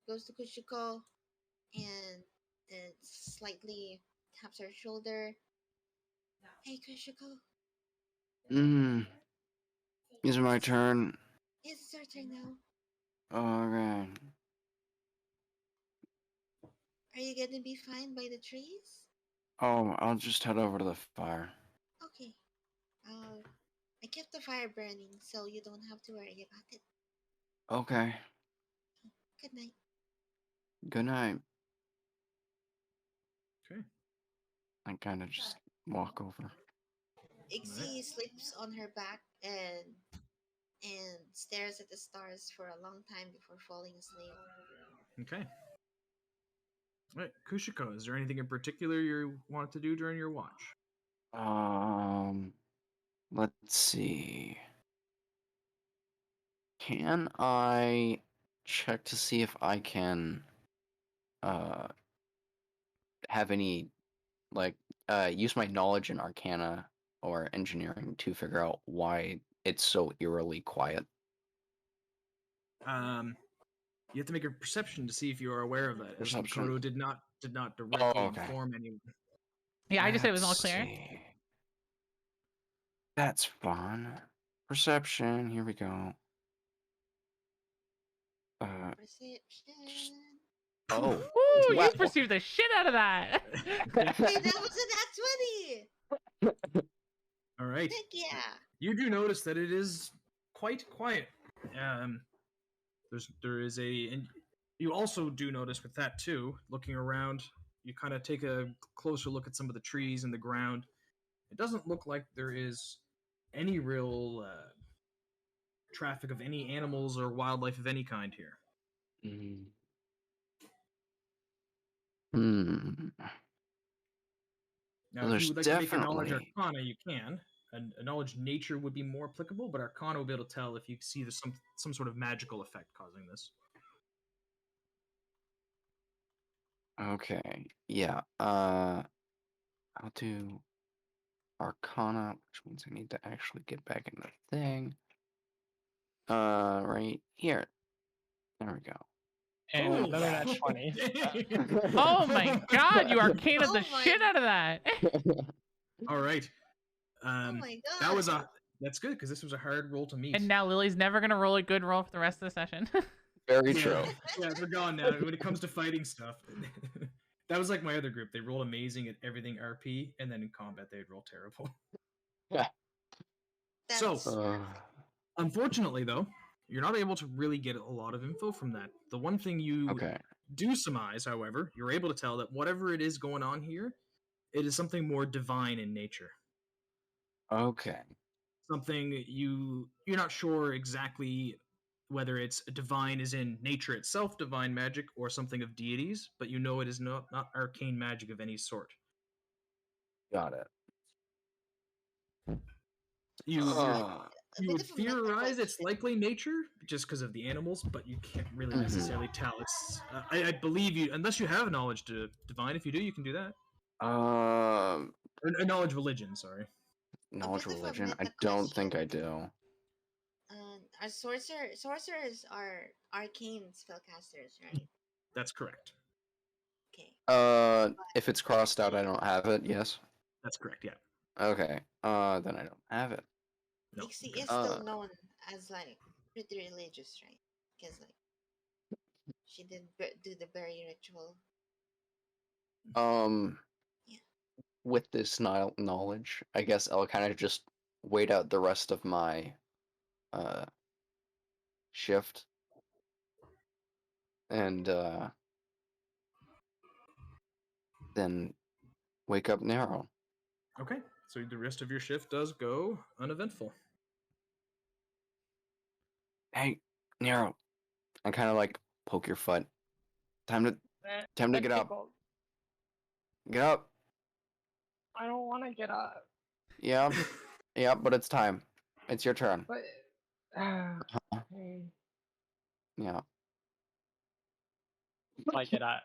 Speaker 1: Goes to Kushuko and then slightly taps her shoulder. Hey, Kushuko.
Speaker 5: Mm. Is it my turn?
Speaker 1: Yes, it's our turn now.
Speaker 5: Okay.
Speaker 1: Are you gonna be fine by the trees?
Speaker 5: Oh, I'll just head over to the fire.
Speaker 1: Okay. I kept the fire burning, so you don't have to worry about it.
Speaker 5: Okay.
Speaker 1: Good night.
Speaker 5: Good night.
Speaker 4: Okay.
Speaker 5: I kind of just walk over.
Speaker 1: Ixie sleeps on her back and stares at the stars for a long time before falling asleep.
Speaker 4: Okay. All right, Kushiko, is there anything in particular you want to do during your watch?
Speaker 5: Let's see. Can I check to see if I can uh have any like use my knowledge in arcana or engineering to figure out why it's so eerily quiet?
Speaker 4: You have to make a perception to see if you are aware of that, as
Speaker 5: Perception.
Speaker 4: Makoto did not directly
Speaker 5: okay.
Speaker 4: inform anyone.
Speaker 2: Yeah, I just said it was all
Speaker 5: Let's
Speaker 2: clear.
Speaker 5: see. That's fun. Perception. Here we go.
Speaker 1: Perception.
Speaker 5: Oh.
Speaker 2: Ooh,
Speaker 5: Wow.
Speaker 2: you perceived the shit out of that.
Speaker 1: Hey, that was an nat 20!
Speaker 4: All right.
Speaker 1: Heck yeah!
Speaker 4: You do notice that it is quite quiet. There is and you also do notice with that too. Looking around, you kind of take a closer look at some of the trees and the ground. It doesn't look like there is any real traffic of any animals or wildlife of any kind here.
Speaker 5: Mm. Hmm.
Speaker 4: Now,
Speaker 5: So
Speaker 4: if you
Speaker 5: there's
Speaker 4: would like to make a knowledge
Speaker 5: definitely.
Speaker 4: arcana, you can. A knowledge nature would be more applicable, but arcana will be able to tell if you see there's some sort of magical effect causing this.
Speaker 5: Okay. Yeah. I'll do Arcana, which means I need to actually get back in the thing. Right here. There we go.
Speaker 3: And
Speaker 4: Oh,
Speaker 3: another nat 20.
Speaker 4: dang.
Speaker 2: Oh my god, you arcaned the
Speaker 1: Oh my-
Speaker 2: shit out of that.
Speaker 4: All right.
Speaker 1: Oh my god!
Speaker 4: That was that's good because this was a hard roll to meet.
Speaker 2: And now Lily's never gonna roll a good roll for the rest of the session.
Speaker 5: Very
Speaker 4: yeah,
Speaker 5: true.
Speaker 4: yeah, they're gone now. When it comes to fighting stuff, that was like my other group. They rolled amazing at everything RP, and then in combat they'd roll terrible. So,
Speaker 1: That's
Speaker 4: unfortunately, though, you're not able to really get a lot of info from that. The one thing you
Speaker 5: Okay.
Speaker 4: do surmise, however, you're able to tell that whatever it is going on here, it is something more divine in nature.
Speaker 5: Okay.
Speaker 4: Something you're not sure exactly whether it's divine as in nature itself, divine magic, or something of deities, but you know it is not arcane magic of any sort.
Speaker 5: Got it.
Speaker 4: You
Speaker 5: Uh,
Speaker 1: a
Speaker 4: you
Speaker 1: bit
Speaker 4: would
Speaker 1: of a meta
Speaker 4: theorize it's
Speaker 1: question.
Speaker 4: likely nature just because of the animals, but you can't really
Speaker 5: Mhm.
Speaker 4: necessarily tell. It's I believe you unless you have knowledge to divine. If you do, you can do that.
Speaker 5: um,
Speaker 4: Or knowledge religion. Sorry.
Speaker 5: knowledge
Speaker 1: bit of a
Speaker 5: religion. I
Speaker 1: meta
Speaker 5: don't think
Speaker 1: question.
Speaker 5: I do.
Speaker 1: Our sorcerers are arcane spellcasters, right?
Speaker 4: That's correct.
Speaker 1: Okay.
Speaker 5: If it's crossed out, I don't have it. Yes.
Speaker 4: That's correct. Yeah.
Speaker 5: Okay. Then I don't have it.
Speaker 4: No.
Speaker 1: Ixie
Speaker 4: Okay.
Speaker 1: is still known as like pretty religious, right? Because like she did do the berry ritual.
Speaker 5: Um,
Speaker 1: Yeah.
Speaker 5: with this knowledge, I guess I'll kind of just wait out the rest of my uh shift and then wake up Nero.
Speaker 4: Okay. So the rest of your shift does go uneventful.
Speaker 5: Hey, Nero, I kind of like poke your foot. Time to get up.
Speaker 3: Tickled.
Speaker 5: Get up.
Speaker 3: I don't want to get up.
Speaker 5: Yeah, yeah, but it's time. It's your turn.
Speaker 3: But. Okay.
Speaker 5: Yeah.
Speaker 3: I get up.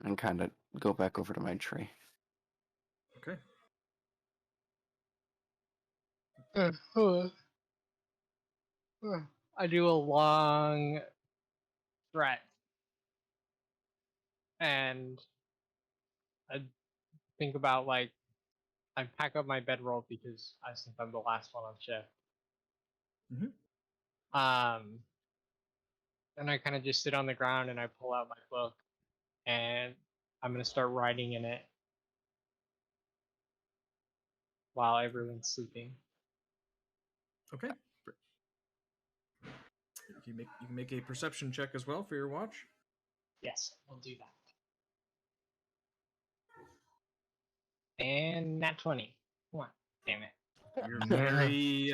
Speaker 5: And kind of go back over to my tree.
Speaker 4: Okay.
Speaker 3: I do a long stretch, and I think about like I pack up my bedroll because I think I'm the last one on shift.
Speaker 4: Mhm.
Speaker 3: And I kind of just sit on the ground and I pull out my book, and I'm gonna start writing in it while everyone's sleeping.
Speaker 4: Okay. You can make a perception check as well for your watch.
Speaker 3: Yes, we'll do that. And nat 20. Come on, damn it.
Speaker 4: You're very,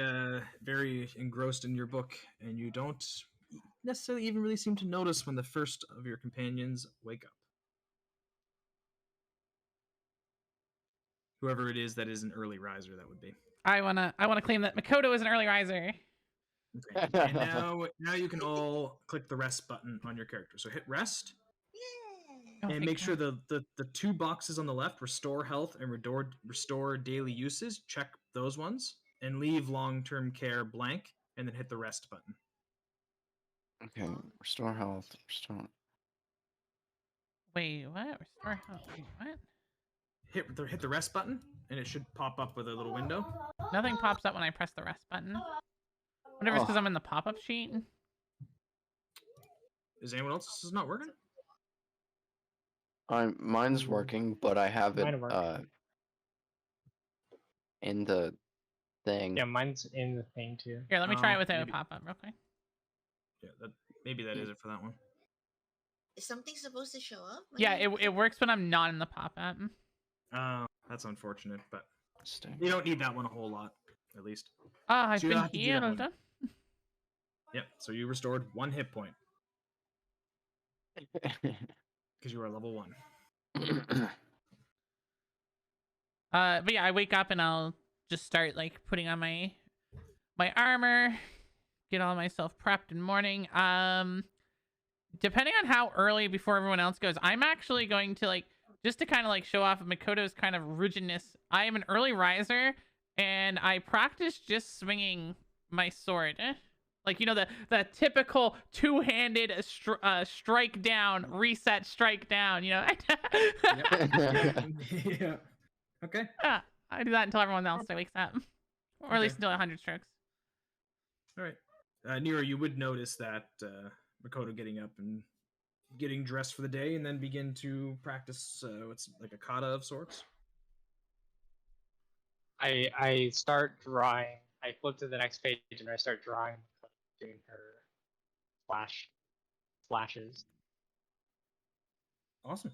Speaker 4: very engrossed in your book, and you don't necessarily even really seem to notice when the first of your companions wake up. Whoever it is that is an early riser, that would be.
Speaker 2: I wanna claim that Makoto is an early riser.
Speaker 4: Okay. And now you can all click the rest button on your character. So hit rest,
Speaker 1: Yeah.
Speaker 2: Oh,
Speaker 4: and
Speaker 2: thank
Speaker 4: make sure
Speaker 2: God.
Speaker 4: the two boxes on the left, restore health and restore daily uses, check those ones, and leave long-term care blank, and then hit the rest button.
Speaker 5: Okay, restore health. Restore.
Speaker 2: Wait, what? Restore health. Wait, what?
Speaker 4: Hit the rest button, and it should pop up with a little window.
Speaker 2: Nothing pops up when I press the rest button. Whatever, it's because
Speaker 5: Oh,
Speaker 2: I'm in the pop-up sheet.
Speaker 4: Is anyone else's not working?
Speaker 5: mine's working, but I have it
Speaker 3: Mine work.
Speaker 5: in the thing.
Speaker 3: Yeah, mine's in the thing too.
Speaker 2: Here, let me try it without a
Speaker 4: Maybe-
Speaker 2: pop-up real quick.
Speaker 4: Yeah, maybe that is it for that one.
Speaker 1: Is something supposed to show up? when
Speaker 2: Yeah,
Speaker 1: you
Speaker 2: it works when I'm not in the pop-up.
Speaker 4: That's unfortunate, but
Speaker 5: Stay.
Speaker 4: you don't need that one a whole lot, at least.
Speaker 2: Ah, I've
Speaker 4: So you'll
Speaker 2: been
Speaker 4: have to do that
Speaker 2: healed.
Speaker 4: one. Yep. So you restored 1 hit point because you are level 1.
Speaker 2: But yeah, I wake up and I'll just start like putting on my armor, get all myself prepped in morning. Depending on how early before everyone else goes, I'm actually going to like just to kind of like show off Makoto's kind of rigidness. I am an early riser and I practice just swinging my sword. Like, you know, the typical two-handed strike down, reset, strike down, you know.
Speaker 4: Yeah. Okay.
Speaker 2: Ah, I do that until everyone else wakes up. Or at least until 100 strokes.
Speaker 4: All right. Nero, you would notice that Makoto getting up and getting dressed for the day, and then begin to practice what's like a kata of sorts.
Speaker 3: I start drawing. I flip to the next page and I start drawing, doing her flashes.
Speaker 4: Awesome.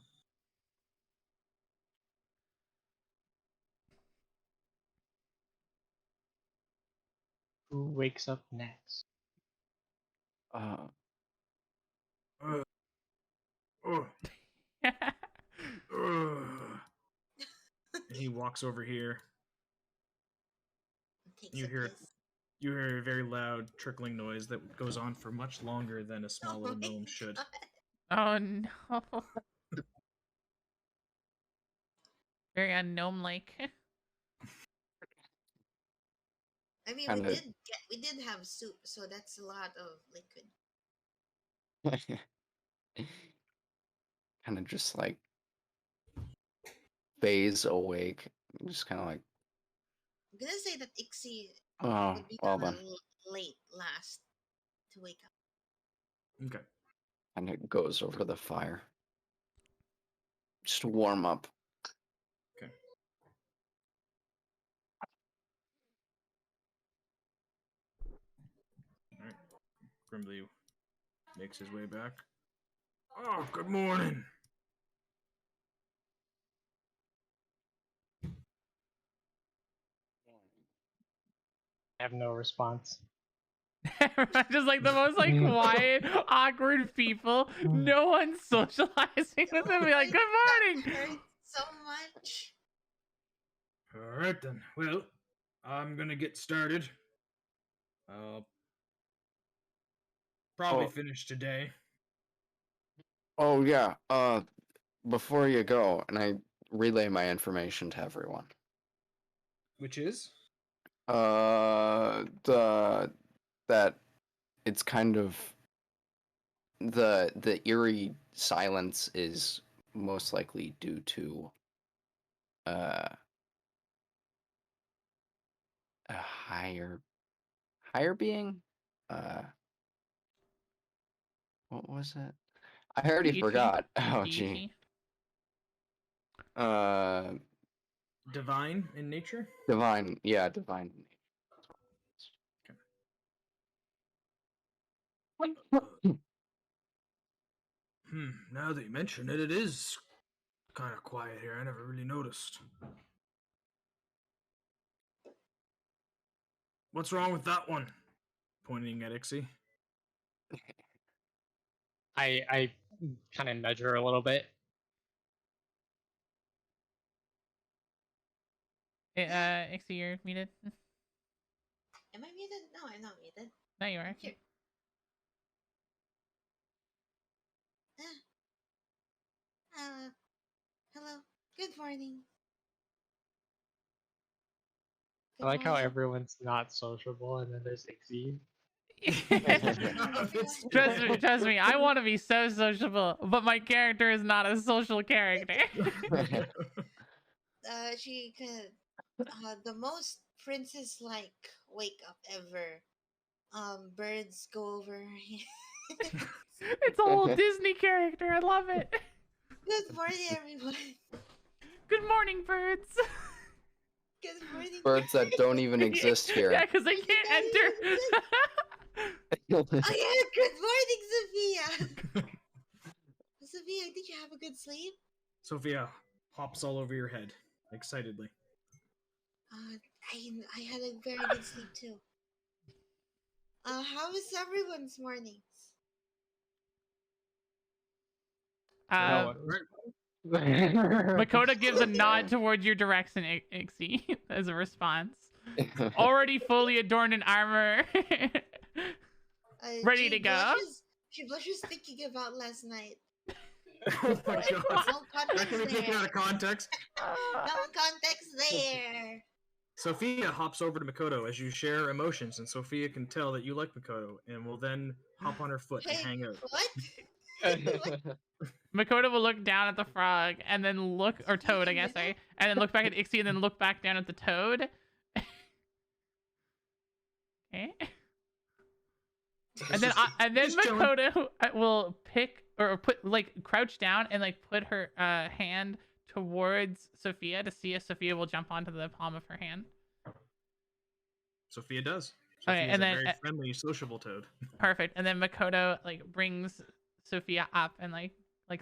Speaker 3: Who wakes up next?
Speaker 4: Uh, oh, and he walks over here.
Speaker 1: takes
Speaker 4: You
Speaker 1: a
Speaker 4: hear
Speaker 1: piss.
Speaker 4: you hear a very loud trickling noise that goes on for much longer than a small little
Speaker 1: my
Speaker 4: gnome should.
Speaker 1: God.
Speaker 2: Oh no. Very unknown-like.
Speaker 1: I mean,
Speaker 5: Kinda-
Speaker 1: we did have soup, so that's a lot of liquid.
Speaker 5: Kind of just like phase awake. Just kind of like,
Speaker 1: I'm gonna say that Ixie
Speaker 5: oh,
Speaker 1: would be
Speaker 5: well
Speaker 1: kind
Speaker 5: then.
Speaker 1: of late last to wake up.
Speaker 4: Okay.
Speaker 5: And it goes over to the fire. Just to warm up.
Speaker 4: Okay. All right. Grimly makes his way back. Oh, good morning.
Speaker 3: I have no response.
Speaker 2: Just like the most like quiet, awkward people. No one's socializing with them. Be like, good morning.
Speaker 1: That hurts so much.
Speaker 4: All right then. Well, I'm gonna get started. I'll probably
Speaker 5: Oh.
Speaker 4: finish today.
Speaker 5: Oh yeah. before you go, and I relay my information to everyone.
Speaker 4: Which is?
Speaker 5: That it's kind of the eerie silence is most likely due to a higher being. What was it? I already
Speaker 2: Deity?
Speaker 5: forgot. Oh gee.
Speaker 2: Deity?
Speaker 4: Divine in nature?
Speaker 5: Divine. Yeah, divine.
Speaker 4: Now that you mention it, it is kind of quiet here. I never really noticed. What's wrong with that one? Pointing at Ixie.
Speaker 3: I kind of nudge her a little bit.
Speaker 2: Ixie, you're muted.
Speaker 1: Am I muted? No, I'm not muted.
Speaker 2: No, you are.
Speaker 1: Here. Hello. Good morning.
Speaker 3: I like how everyone's not sociable, and then there's Ixie.
Speaker 2: Trust me, I want to be so sociable, but my character is not a social character.
Speaker 1: She could the most princess-like wake up ever. Birds go over her head.
Speaker 2: It's a whole Disney character. I love it.
Speaker 1: Good morning, everyone.
Speaker 2: Good morning, birds.
Speaker 1: Good morning.
Speaker 5: Birds that don't even exist here.
Speaker 2: Yeah, because they can't enter.
Speaker 1: Oh yeah, good morning, Sophia. Sophia, did you have a good sleep?
Speaker 4: Sophia hops all over your head excitedly.
Speaker 1: I had a very good sleep too. How was everyone's mornings?
Speaker 2: Makoto gives a nod towards your direction, Ixie, as a response. Already fully adorned in armor. Ready to go.
Speaker 1: She blushes thinking about last night.
Speaker 4: Oh my god.
Speaker 1: No context
Speaker 4: That can be taken
Speaker 1: there.
Speaker 4: out of context.
Speaker 1: No context there.
Speaker 4: Sophia hops over to Makoto as you share emotions, and Sophia can tell that you like Makoto and will then hop on her foot and
Speaker 1: Hey,
Speaker 4: hang out.
Speaker 1: what?
Speaker 2: Makoto will look down at the frog and then look, or toad, I guess, sorry, and then look back at Ixie and then look back down at the toad. Okay. And then Makoto will pick or put crouch down and put her hand towards Sophia to see if Sophia will jump onto the palm of her hand.
Speaker 4: Sophia does.
Speaker 2: Okay,
Speaker 4: Sophia's
Speaker 2: and then
Speaker 4: a very friendly, sociable toad.
Speaker 2: Perfect. And then Makoto brings Sophia up and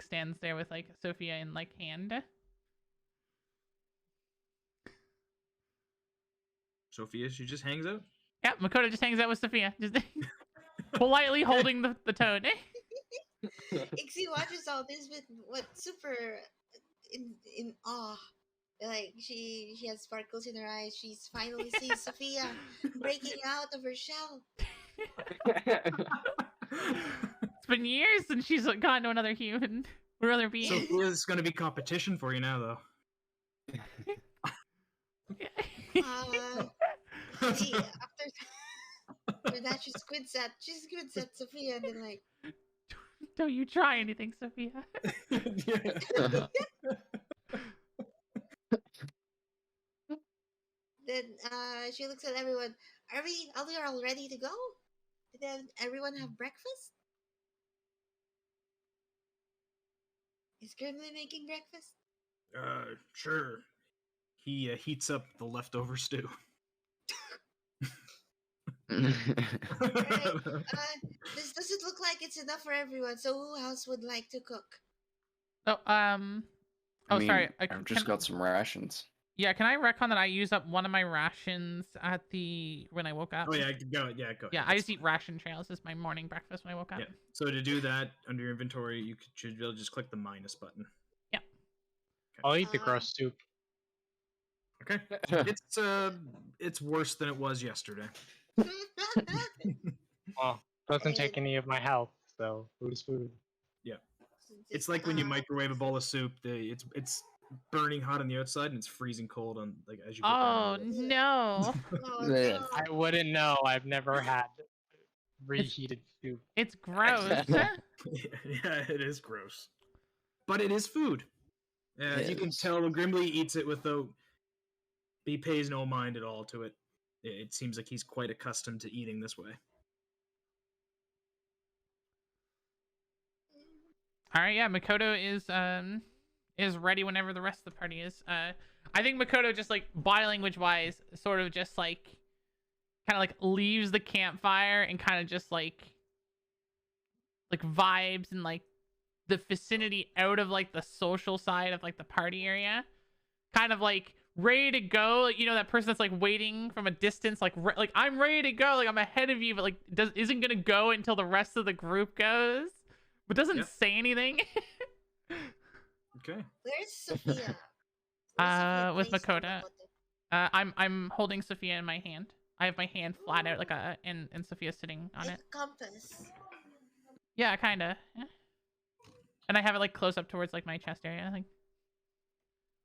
Speaker 2: stands there with Sophia in hand.
Speaker 4: Sophia, she just hangs out.
Speaker 2: Yeah, Makoto just hangs out with Sophia, just politely holding the toad.
Speaker 1: Ixie watches all this with super in awe. She has sparkles in her eyes. She's finally sees Sophia breaking out of her shell.
Speaker 2: It's been years since she's gone to another human or other being.
Speaker 4: Sophia's going to be competition for you now, though.
Speaker 1: See, after that, she squints at Sophia and then
Speaker 2: don't you try anything, Sophia.
Speaker 1: Then she looks at everyone. Are we all ready to go? Did everyone have breakfast? Is Grimly making breakfast?
Speaker 4: Sure. He heats up the leftover stew.
Speaker 1: Right. Does it look like it's enough for everyone? So who else would like to cook?
Speaker 2: Oh, sorry.
Speaker 5: I've just got some rations.
Speaker 2: Yeah, can I recon that I use up one of my rations when I woke up?
Speaker 4: Oh yeah, go. Yeah, go.
Speaker 2: Yeah, I just eat ration trails as my morning breakfast when I woke up.
Speaker 4: Yeah. So to do that under your inventory, you should be able to just click the minus button.
Speaker 2: Yeah.
Speaker 4: Okay.
Speaker 3: I'll eat the gross soup.
Speaker 4: Okay. It's worse than it was yesterday.
Speaker 3: Well, doesn't take any of my health, so food is food.
Speaker 4: Yeah. It's like when you microwave a bowl of soup. It's burning hot on the outside and it's freezing cold on like as you get
Speaker 2: Oh
Speaker 4: down.
Speaker 2: no.
Speaker 1: Oh,
Speaker 5: Yeah.
Speaker 1: no.
Speaker 3: I wouldn't know. I've never had reheated soup.
Speaker 2: It's gross.
Speaker 4: Yeah, it is gross, but it is food. You can
Speaker 5: Yes.
Speaker 4: tell Grimly eats it without. He pays no mind at all to it. It seems like he's quite accustomed to eating this way.
Speaker 2: All right, yeah, Makoto is ready whenever the rest of the party is. I think Makoto just like body language wise, sort of just like kind of like leaves the campfire and kind of just like vibes and like the vicinity out of like the social side of like the party area, kind of like ready to go. Like, you know, that person that's like waiting from a distance, like like I'm ready to go, like I'm ahead of you, but like isn't gonna go until the rest of the group goes, but doesn't
Speaker 4: Yep.
Speaker 2: say anything.
Speaker 4: Okay.
Speaker 1: Where's Sophia?
Speaker 2: With
Speaker 1: Thanks to
Speaker 2: Makoto. I'm holding Sophia in my hand. I have my hand flat out like and Sophia's sitting on
Speaker 1: Like
Speaker 2: it.
Speaker 1: a compass.
Speaker 2: Yeah, kinda. Yeah. And I have it like close up towards like my chest area. Like,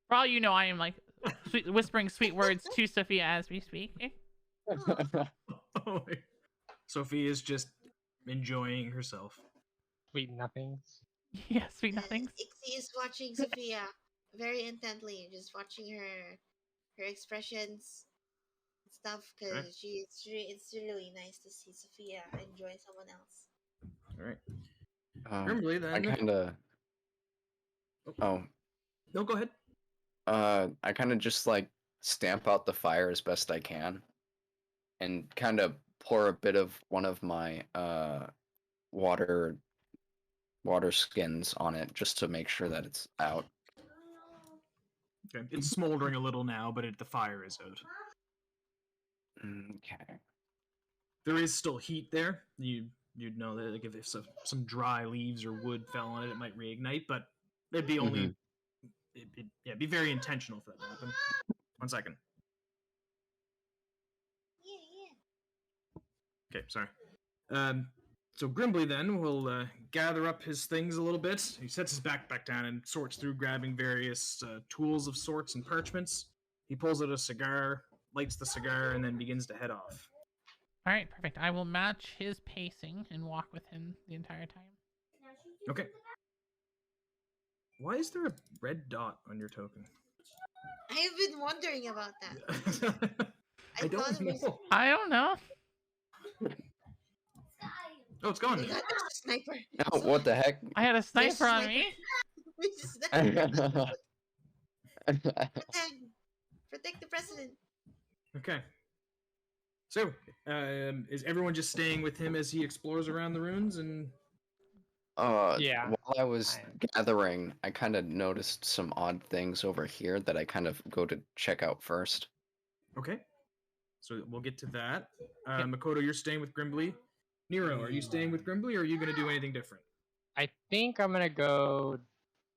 Speaker 2: for all you know, I am like whispering sweet words to Sophia as we speak.
Speaker 4: Oh, Sophie is just enjoying herself.
Speaker 3: Sweet nothings.
Speaker 2: Yeah, sweet nothings.
Speaker 1: Ixie is watching Sophia very intently, just watching her expressions and stuff, because
Speaker 4: Okay.
Speaker 1: it's really nice to see Sophia enjoy someone else.
Speaker 4: All right.
Speaker 5: I
Speaker 4: then.
Speaker 5: kind of. Oh,
Speaker 4: No, go ahead.
Speaker 5: I kind of just like stamp out the fire as best I can, and kind of pour a bit of one of my water skins on it just to make sure that it's out.
Speaker 4: Okay. It's smoldering a little now, but the fire is out.
Speaker 5: Okay.
Speaker 4: There is still heat there. You'd know that like if some dry leaves or wood fell on it, it might reignite, but it'd be only it'd be very intentional for that to happen. 1 second.
Speaker 1: Yeah.
Speaker 4: Okay, sorry. So Grimbly then will gather up his things a little bit. He sets his backpack down and sorts through, grabbing various tools of sorts and parchments. He pulls out a cigar, lights the cigar, and then begins to head off.
Speaker 2: All right, perfect. I will match his pacing and walk with him the entire time.
Speaker 4: Okay. Why is there a red dot on your token?
Speaker 1: I have been wondering about that.
Speaker 4: I don't know.
Speaker 2: I don't know.
Speaker 4: Oh, it's
Speaker 1: Oh
Speaker 4: gone.
Speaker 1: my god, there's a sniper.
Speaker 5: Oh, what the heck?
Speaker 2: I had a sniper on
Speaker 1: sniper.
Speaker 2: me.
Speaker 1: There's a sniper. Protect the president.
Speaker 4: Okay. So, is everyone just staying with him as he explores around the ruins? And
Speaker 3: Yeah.
Speaker 5: While I was gathering, I kind of noticed some odd things over here that I kind of go to check out first.
Speaker 4: okay, so we'll get to that. Makoto, you're staying with Grimbly. Nero, are you staying with Grimbly, or are you going to do anything different?
Speaker 3: I think I'm gonna go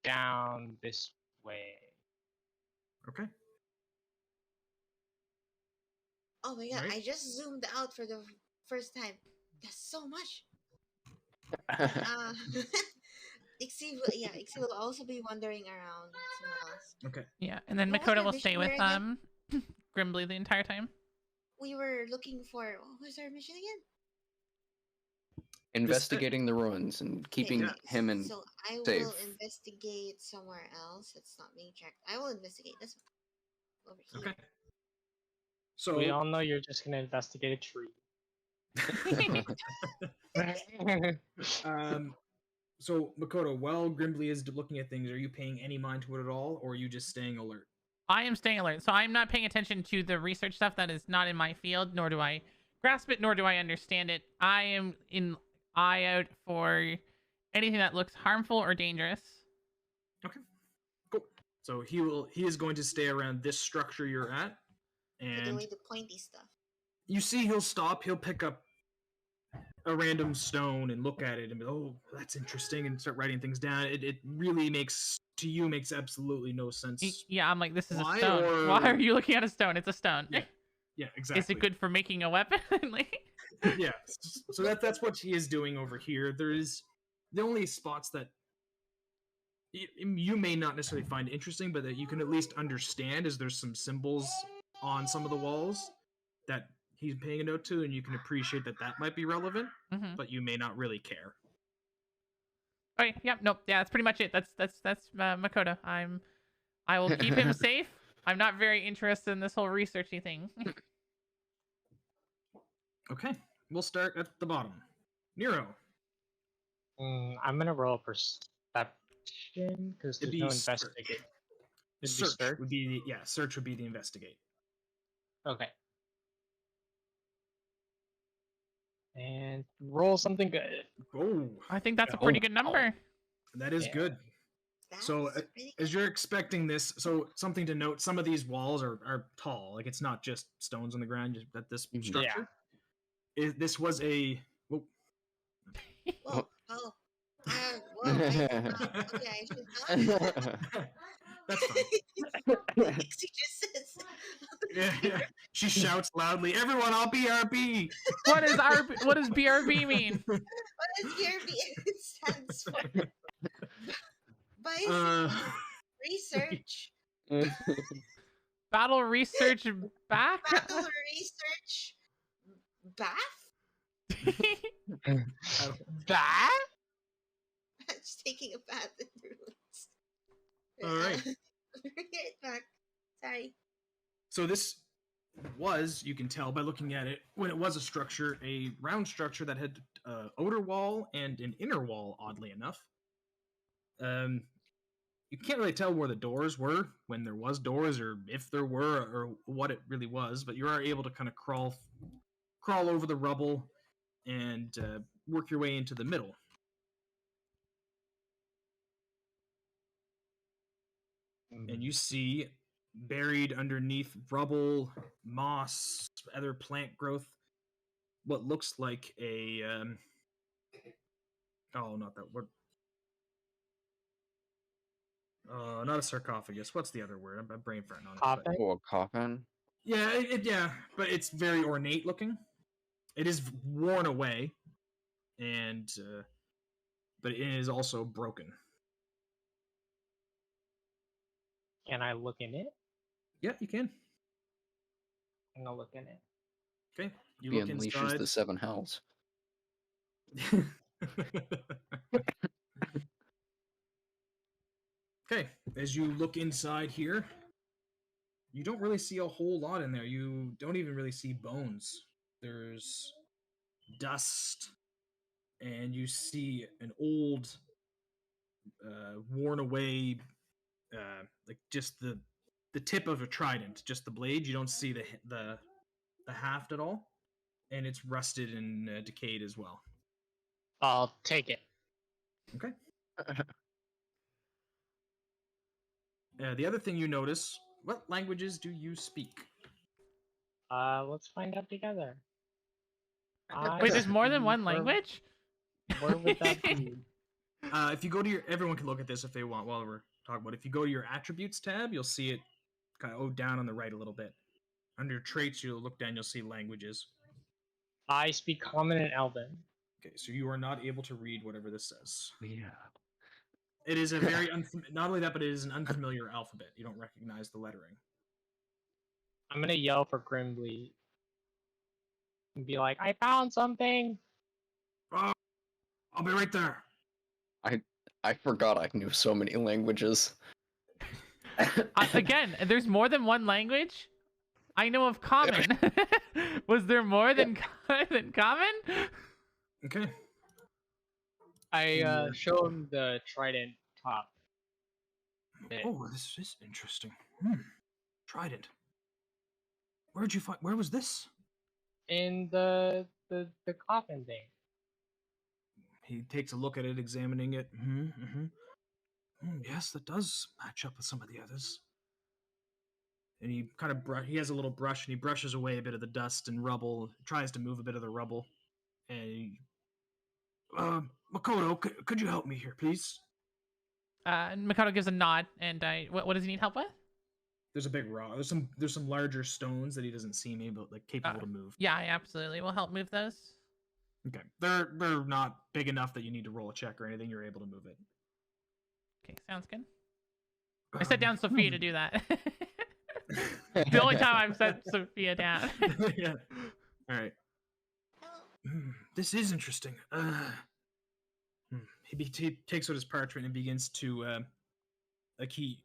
Speaker 3: down this way.
Speaker 4: Okay.
Speaker 1: Oh my god,
Speaker 4: Right.
Speaker 1: I just zoomed out for the first time. That's so much. Ixie will also be wandering around somewhere else.
Speaker 4: Okay.
Speaker 2: Yeah, and then
Speaker 1: What was
Speaker 2: Makoto
Speaker 1: our
Speaker 2: will
Speaker 1: mission
Speaker 2: stay with
Speaker 1: here again?
Speaker 2: Grimbly the entire time.
Speaker 1: We were looking for, what was our mission again?
Speaker 5: Investigating the ruins and keeping
Speaker 4: Yeah.
Speaker 5: him in.
Speaker 1: So I will
Speaker 5: safe.
Speaker 1: investigate somewhere else. It's not being checked. I will investigate this one. Over here.
Speaker 4: Okay. So
Speaker 3: We all know you're just gonna investigate a tree.
Speaker 4: So Makoto, while Grimbly is looking at things, are you paying any mind to it at all, or are you just staying alert?
Speaker 2: I am staying alert, so I'm not paying attention to the research stuff that is not in my field, nor do I grasp it, nor do I understand it. I am in eye out for anything that looks harmful or dangerous.
Speaker 4: Okay. Cool. So he is going to stay around this structure you're at,
Speaker 1: Take
Speaker 4: and
Speaker 1: away the pointy stuff.
Speaker 4: you see he'll stop, he'll pick up a random stone and look at it and be, oh, that's interesting, and start writing things down. It really makes absolutely no sense.
Speaker 2: Yeah, I'm like, this is
Speaker 4: Why,
Speaker 2: a stone.
Speaker 4: or-
Speaker 2: Why are you looking at a stone? It's a stone.
Speaker 4: Yeah. Yeah, exactly.
Speaker 2: Is it good for making a weapon? Like,
Speaker 4: Yeah. So that's what he is doing over here. There is the only spots that you may not necessarily find interesting, but that you can at least understand, is there's some symbols on some of the walls that he's paying a note to, and you can appreciate that that might be relevant,
Speaker 2: Mm-hmm.
Speaker 4: but you may not really care.
Speaker 2: Okay. Yep. Nope. Yeah. That's pretty much it. That's Makoto. I will keep him safe. I'm not very interested in this whole researchy thing.
Speaker 4: Okay, we'll start at the bottom. Nero.
Speaker 3: I'm gonna roll a perception because
Speaker 4: It'd
Speaker 3: there's
Speaker 4: be
Speaker 3: no
Speaker 4: search.
Speaker 3: investigate. It'd be
Speaker 4: Search
Speaker 3: search.
Speaker 4: would be search would be the investigate.
Speaker 3: Okay. And roll something good.
Speaker 4: Oh,
Speaker 2: I think that's a pretty good number.
Speaker 4: that is
Speaker 3: Yeah.
Speaker 4: good.
Speaker 1: That's
Speaker 4: So
Speaker 1: pretty
Speaker 4: as
Speaker 1: good.
Speaker 4: you're expecting this, so something to note: some of these walls are tall. Like it's not just stones on the ground. Just that this
Speaker 5: Mhm.
Speaker 4: structure. This was a. Whoa.
Speaker 1: Whoa, oh. Whoa, okay, I should not.
Speaker 4: That's fine.
Speaker 1: Dixie just says.
Speaker 4: Yeah. She shouts loudly, "Everyone, I'll BRB!"
Speaker 2: What does BRB mean?
Speaker 1: What does BRB stands for? Bison
Speaker 4: Uh,
Speaker 1: Research.
Speaker 2: Battle research back?
Speaker 1: Battle Research. Bath?
Speaker 3: That?
Speaker 1: Just taking a bath in the ruins.
Speaker 4: All right.
Speaker 1: Bring it back. Sorry.
Speaker 4: So this was, you can tell by looking at it, when it was a structure, a round structure that had outer wall and an inner wall, oddly enough. You can't really tell where the doors were, when there was doors, or if there were, or what it really was, but you are able to kind of crawl over the rubble and work your way into the middle. And you see, buried underneath rubble, moss, other plant growth, what looks like a not that word. Not a sarcophagus. What's the other word? I'm brain farting on it. but-
Speaker 3: Coffin?
Speaker 5: Oh, a coffin?
Speaker 4: Yeah, yeah, but it's very ornate looking. It is worn away, and but it is also broken.
Speaker 3: Can I look in it?
Speaker 4: Yeah, you can.
Speaker 3: I'm gonna look in it.
Speaker 4: Okay, you
Speaker 5: He
Speaker 4: look
Speaker 5: unleashes
Speaker 4: inside.
Speaker 5: the seven hells.
Speaker 4: Okay, as you look inside here, you don't really see a whole lot in there. You don't even really see bones. There's dust, and you see an old, worn away, like just the tip of a trident, just the blade. You don't see the haft at all, and it's rusted and decayed as well.
Speaker 3: I'll take it.
Speaker 4: Okay. The other thing you notice: what languages do you speak?
Speaker 3: Let's find out together.
Speaker 2: Wait, there's more than
Speaker 3: see
Speaker 2: one
Speaker 3: where-
Speaker 2: language?
Speaker 3: Where would that be?
Speaker 4: If you go to your, everyone can look at this if they want while we're talking about it. If you go to your attributes tab, you'll see it kind of down on the right a little bit. Under traits, you'll look down, you'll see languages.
Speaker 3: I speak Common and Elven.
Speaker 4: Okay, so you are not able to read whatever this says.
Speaker 5: Yeah.
Speaker 4: It is a very not only that, but it is an unfamiliar alphabet. You don't recognize the lettering.
Speaker 3: I'm gonna yell for Grimly and be like, I found something!
Speaker 4: Oh, I'll be right there.
Speaker 5: I forgot I knew so many languages.
Speaker 2: Again, there's more than one language? I know of common. Was there more than common?
Speaker 4: Okay.
Speaker 3: I show him the trident top. bit.
Speaker 4: Oh, this is interesting. Trident. Where'd you find? Where was this?
Speaker 3: In the coffin thing.
Speaker 4: He takes a look at it, examining it. Yes, that does match up with some of the others. And he kind of he has a little brush, and he brushes away a bit of the dust and rubble, tries to move a bit of the rubble. And he, Makoto, could you help me here, please?
Speaker 2: And Makoto gives a nod, and what does he need help with?
Speaker 4: There's a big rock. There's some larger stones that he doesn't seem capable to move.
Speaker 2: Yeah, I absolutely will help move those.
Speaker 4: Okay, they're not big enough that you need to roll a check or anything. You're able to move it.
Speaker 2: Okay, sounds good. I set down Sophia to do that. The only time I've set Sophia down.
Speaker 4: Yeah. All right. This is interesting. He takes out his parchment and begins to like I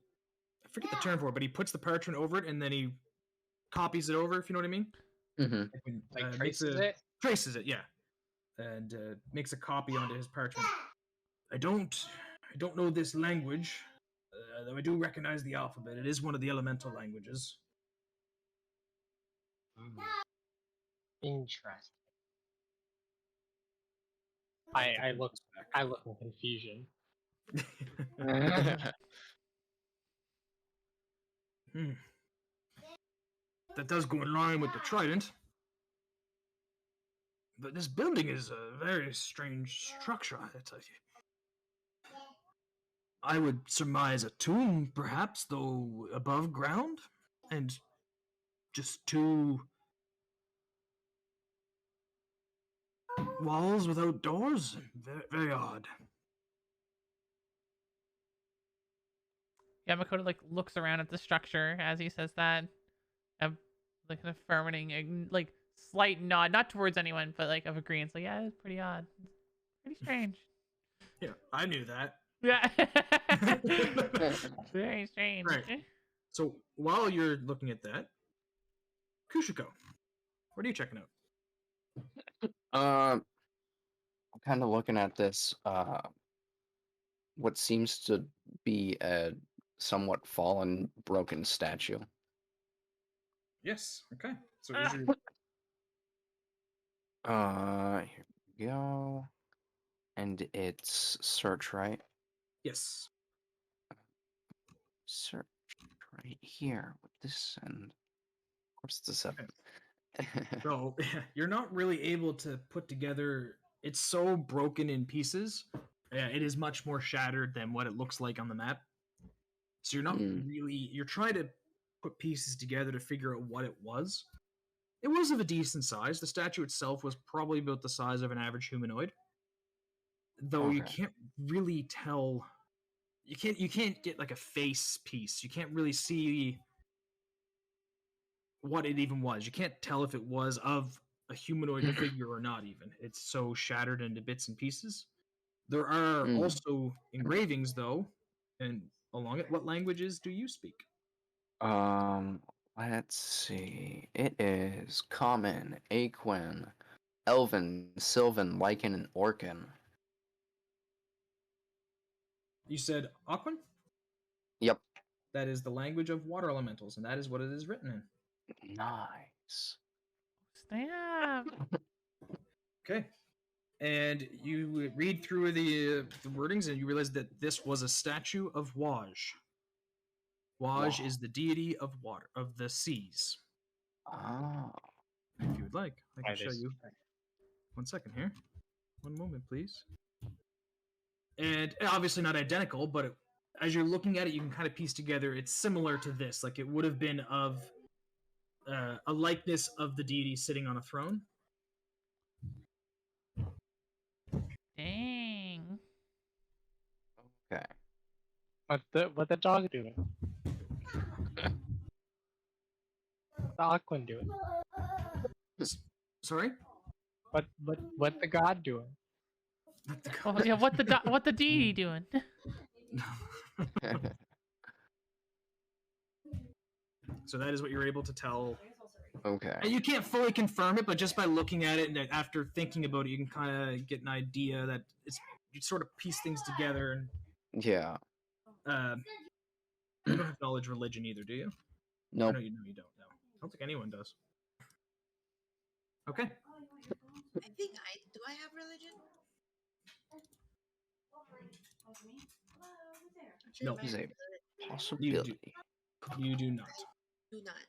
Speaker 4: forget the term for it, but he puts the parchment over it and then he copies it over, if you know what I mean.
Speaker 5: Mm-hmm.
Speaker 3: Like
Speaker 4: Makes
Speaker 3: traces
Speaker 4: a
Speaker 3: it.
Speaker 4: traces it, yeah, and makes a copy onto his parchment. I don't know this language, though I do recognize the alphabet. It is one of the elemental languages.
Speaker 3: Interesting.
Speaker 4: I'll
Speaker 3: I
Speaker 4: take
Speaker 3: look
Speaker 4: this back.
Speaker 3: I look in confusion.
Speaker 4: That does go in line with the trident. But this building is a very strange structure, I tell you. I would surmise a tomb, perhaps, though above ground, and just two walls without doors. Very, very odd.
Speaker 2: Makoto like looks around at the structure as he says that, like an affirming, like slight nod, not towards anyone, but like of agreeing. So yeah, it's pretty odd. It's pretty strange.
Speaker 4: Yeah, I knew that.
Speaker 2: Yeah. Very strange.
Speaker 4: Right. So while you're looking at that, Kushiko, what are you checking out?
Speaker 5: I'm kind of looking at this. What seems to be a somewhat fallen, broken statue.
Speaker 4: Yes. Okay. So is your
Speaker 5: Here we go. And it's search, right?
Speaker 4: yes.
Speaker 5: Search right here with this, and of course it's a 7.
Speaker 4: So you're not really able to put together. It's so broken in pieces. It is much more shattered than what it looks like on the map. So you're not really. You're trying to put pieces together to figure out what it was. It was of a decent size. The statue itself was probably about the size of an average humanoid. Though you
Speaker 5: Okay.
Speaker 4: can't really tell. You can't get like a face piece. You can't really see what it even was. You can't tell if it was of a humanoid figure or not even. It's so shattered into bits and pieces. There are also engravings though, and along it, what languages do you speak?
Speaker 5: Let's see. It is Common, Aquan, Elven, Sylvan, Lycan, and Orcan.
Speaker 4: You said Aquan?
Speaker 5: Yep.
Speaker 4: That is the language of water elementals, and that is what it is written in.
Speaker 5: Nice.
Speaker 2: Snap.
Speaker 4: Okay. And you read through the wordings, and you realize that this was a statue of Waj. Waj is the deity of water, of the seas.
Speaker 5: Oh.
Speaker 4: If you would like, I can
Speaker 3: That
Speaker 4: show
Speaker 3: is
Speaker 4: you. 1 second here. 1 moment, please. And obviously not identical, but as you're looking at it, you can kind of piece together it's similar to this. Like it would have been of a likeness of the deity sitting on a throne.
Speaker 2: Dang.
Speaker 5: Okay.
Speaker 3: What the dog doing? What the Aquan doing?
Speaker 4: Sorry?
Speaker 3: What the god doing?
Speaker 2: Oh yeah, what the deity doing?
Speaker 4: So that is what you're able to tell.
Speaker 5: Okay.
Speaker 4: And you can't fully confirm it, but just by looking at it and after thinking about it, you can kind of get an idea that you sort of piece things together. And
Speaker 5: Yeah.
Speaker 4: you don't have knowledge of religion either, do you?
Speaker 5: Nope.
Speaker 4: No, you don't. No, I don't think anyone does. Okay.
Speaker 1: I think I have religion? I'm sure
Speaker 4: No.
Speaker 1: if I
Speaker 5: Is
Speaker 1: have
Speaker 5: a
Speaker 1: religion.
Speaker 5: possibility.
Speaker 4: You do not.
Speaker 1: Do not.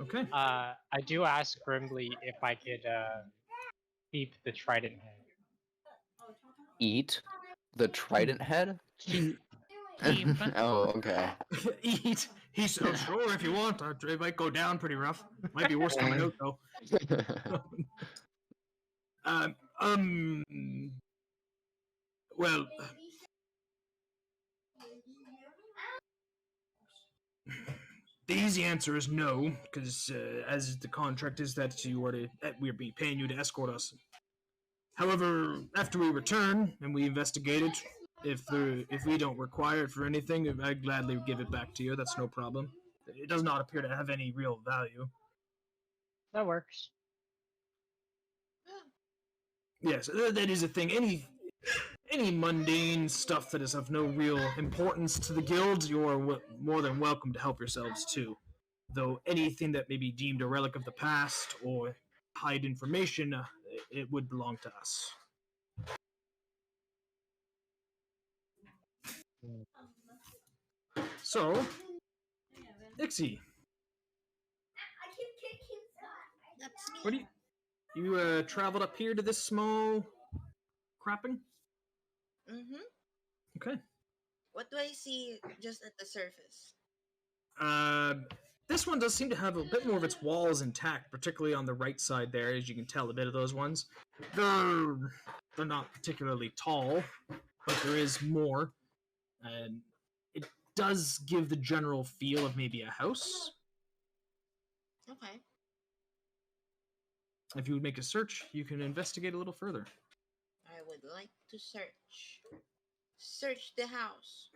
Speaker 4: Okay.
Speaker 3: I do ask Grimly if I could keep the trident head.
Speaker 5: Eat the trident head?
Speaker 3: Keep.
Speaker 5: Oh, okay.
Speaker 4: Eat. He said, sure, if you want. It might go down pretty rough. Might be worse coming out, though. Well, the easy answer is no, because as the contract is that we're be paying you to escort us. However, after we return and we investigate it, if we don't require it for anything, I'd gladly give it back to you. That's no problem. It does not appear to have any real value.
Speaker 3: That works.
Speaker 4: Yes, that is a thing. Any mundane stuff that is of no real importance to the guild, you're more than welcome to help yourselves to. Though anything that may be deemed a relic of the past or hide information, it would belong to us. So, Ixie,
Speaker 1: That's me.
Speaker 4: what do you traveled up here to this small cropping?
Speaker 1: Mm-hmm.
Speaker 4: Okay.
Speaker 1: What do I see just at the surface?
Speaker 4: This one does seem to have a bit more of its walls intact, particularly on the right side there, as you can tell a bit of those ones. They're not particularly tall, but there is more. And it does give the general feel of maybe a house.
Speaker 1: Okay.
Speaker 4: If you would make a search, you can investigate a little further.
Speaker 1: I would like to search. Search the house.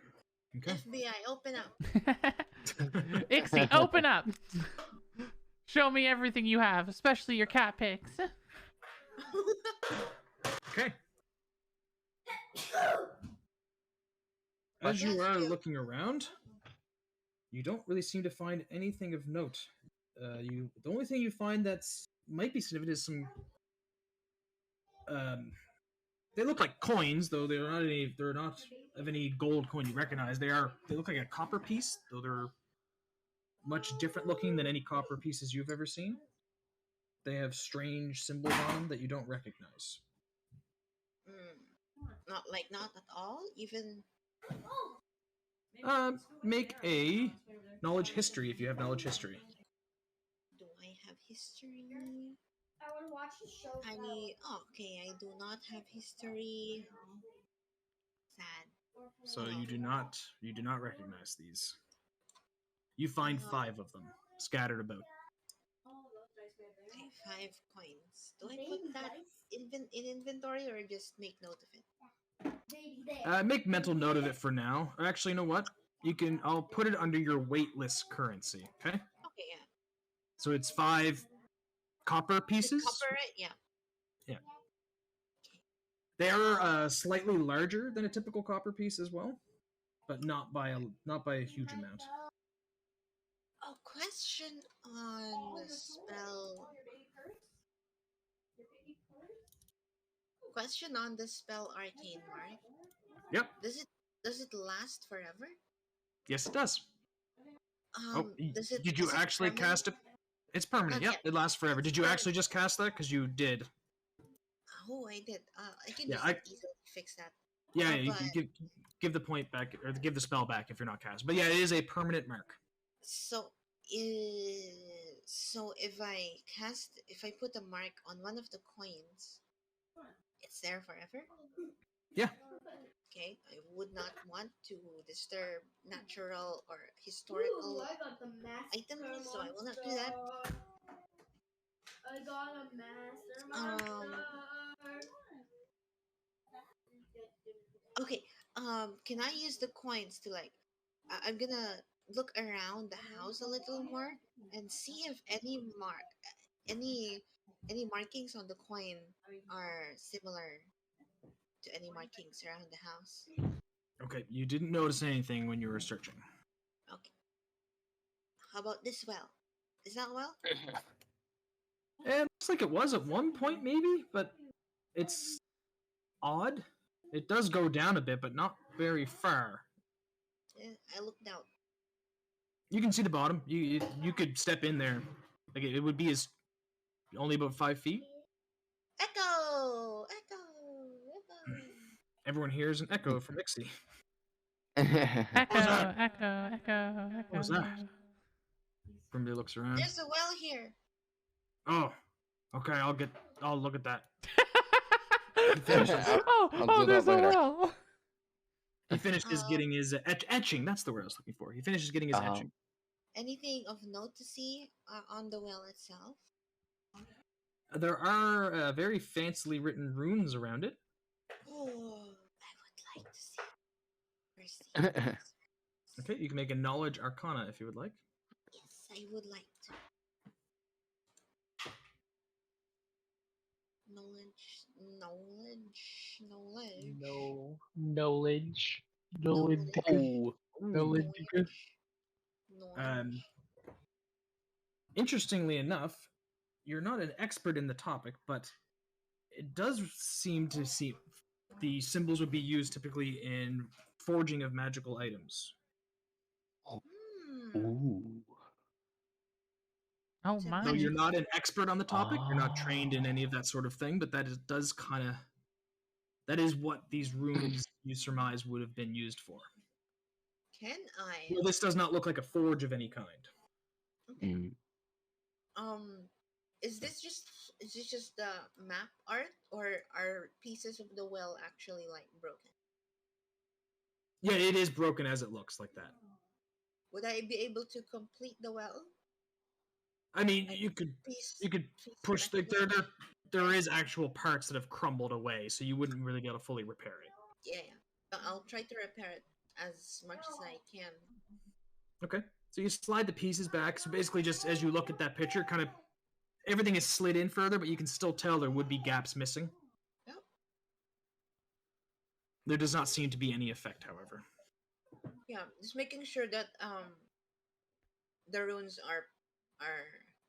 Speaker 4: Okay.
Speaker 1: FBI, open up.
Speaker 2: Ixie, open up. Show me everything you have, especially your cat pics.
Speaker 4: Okay. As you
Speaker 1: Yes,
Speaker 4: are
Speaker 1: you.
Speaker 4: looking around, you don't really seem to find anything of note. The only thing you find that's might be significant is some. They look like coins, though they're not of any gold coin you recognize. They look like a copper piece, though they're much different looking than any copper pieces you've ever seen. They have strange symbols on them that you don't recognize.
Speaker 1: Not at all. Even
Speaker 4: Make a knowledge history if you have knowledge history.
Speaker 1: do I have history? Okay, I do not have history. Sad.
Speaker 4: So you do not recognize these. You find 5 of them scattered about.
Speaker 1: Okay, 5 coins. Do I put that in inventory or just make note of it?
Speaker 4: Make mental note of it for now. Or actually, you know what? I'll put it under your waitlist currency. Okay.
Speaker 1: Okay, yeah.
Speaker 4: So it's 5 copper pieces.
Speaker 1: Copper, right? Yeah.
Speaker 4: Yeah. They are slightly larger than a typical copper piece as well, but not by a huge amount.
Speaker 1: Oh, question on the spell. Question on the spell Arcane Mark.
Speaker 4: Yep.
Speaker 1: Does it last forever?
Speaker 4: Yes, it does. Did you
Speaker 1: is it
Speaker 4: actually
Speaker 1: permanent?
Speaker 4: cast it? It's permanent.
Speaker 1: Not
Speaker 4: Yep,
Speaker 1: yet.
Speaker 4: it lasts forever. Did you actually just cast that? Because you did.
Speaker 1: Oh, I did. I can
Speaker 4: Yeah,
Speaker 1: just easily fix that.
Speaker 4: Yeah,
Speaker 1: But
Speaker 4: you give the point back or give the spell back if you're not cast. But yeah, it is a permanent mark.
Speaker 1: so if I put a mark on one of the coins, it's there forever.
Speaker 4: Yeah.
Speaker 1: Okay, I would not want to disturb natural or historical items, so I will not do that.
Speaker 6: I got a master.
Speaker 1: Okay, can I use the coins to I'm gonna look around the house a little more and see if any markings on the coin are similar to any markings around the house.
Speaker 4: Okay, you didn't notice anything when you were searching.
Speaker 1: Okay. How about this well? Is that well?
Speaker 4: It looks like it was at one point, maybe, but it's odd. It does go down a bit, but not very far.
Speaker 1: Yeah, I looked out.
Speaker 4: You can see the bottom. You could step in there. Like it would be only about 5 feet.
Speaker 1: Echo!
Speaker 4: Everyone hears an echo from Ixie.
Speaker 2: Echo.
Speaker 4: What was that? Everybody looks around.
Speaker 1: There's a well here.
Speaker 4: Oh, okay. I'll look at that. finishes,
Speaker 5: I'll do
Speaker 2: there's
Speaker 5: that
Speaker 2: a
Speaker 5: later.
Speaker 2: well.
Speaker 4: he finishes getting his etching. That's the word I was looking for. He finishes getting his etching.
Speaker 1: Anything of note to see on the well itself?
Speaker 4: There are very fancily written runes around it.
Speaker 1: Oh, I would like to see. First thing first.
Speaker 4: Okay, you can make a knowledge arcana if you would like.
Speaker 1: Yes, I would like to. Knowledge.
Speaker 3: No knowledge.
Speaker 1: Knowledge.
Speaker 5: Oh,
Speaker 3: Knowledge.
Speaker 4: Um, interestingly enough, you're not an expert in the topic, but it does seem to see the symbols would be used typically in forging of magical items.
Speaker 5: ooh.
Speaker 2: Oh
Speaker 1: So
Speaker 2: my.
Speaker 4: So you're not an expert on the topic, you're not trained in any of
Speaker 5: Oh.
Speaker 4: that sort of thing, but does kind of that is what these runes you surmise would have been used for.
Speaker 1: Can I?
Speaker 4: Well, this does not look like a forge of any kind.
Speaker 1: Okay.
Speaker 5: Mm.
Speaker 1: Is this just the map art, or are pieces of the well actually like broken?
Speaker 4: Yeah, it is broken as it looks like that.
Speaker 1: Would I be able to complete the well?
Speaker 4: I mean,
Speaker 1: Like,
Speaker 4: you could
Speaker 1: piece
Speaker 4: push
Speaker 1: by piece?
Speaker 4: there is actual parts that have crumbled away, so you wouldn't really be able to fully repair it.
Speaker 1: Yeah. I'll try to repair it as much as I can.
Speaker 4: Okay. So you slide the pieces back. So basically, just as you look at that picture, kind of everything is slid in further, but you can still tell there would be gaps missing.
Speaker 1: Yep.
Speaker 4: There does not seem to be any effect, however.
Speaker 1: Yeah, just making sure that the runes are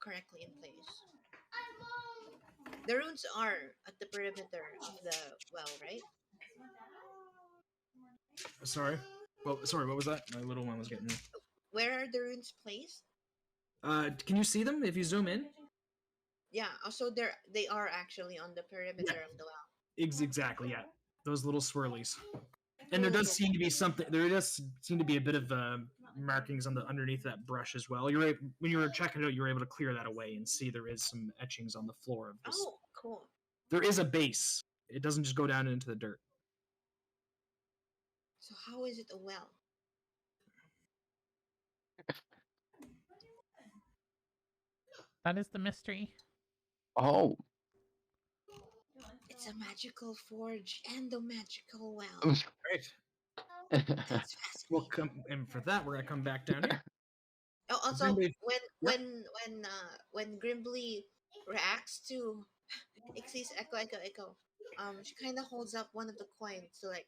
Speaker 1: correctly in place. The runes are at the perimeter of the well, right?
Speaker 4: Sorry. Well, sorry. What was that? My little one was getting.
Speaker 1: Where are the runes placed?
Speaker 4: Can you see them if you zoom in?
Speaker 1: Yeah, also they are actually on the perimeter of the well.
Speaker 4: Exactly. Yeah. Those little swirlies. And there does seem to be something. There does seem to be a bit of markings on the underneath that brush as well. When you were checking it out, you were able to clear that away and see there is some etchings on the floor of this.
Speaker 1: Oh, cool.
Speaker 4: There is a base. It doesn't just go down into the dirt.
Speaker 1: So how is it a well?
Speaker 2: That is the mystery.
Speaker 5: Oh.
Speaker 1: It's a magical forge and a magical well.
Speaker 4: Right.
Speaker 1: That's
Speaker 4: We'll
Speaker 1: fascinating.
Speaker 4: and for that, we're gonna come back down here.
Speaker 1: Oh, also
Speaker 4: Grimbley-
Speaker 1: when Grimbley reacts to Ixie's echo, she kind of holds up one of the coins to like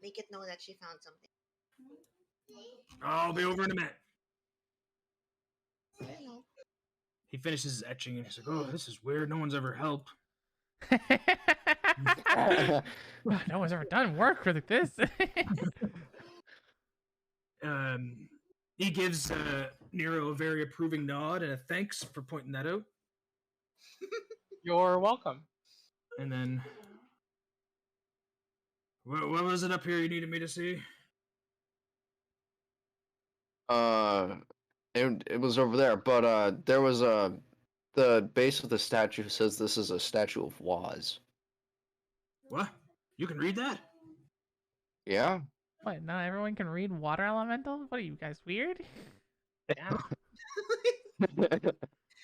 Speaker 1: make it know that she found something.
Speaker 4: I'll be over in a minute.
Speaker 1: Hello.
Speaker 4: He finishes his etching and he's like, "Oh, this is weird. No one's ever helped."
Speaker 2: No one's ever done work like this.
Speaker 4: He gives Nero a very approving nod and a thanks for pointing that out.
Speaker 3: You're welcome.
Speaker 4: And then, what was it up here you needed me to see?
Speaker 5: It was over there, but there was the base of the statue says this is a statue of Waz.
Speaker 4: What? You can read that?
Speaker 5: Yeah.
Speaker 2: What? Not everyone can read water elemental? What are you guys, weird?
Speaker 3: Yeah.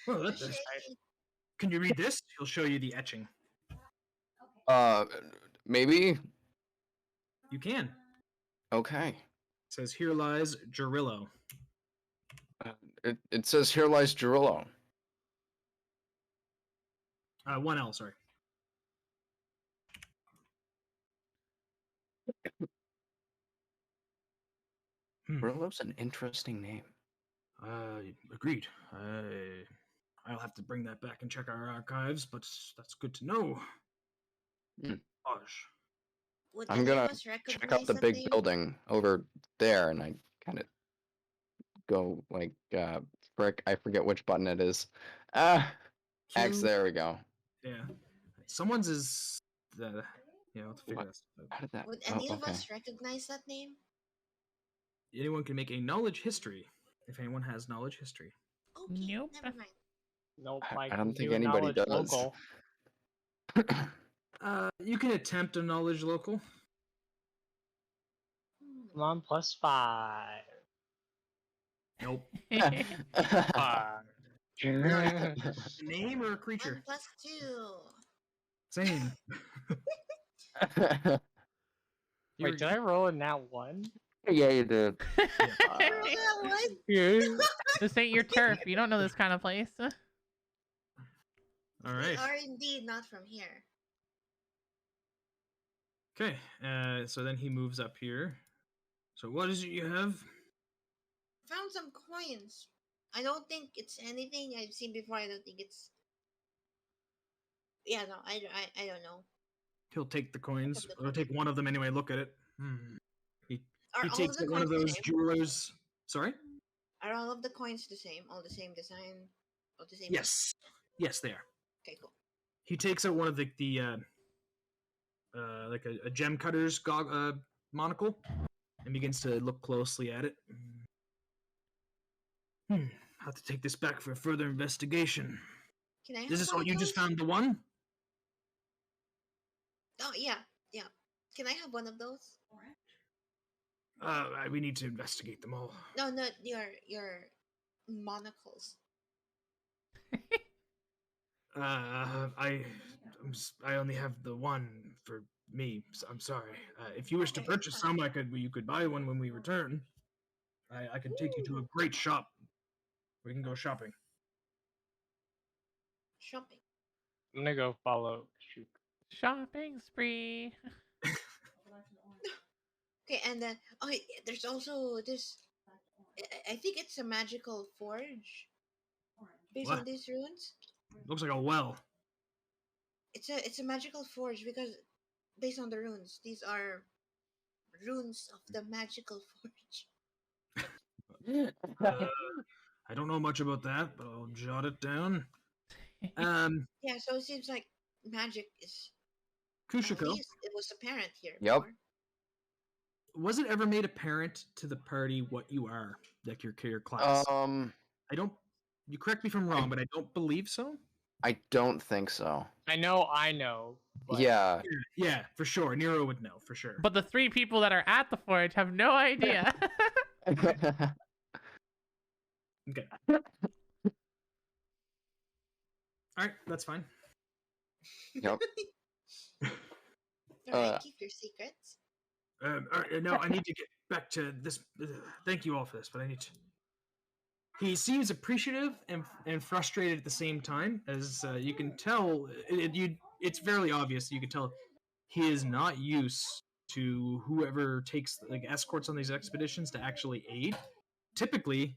Speaker 4: Well, that's nice. Can you read this? He'll show you the etching.
Speaker 5: Maybe.
Speaker 4: You can.
Speaker 5: Okay.
Speaker 4: It says, "Here lies Gerillo."
Speaker 5: It says here lies Gerillo.
Speaker 4: 1L, sorry.
Speaker 5: Gerillo's an interesting name.
Speaker 4: Agreed. I'll have to bring that back and check our archives, but that's good to know. Gosh.
Speaker 1: Would
Speaker 5: I'm
Speaker 1: any
Speaker 5: gonna
Speaker 1: of us
Speaker 5: check
Speaker 1: recognize
Speaker 5: out the
Speaker 1: that
Speaker 5: big
Speaker 1: name?
Speaker 5: building over there, and I kind of go like, frick, I forget which button it is. X,
Speaker 4: Q.
Speaker 5: there we go.
Speaker 4: Yeah. Someone's is the to figure
Speaker 5: What?
Speaker 4: this out.
Speaker 5: How did that?
Speaker 1: Would
Speaker 5: Oh,
Speaker 1: any of
Speaker 5: okay.
Speaker 1: us recognize that name?
Speaker 4: Anyone can make a knowledge history if anyone has knowledge history.
Speaker 1: Okay,
Speaker 2: Nope.
Speaker 1: never mind.
Speaker 3: Nope,
Speaker 5: I
Speaker 3: I
Speaker 5: don't
Speaker 3: can
Speaker 5: think
Speaker 3: do
Speaker 5: anybody
Speaker 3: knowledge
Speaker 5: does.
Speaker 3: local.
Speaker 4: You can attempt a knowledge local.
Speaker 3: Come on, +5.
Speaker 4: Nope.
Speaker 3: Five.
Speaker 4: Name or a creature?
Speaker 1: 1 + 2.
Speaker 4: Same.
Speaker 3: Wait, did I roll a nat 1?
Speaker 5: Yeah, you did.
Speaker 1: That one?
Speaker 3: Yeah.
Speaker 2: This ain't your turf. You don't know this kind of place.
Speaker 4: All
Speaker 1: We
Speaker 4: right.
Speaker 1: are indeed not from here.
Speaker 4: Okay. So then he moves up here. So what is it you have?
Speaker 1: Found some coins. I don't think it's anything I've seen before. I don't think it's. Yeah, no, I don't know.
Speaker 4: He'll take the coins.
Speaker 1: the
Speaker 4: Or he'll take one of them anyway. Look at it. He
Speaker 1: Are all
Speaker 4: takes
Speaker 1: of the
Speaker 4: one of
Speaker 1: coins the
Speaker 4: those
Speaker 1: same?
Speaker 4: jewelers. Sorry.
Speaker 1: Are all of the coins the same? All the same design? All the same?
Speaker 4: Yes. Yes, they are.
Speaker 1: Okay, cool.
Speaker 4: He takes out one of the like a gem cutter's monocle and begins to look closely at it. Have to take this back for further investigation.
Speaker 1: Can I have
Speaker 4: Is this
Speaker 1: one
Speaker 4: all
Speaker 1: of
Speaker 4: you just
Speaker 1: those?
Speaker 4: found? The one?
Speaker 1: Oh, yeah. Can I have one of those?
Speaker 4: We need to investigate them all.
Speaker 1: No, not your monocles.
Speaker 4: I only have the one for me. So I'm sorry. If you wish to
Speaker 1: Okay,
Speaker 4: purchase
Speaker 1: fine.
Speaker 4: some, you could buy one when we return. I can take you to a great shop. We can go shopping.
Speaker 1: Shopping.
Speaker 3: I'm gonna go follow. Shoot.
Speaker 2: Shopping spree.
Speaker 1: Okay, and then there's also this. I think it's a magical forge based on
Speaker 4: What?
Speaker 1: these runes.
Speaker 4: Looks like a well.
Speaker 1: It's a magical forge because based on the runes, these are runes of the magical forge.
Speaker 4: I don't know much about that, but I'll jot it down.
Speaker 1: Yeah, so it seems like magic is at
Speaker 4: Kushiko,
Speaker 1: least it was apparent here.
Speaker 5: Yep.
Speaker 1: Before.
Speaker 4: was it ever made apparent to the party what you are, like your class? I don't. You correct me if I'm wrong, but I don't believe so.
Speaker 5: I don't think so.
Speaker 3: I know. But
Speaker 5: Yeah.
Speaker 4: Yeah, for sure. Nero would know for sure.
Speaker 2: But the 3 people that are at the forge have no idea.
Speaker 4: Okay. All right, that's fine.
Speaker 5: Yep.
Speaker 1: Alright, keep your secrets.
Speaker 4: All right, no, I need to get back to this. Thank you all for this, but I need to. He seems appreciative and frustrated at the same time, as you can tell. It's fairly obvious. You can tell he is not used to whoever takes like escorts on these expeditions to actually aid. Typically,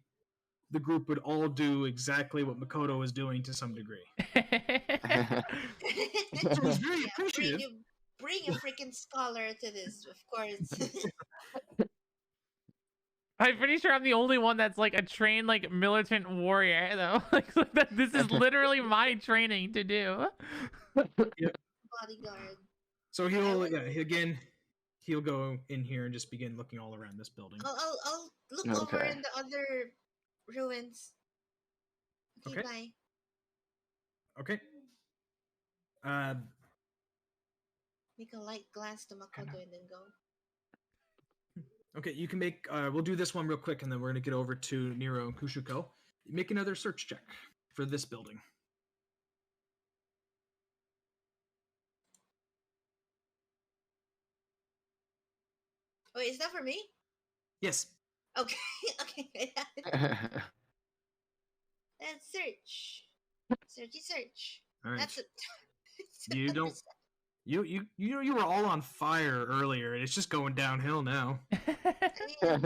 Speaker 4: the group would all do exactly what Makoto is doing to some degree. So he's very appreciative.
Speaker 1: Bring a freaking scholar to this, of course.
Speaker 2: I'm pretty sure I'm the only one that's like a trained like militant warrior though. This is literally my training to do.
Speaker 1: Bodyguard.
Speaker 4: So he'll go in here and just begin looking all around this building.
Speaker 1: I'll look over
Speaker 5: Okay.
Speaker 1: in the other ruins. Okay,
Speaker 4: Okay.
Speaker 1: bye.
Speaker 4: Okay.
Speaker 1: Make a light glance to Makoto and then go.
Speaker 4: Okay, you can make. We'll do this one real quick, and then we're gonna get over to Nero and Kushiko. Make another search check for this building.
Speaker 1: Wait, is that for me?
Speaker 4: Yes.
Speaker 1: Okay, okay. Let's search. Search.
Speaker 4: All right.
Speaker 1: That's it.
Speaker 4: You don't. You were all on fire earlier, and it's just going downhill now.
Speaker 1: I mean,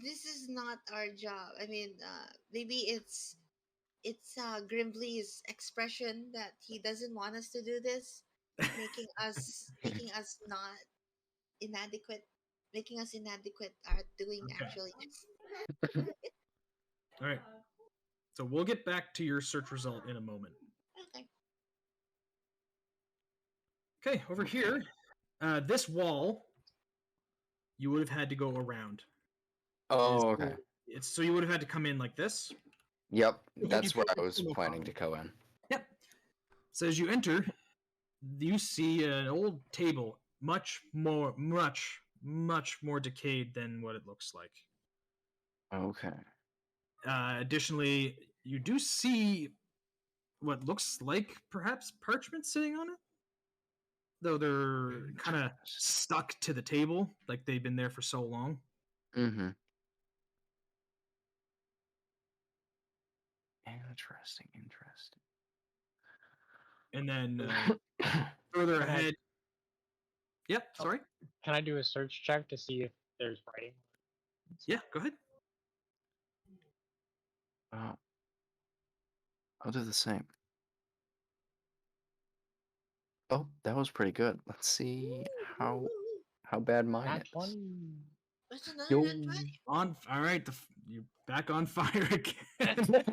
Speaker 1: this is not our job. I mean, maybe it's Grimbley's expression that he doesn't want us to do this, making us not inadequate, making us inadequate at doing
Speaker 4: Okay.
Speaker 1: actually.
Speaker 4: All right. So we'll get back to your search result in a moment.
Speaker 1: Okay.
Speaker 4: Okay, over here, this wall, you would have had to go around.
Speaker 5: Oh, okay.
Speaker 4: So you would have had to come in like this.
Speaker 5: Yep,
Speaker 4: You
Speaker 5: that's where I
Speaker 4: could-
Speaker 5: was
Speaker 4: no
Speaker 5: planning to
Speaker 4: problem.
Speaker 5: go in.
Speaker 4: Yep. So as you enter, you see an old table, much more decayed than what it looks like.
Speaker 5: Okay.
Speaker 4: Additionally, you do see what looks like perhaps parchment sitting on it, though they're kind of stuck to the table, like they've been there for so long.
Speaker 5: Mm-hmm. Interesting.
Speaker 4: And then further
Speaker 3: Can I-
Speaker 4: ahead. Yep,
Speaker 3: Oh.
Speaker 4: sorry.
Speaker 3: Can I do a search check to see if there's writing?
Speaker 4: Yeah, go ahead.
Speaker 5: I'll do the same. Oh, that was pretty good. Let's see how bad mine
Speaker 3: Nat
Speaker 5: is.
Speaker 3: 20.
Speaker 1: That's another
Speaker 5: Yo.
Speaker 1: nat 20.
Speaker 4: All right, you're back on fire again.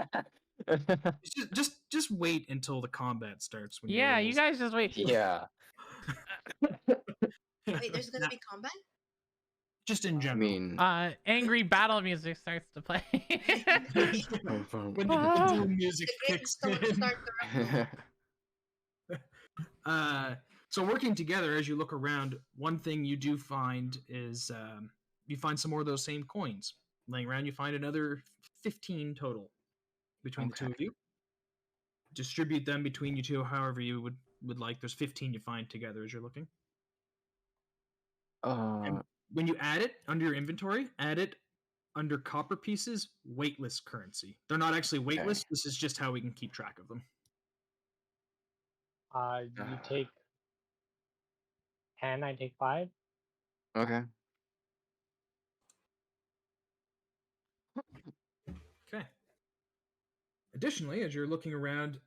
Speaker 4: just wait until the combat starts. When
Speaker 2: Yeah, you guys just wait.
Speaker 5: Yeah.
Speaker 1: Wait, there's gonna
Speaker 4: Nah,
Speaker 1: be combat?
Speaker 4: just in
Speaker 5: I
Speaker 4: general.
Speaker 5: mean,
Speaker 2: Angry battle music starts to play.
Speaker 4: when the doom music
Speaker 1: The great
Speaker 4: kicks
Speaker 1: stone
Speaker 4: in.
Speaker 1: start to rumble.
Speaker 4: So working together, as you look around, one thing you do find is you find some more of those same coins laying around. You find another 15 total between the two of you. Distribute them between you two however you would like. There's 15 you find together as you're looking. And when you add it under your inventory, add it under copper pieces, weightless currency. They're not actually weightless.
Speaker 5: Okay.
Speaker 4: This is just how we can keep track of them.
Speaker 3: You take 10, I take 5.
Speaker 5: Okay.
Speaker 4: Okay. Additionally, as you're looking around,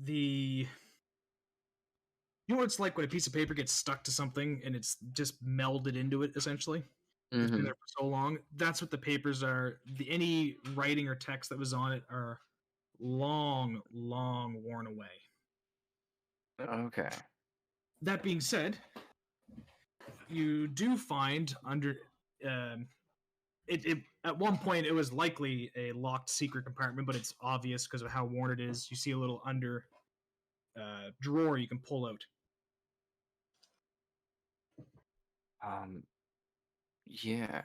Speaker 4: you know what it's like when a piece of paper gets stuck to something and it's just melded into it, essentially? It's been
Speaker 5: Mm-hmm.
Speaker 4: there for so long. That's what the papers are. Any writing or text that was on it are long worn away.
Speaker 5: Okay.
Speaker 4: That being said, you do find under it at one point it was likely a locked secret compartment, but it's obvious because of how worn it is. You see a little under drawer you can pull out.
Speaker 5: Yeah.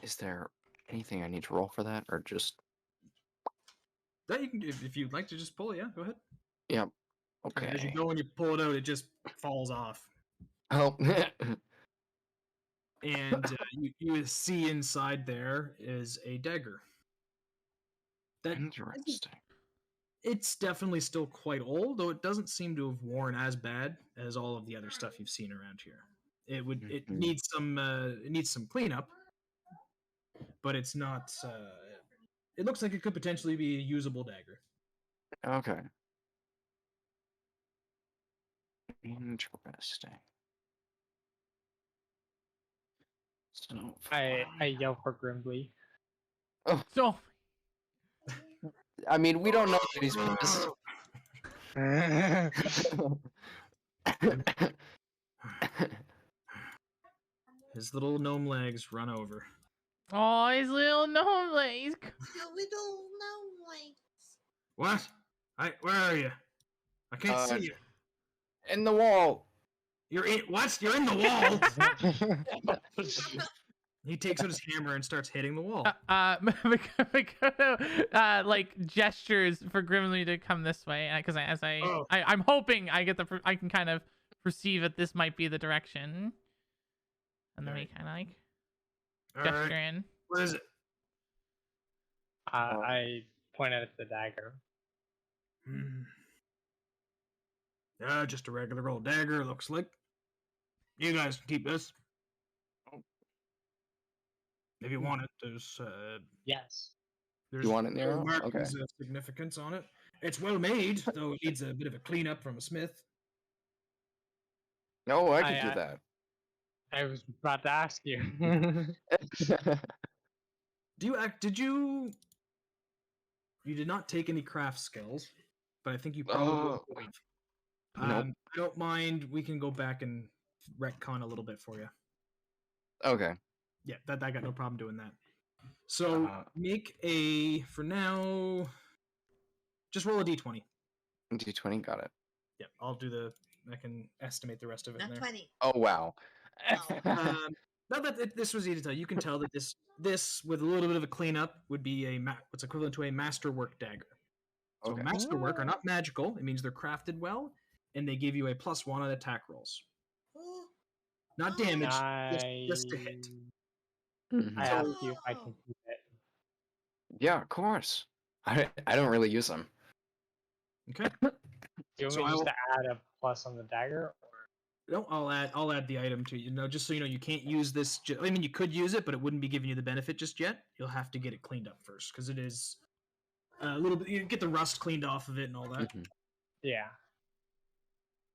Speaker 5: Is there anything I need to roll for that, or just?
Speaker 4: That you can, if you'd like to just pull it, yeah, go ahead.
Speaker 5: Yep.
Speaker 4: And as you
Speaker 5: Okay.
Speaker 4: go and you pull it out, it just falls off.
Speaker 5: Oh.
Speaker 4: And you see inside there is a dagger.
Speaker 5: Interesting.
Speaker 4: It's definitely still quite old, though it doesn't seem to have worn as bad as all of the other stuff you've seen around here. It needs some cleanup, but it's not. It looks like it could potentially be a usable dagger.
Speaker 5: Okay. Interesting. So
Speaker 3: I yell for Grimbly.
Speaker 2: So
Speaker 5: I mean, we don't know that he's pissed.
Speaker 4: His little gnome legs run over.
Speaker 2: oh, his little gnome legs.
Speaker 1: The little gnome legs.
Speaker 4: What? Where are you? I can't see you.
Speaker 5: In the wall.
Speaker 4: You're in what? You're in the wall. He takes out his hammer and starts hitting the wall.
Speaker 2: Makoto, like gestures for Grimly to come this way because I'm hoping I can kind of perceive that this might be the direction, and then we kind of like gesture in.
Speaker 4: What is it?
Speaker 3: I point at the dagger.
Speaker 4: Just a regular old dagger, looks like. You guys can keep this. If you want it, there's
Speaker 3: Yes.
Speaker 5: You want it, Nero?
Speaker 4: markings of significance on it. It's well made, though it needs a bit of a cleanup from a smith.
Speaker 5: No, I could do that.
Speaker 3: I was about to ask you.
Speaker 4: Did you did not take any craft skills, but I think you probably have.
Speaker 5: Nope.
Speaker 4: I don't mind, we can go back and retcon a little bit for you.
Speaker 5: Okay.
Speaker 4: Yeah, I got no problem doing that. So make for now, just roll a d20.
Speaker 5: D20, got it.
Speaker 4: Yep, I can estimate the rest of it in
Speaker 1: Not
Speaker 4: there.
Speaker 1: 20.
Speaker 5: Oh, wow.
Speaker 1: Oh.
Speaker 4: Now that this was easy to tell, you can tell that this with a little bit of a cleanup would be what's equivalent to a masterwork dagger. So
Speaker 5: Okay.
Speaker 4: masterwork are not magical. It means they're crafted well, and they give you a +1 on attack rolls.
Speaker 1: Ooh.
Speaker 4: Not
Speaker 1: Oh.
Speaker 4: damage,
Speaker 3: I
Speaker 4: just to hit.
Speaker 5: Mhm.
Speaker 3: I
Speaker 4: So-
Speaker 3: ask you if I can keep it.
Speaker 5: Yeah, of course. I don't really use them.
Speaker 4: Okay.
Speaker 3: Do you want
Speaker 4: So
Speaker 3: me
Speaker 4: I
Speaker 3: just
Speaker 4: will-
Speaker 3: to add a plus on the dagger? Or...
Speaker 4: No, I'll add the item to you. Just so you know, you can't use this. I mean, you could use it, but it wouldn't be giving you the benefit just yet. You'll have to get it cleaned up first because it is a little bit. You get the rust cleaned off of it and all that.
Speaker 5: Mhm.
Speaker 3: Yeah.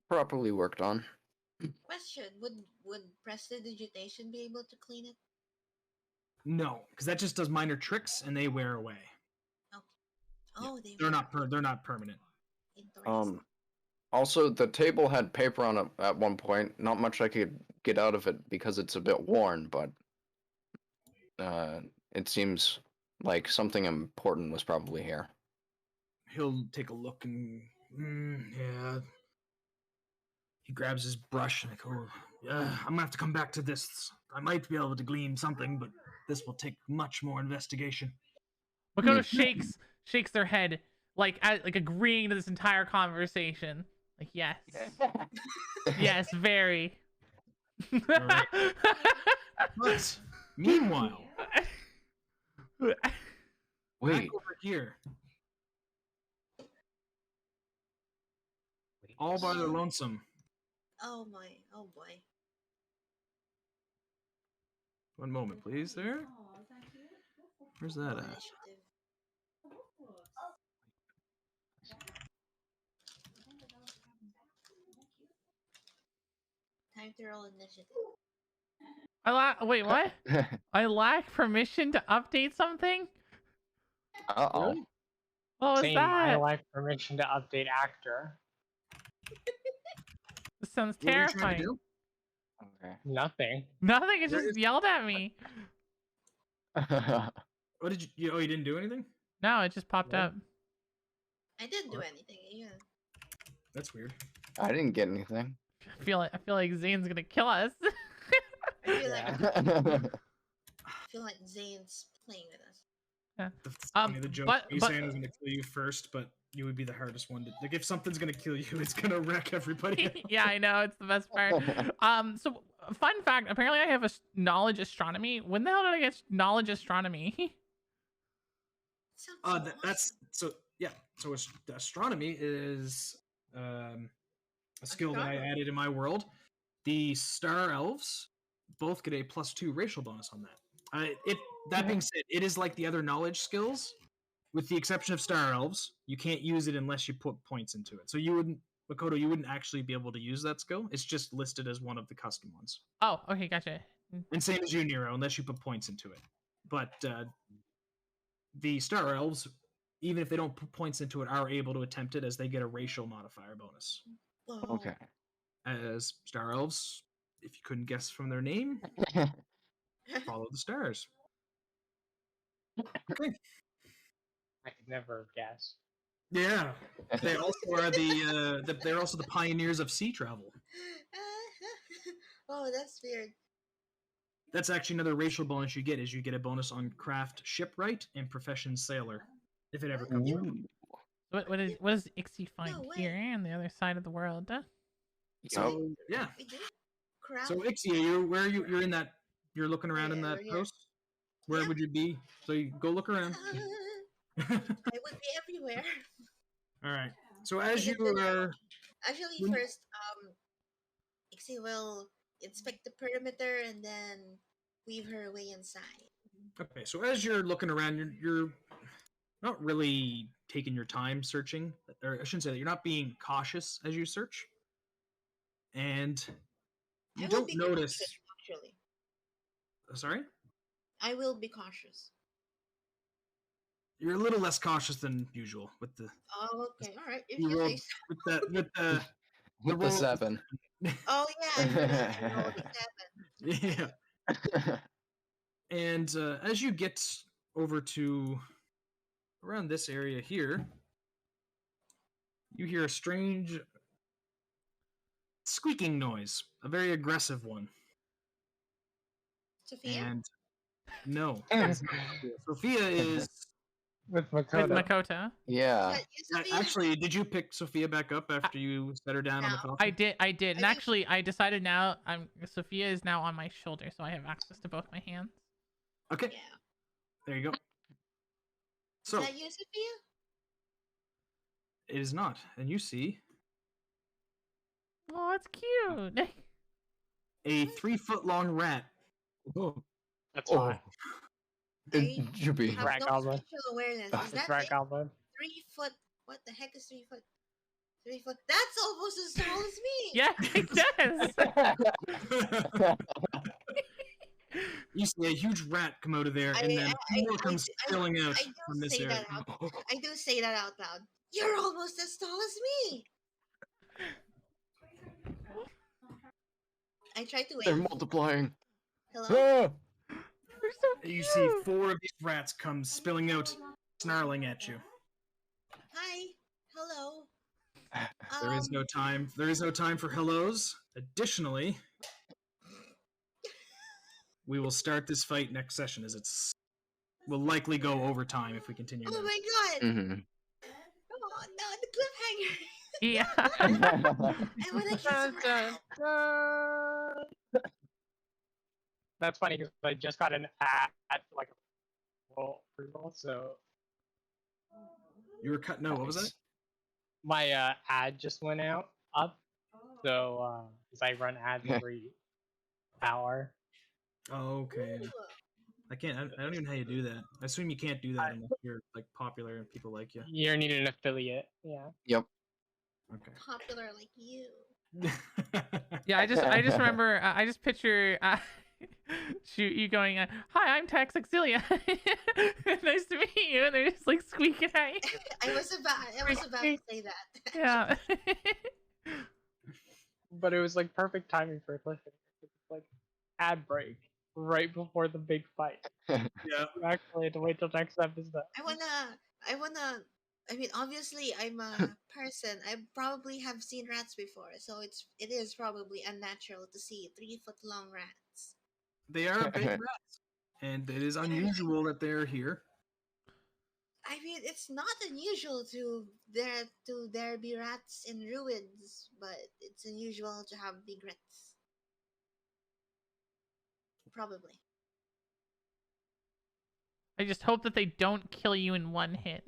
Speaker 5: Properly worked on.
Speaker 1: Question: Would prestidigitation be able to clean it?
Speaker 4: No, because that just does minor tricks and they wear away.
Speaker 1: Oh,
Speaker 4: They're not permanent.
Speaker 1: Interesting.
Speaker 5: Also, the table had paper on it at one point. Not much I could get out of it because it's a bit worn, but it seems like something important was probably here.
Speaker 4: He'll take a look and yeah. He grabs his brush and like, oh, I'm gonna have to come back to this. I might be able to glean something, but this will take much more investigation.
Speaker 2: Makoto shakes their head, like agreeing to this entire conversation. Like, yes, yes, very.
Speaker 4: Alright. But meanwhile,
Speaker 5: Wait,
Speaker 4: back over here, all by their lonesome.
Speaker 1: Oh my! Oh boy!
Speaker 4: One moment, please. There. Where's that at?
Speaker 1: Initiative. Time to roll initiative.
Speaker 2: Wait, what? I lack permission to update something?
Speaker 5: uh-oh.
Speaker 4: Really?
Speaker 2: What was
Speaker 3: Same. I
Speaker 2: that?
Speaker 3: like permission to update actor.
Speaker 2: This sounds
Speaker 4: What are you trying to
Speaker 2: terrifying.
Speaker 4: do?
Speaker 3: Okay. Nothing.
Speaker 2: Nothing, it
Speaker 4: Where
Speaker 2: just
Speaker 4: is-
Speaker 2: yelled at me.
Speaker 4: What did you? Oh, you didn't do anything?
Speaker 2: No, it just popped
Speaker 3: Nope.
Speaker 2: up.
Speaker 1: I didn't do
Speaker 4: What?
Speaker 1: anything. Yeah.
Speaker 4: That's weird.
Speaker 5: I didn't get anything.
Speaker 2: I feel like Zane's gonna kill us.
Speaker 1: I feel
Speaker 3: Yeah.
Speaker 1: like Zane's playing with us.
Speaker 4: That's
Speaker 2: Um,
Speaker 4: funny, the joke.
Speaker 2: but-
Speaker 4: He's
Speaker 2: but-
Speaker 4: saying was gonna kill you first, but you would be the hardest one to. Like, if something's gonna kill you, it's gonna wreck everybody else.
Speaker 2: Yeah, I know, it's the best part. So fun fact, apparently I have a knowledge astronomy. When the hell did I get knowledge astronomy?
Speaker 1: Sounds so awesome.
Speaker 4: That's so yeah. So astronomy is a skill that I
Speaker 1: Astronomy.
Speaker 4: added in my world. The star elves both get a +2 racial bonus on that. That being said, it is like the other knowledge skills, with the exception of star elves. You can't use it unless you put points into it. So you wouldn't, Makoto, you wouldn't actually be able to use that skill. It's just listed as one of the custom ones.
Speaker 2: Oh, okay, gotcha.
Speaker 4: And same as you, Nero, unless you put points into it. But the Star Elves, even if they don't put points into it, are able to attempt it as they get a racial modifier bonus.
Speaker 1: Whoa.
Speaker 5: Okay.
Speaker 4: As Star Elves, if you couldn't guess from their name, follow the stars. Okay.
Speaker 3: I could never guess.
Speaker 4: Yeah. They also are they're also the pioneers of sea travel.
Speaker 1: Oh, that's weird.
Speaker 4: That's actually another racial bonus you get, is you get a bonus on craft shipwright and profession sailor, if it ever comes up.
Speaker 5: Ooh.
Speaker 2: What does Ixie find
Speaker 1: way.
Speaker 2: here on the other side of the world? Huh?
Speaker 4: So yeah.
Speaker 1: We do. Crap.
Speaker 4: So Ixia, where are you? You're in that. You're looking around in
Speaker 1: Yeah,
Speaker 4: that
Speaker 1: we're here.
Speaker 4: post. Where
Speaker 1: Yeah.
Speaker 4: would you be? So you go look around.
Speaker 1: I would be everywhere.
Speaker 4: All right. So as you are,
Speaker 1: Actually,
Speaker 4: When-
Speaker 1: first, Ixie will inspect the perimeter and then weave her way inside.
Speaker 4: okay. So as you're looking around, you're not really taking your time searching, or I shouldn't say that. You're not being cautious as you search, and you
Speaker 1: I will
Speaker 4: don't
Speaker 1: be
Speaker 4: notice.
Speaker 1: cautious, actually.
Speaker 4: Sorry,
Speaker 1: I will be cautious.
Speaker 4: you're a little less cautious than usual with the
Speaker 1: Oh, okay. All right. If
Speaker 4: you
Speaker 1: you
Speaker 4: rolled
Speaker 1: say so.
Speaker 4: with the
Speaker 5: With the
Speaker 4: roll-
Speaker 5: 7.
Speaker 1: Oh, yeah. I forgot to roll the 7.
Speaker 4: yeah. And as you get over to around this area here, you hear a strange squeaking noise, a very aggressive one.
Speaker 1: Sophia?
Speaker 4: And no, it is not Sophia. Sophia is.
Speaker 3: With
Speaker 2: With
Speaker 3: Makoto.
Speaker 2: Makoto.
Speaker 1: Is
Speaker 5: Yeah.
Speaker 1: that you, Sophia?
Speaker 4: Actually, did you pick Sophia back up after you set her down on the
Speaker 1: No.
Speaker 4: coffin?
Speaker 2: I did. And
Speaker 1: I think-
Speaker 2: actually, I decided now. Sophia is now on my shoulder, so I have access to both my hands.
Speaker 4: Okay,
Speaker 1: Yeah.
Speaker 4: there you go.
Speaker 1: Is
Speaker 4: So
Speaker 1: that you, Sophia?
Speaker 4: it is not, and you see
Speaker 2: Oh, it's cute.
Speaker 4: a 3-foot-long rat.
Speaker 5: Oh.
Speaker 3: That's
Speaker 5: Oh.
Speaker 3: fine.
Speaker 5: It should be.
Speaker 1: Have
Speaker 3: Rat
Speaker 1: no
Speaker 3: goblin.
Speaker 1: spatial awareness. Is
Speaker 3: It's
Speaker 1: that
Speaker 3: Rat
Speaker 1: thing
Speaker 3: Goblin.
Speaker 1: 3 foot? What the heck is 3 foot? 3 foot. That's almost as tall as me.
Speaker 2: Yeah, it does.
Speaker 4: You see a huge rat come out of there, and then more comes spilling out
Speaker 1: I do
Speaker 4: from this
Speaker 1: say
Speaker 4: area.
Speaker 1: that out. I do say that out loud. You're almost as tall as me. I try to
Speaker 5: They're
Speaker 1: wave.
Speaker 5: multiplying.
Speaker 1: Hello.
Speaker 2: They're so cute.
Speaker 4: You see 4 of these rats come spilling out, snarling at you.
Speaker 1: Hi. Hello.
Speaker 4: There is no time. There is no time for hellos. Additionally, we will start this fight next session, as it's will likely go over time if we continue.
Speaker 1: Oh
Speaker 4: now.
Speaker 1: my god.
Speaker 5: Mm-hmm.
Speaker 1: Oh no, the cliffhanger.
Speaker 2: Yeah.
Speaker 1: I wanna kiss some rat.
Speaker 3: That's funny because I just got an ad for like a roll, so
Speaker 4: You were cut. No, what was that?
Speaker 3: my ad just went up. So because I run ads every hour.
Speaker 4: Oh, okay. I can't. I don't even know how you do that. I assume you can't do that unless you're like popular and people like you.
Speaker 3: You're needing an affiliate. Yeah.
Speaker 5: Yep.
Speaker 4: Okay.
Speaker 1: Popular like you.
Speaker 2: Yeah, I just remember, I just picture, shoot, you going, hi, I'm Tex Exilia. Nice to meet you. And they're just like squeaking at you.
Speaker 1: I was about to say that.
Speaker 2: Yeah.
Speaker 3: But it was like perfect timing for a cliffhanger. It's like ad break right before the big fight.
Speaker 4: Yeah.
Speaker 3: You actually had to wait till next episode.
Speaker 1: I mean, obviously, I'm a person. I probably have seen rats before, so it is probably unnatural to see 3 foot long rats.
Speaker 4: They are big rats, and it is unusual that they're here.
Speaker 1: I mean, it's not unusual to there be rats in ruins, but it's unusual to have big rats. Probably.
Speaker 2: I just hope that they don't kill you in one hit.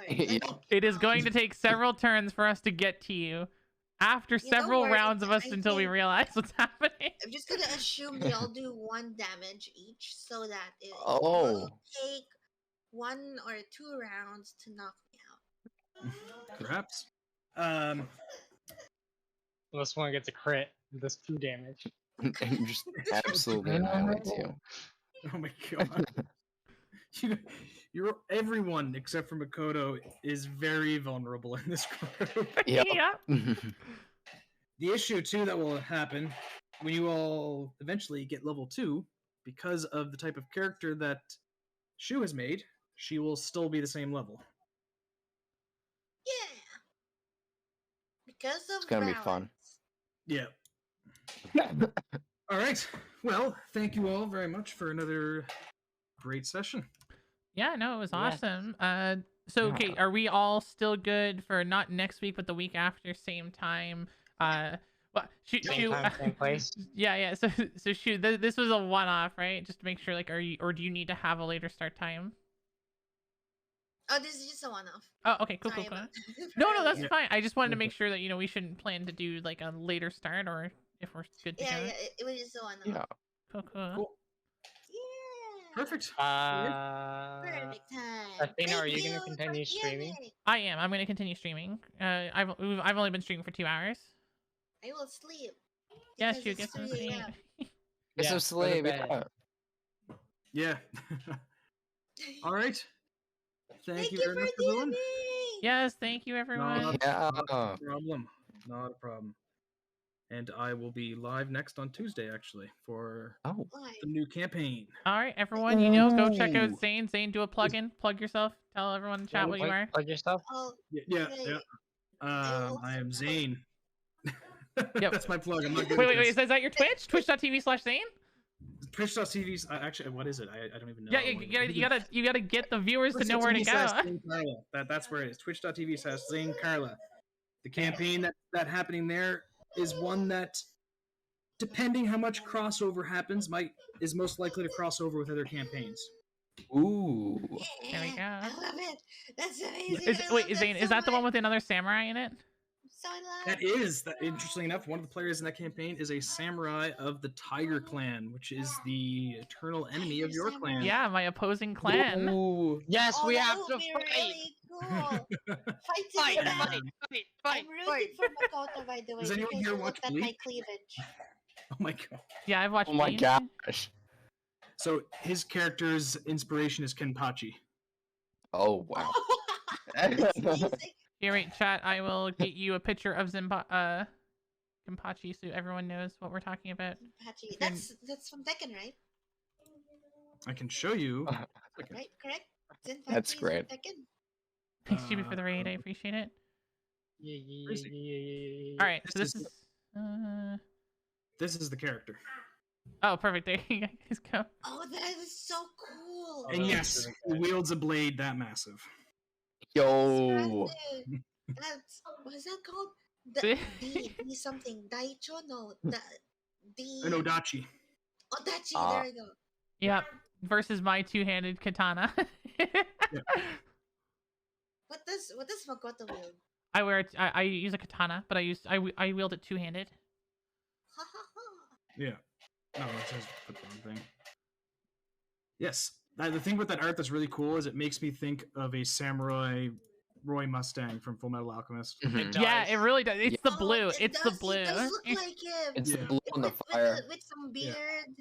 Speaker 5: Yeah.
Speaker 2: It is going to take several turns for us to get to you. After
Speaker 1: Yeah, don't
Speaker 2: several
Speaker 1: worry,
Speaker 2: rounds of us
Speaker 1: I
Speaker 2: until we
Speaker 1: think-
Speaker 2: realize what's happening.
Speaker 1: I'm just gonna assume they all do 1 damage each, so that it
Speaker 5: Oh.
Speaker 1: will take 1 or 2 rounds to knock me out.
Speaker 4: Perhaps.
Speaker 3: Unless one gets a crit, does 2 damage.
Speaker 5: And just absolutely annihilates you.
Speaker 4: Oh my god. You're everyone except for Makoto is very vulnerable in this group.
Speaker 5: Yep.
Speaker 2: Yeah.
Speaker 4: The issue too that will happen when you all eventually get level 2, because of the type of character that Shu has made, she will still be the same level.
Speaker 1: Yeah. Because of
Speaker 5: It's gonna be fun.
Speaker 4: Yeah. All right. Well, thank you all very much for another great session.
Speaker 2: Yeah, no, it was
Speaker 3: Yes.
Speaker 2: awesome. So
Speaker 5: Yeah.
Speaker 2: okay, are we all still good for not next week but the week after, same time? Well, shoot,
Speaker 3: Same time, same place.
Speaker 2: yeah. So shoot, this was a one-off, right? Just to make sure, like, are you, or do you need to have a later start time?
Speaker 1: Oh, this is just a one-off.
Speaker 2: Oh, okay, cool.
Speaker 1: Sorry about
Speaker 2: No, that's
Speaker 4: Yeah.
Speaker 2: fine. I just wanted to make sure that we shouldn't plan to do like a later start, or if we're good to
Speaker 1: Yeah,
Speaker 2: go.
Speaker 1: yeah, it was just a one-off.
Speaker 5: Yeah.
Speaker 2: Cool.
Speaker 4: Cool.
Speaker 1: Yeah.
Speaker 4: Perfect.
Speaker 1: Perfect time.
Speaker 3: Athena, are
Speaker 1: Thank
Speaker 3: you gonna
Speaker 1: for
Speaker 3: continue streaming?
Speaker 1: hearing.
Speaker 2: I am. I'm going to continue streaming. I've only been streaming for 2 hours.
Speaker 1: I will sleep.
Speaker 2: Yes,
Speaker 1: because
Speaker 2: you
Speaker 1: it's
Speaker 2: get some
Speaker 1: 3
Speaker 2: sleep.
Speaker 1: a.m.
Speaker 5: Get some
Speaker 3: go to
Speaker 5: sleep.
Speaker 3: bed.
Speaker 5: Yeah.
Speaker 4: Yeah. All right. Thank you
Speaker 1: you
Speaker 4: very
Speaker 1: for
Speaker 4: much, everyone.
Speaker 1: DMing.
Speaker 2: Yes, thank you, everyone.
Speaker 4: Not
Speaker 5: Yeah.
Speaker 4: a problem. Not a problem. And I will be live next on Tuesday, actually, for
Speaker 5: Oh.
Speaker 1: Why?
Speaker 4: the new campaign.
Speaker 2: All right, everyone, you know, go check out
Speaker 5: Ooh.
Speaker 2: Zane. Zane, do a plug-in. Plug yourself. Tell everyone in chat what you are.
Speaker 3: Plug yourself.
Speaker 1: Oh,
Speaker 4: Yeah.
Speaker 1: okay.
Speaker 4: I am Zane.
Speaker 2: Yep.
Speaker 4: That's my plug. I'm not good
Speaker 2: Wait,
Speaker 4: at
Speaker 2: is
Speaker 4: this.
Speaker 2: that your Twitch? Twitch.tv/Zane?
Speaker 4: Twitch.tv. Actually, what is it? I don't even know.
Speaker 2: Yeah, you gotta get the viewers to know where to go.
Speaker 4: Zane Carla. That's where it is. Twitch.tv/Zane Carla. The campaign that happening there is one that, depending how much crossover happens, is most likely to cross over with other campaigns.
Speaker 5: Ooh.
Speaker 2: There we go.
Speaker 1: I love it. That's amazing.
Speaker 2: Wait, Zane, is that the one with another samurai in it?
Speaker 1: So in love.
Speaker 4: That is, interestingly enough, one of the players in that campaign is a samurai of the Tiger Clan, which is the eternal enemy of your
Speaker 1: Samurai.
Speaker 4: clan.
Speaker 2: Yeah, my opposing clan.
Speaker 5: Ooh.
Speaker 3: Yes,
Speaker 1: Oh,
Speaker 3: we
Speaker 1: that
Speaker 3: have
Speaker 1: would
Speaker 3: to
Speaker 1: be
Speaker 3: fight.
Speaker 1: really cool. Fight to
Speaker 3: Fight,
Speaker 1: the death.
Speaker 3: fight,
Speaker 1: I'm rooting for Makoto, by the way.
Speaker 4: Does anyone
Speaker 1: because
Speaker 4: here
Speaker 1: he
Speaker 4: watch
Speaker 1: looked at my
Speaker 4: Bleach?
Speaker 1: cleavage.
Speaker 4: Oh my god.
Speaker 2: Yeah, I've watched
Speaker 5: Oh my
Speaker 2: Bleach.
Speaker 5: gosh.
Speaker 4: So his character's inspiration is Kenpachi.
Speaker 5: Oh wow.
Speaker 1: That's amazing.
Speaker 2: Here, wait, chat. I will get you a picture of Kenpachi so everyone knows what we're talking about.
Speaker 1: Pachi. That's from Tekken, right?
Speaker 4: I can show you.
Speaker 1: Right, correct?
Speaker 5: That's
Speaker 1: Zenpachi is
Speaker 5: great.
Speaker 1: from Tekken.
Speaker 2: Thanks, Chibi, for the raid. I appreciate it.
Speaker 3: Yeah.
Speaker 2: All right, so
Speaker 4: This
Speaker 2: this
Speaker 4: is-
Speaker 2: is.
Speaker 4: This is the character.
Speaker 2: Oh, perfect. There you guys go.
Speaker 1: Oh, that is so cool.
Speaker 4: And yes, he wields a blade that massive.
Speaker 5: Yo.
Speaker 1: Impressive. That's what is that called? The something Daicho? No, the
Speaker 4: An Odachi.
Speaker 1: Odachi.
Speaker 5: Ah.
Speaker 1: There we go.
Speaker 2: Yep. Versus my two-handed katana.
Speaker 1: What does Makoto wield?
Speaker 2: I use a katana, but I wield it two-handed.
Speaker 1: Ha ha ha.
Speaker 4: Yeah. No, it says put the wrong thing. Yes. The thing with that art that's really cool is it makes me think of a samurai Roy Mustang from Full Metal Alchemist.
Speaker 3: It
Speaker 2: Yeah,
Speaker 3: does.
Speaker 2: it really does. It's the
Speaker 1: Oh,
Speaker 2: blue.
Speaker 1: it
Speaker 2: It's the
Speaker 1: does.
Speaker 2: blue.
Speaker 1: It does look like him.
Speaker 5: It's
Speaker 4: Yeah.
Speaker 5: the blue on the
Speaker 1: with,
Speaker 5: fire.
Speaker 1: with some
Speaker 4: Yeah.
Speaker 1: beard.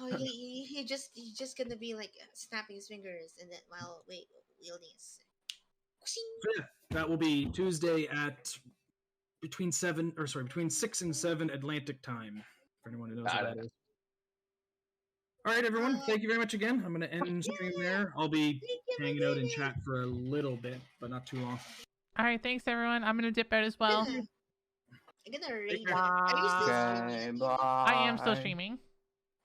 Speaker 1: Oh, he just gonna be like snapping his fingers and then while wielding his.
Speaker 4: So yeah, that will be Tuesday at between 6 and 7 Atlantic time. For anyone who knows
Speaker 5: Got
Speaker 4: what
Speaker 5: it.
Speaker 4: that is. All right, everyone. Thank you very much again. I'm gonna end the stream there. I'll be hanging out in chat for a little bit, but not too long.
Speaker 2: All right, thanks everyone. I'm gonna dip out as well.
Speaker 1: I'm gonna raid you.
Speaker 4: care.
Speaker 1: Are you still
Speaker 5: Okay,
Speaker 1: streaming?
Speaker 5: bye.
Speaker 2: I am still streaming.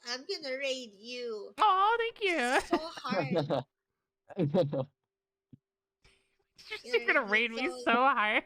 Speaker 1: I'm gonna raid you
Speaker 2: Oh, thank you.
Speaker 1: so hard.
Speaker 2: You're gonna raid me so hard.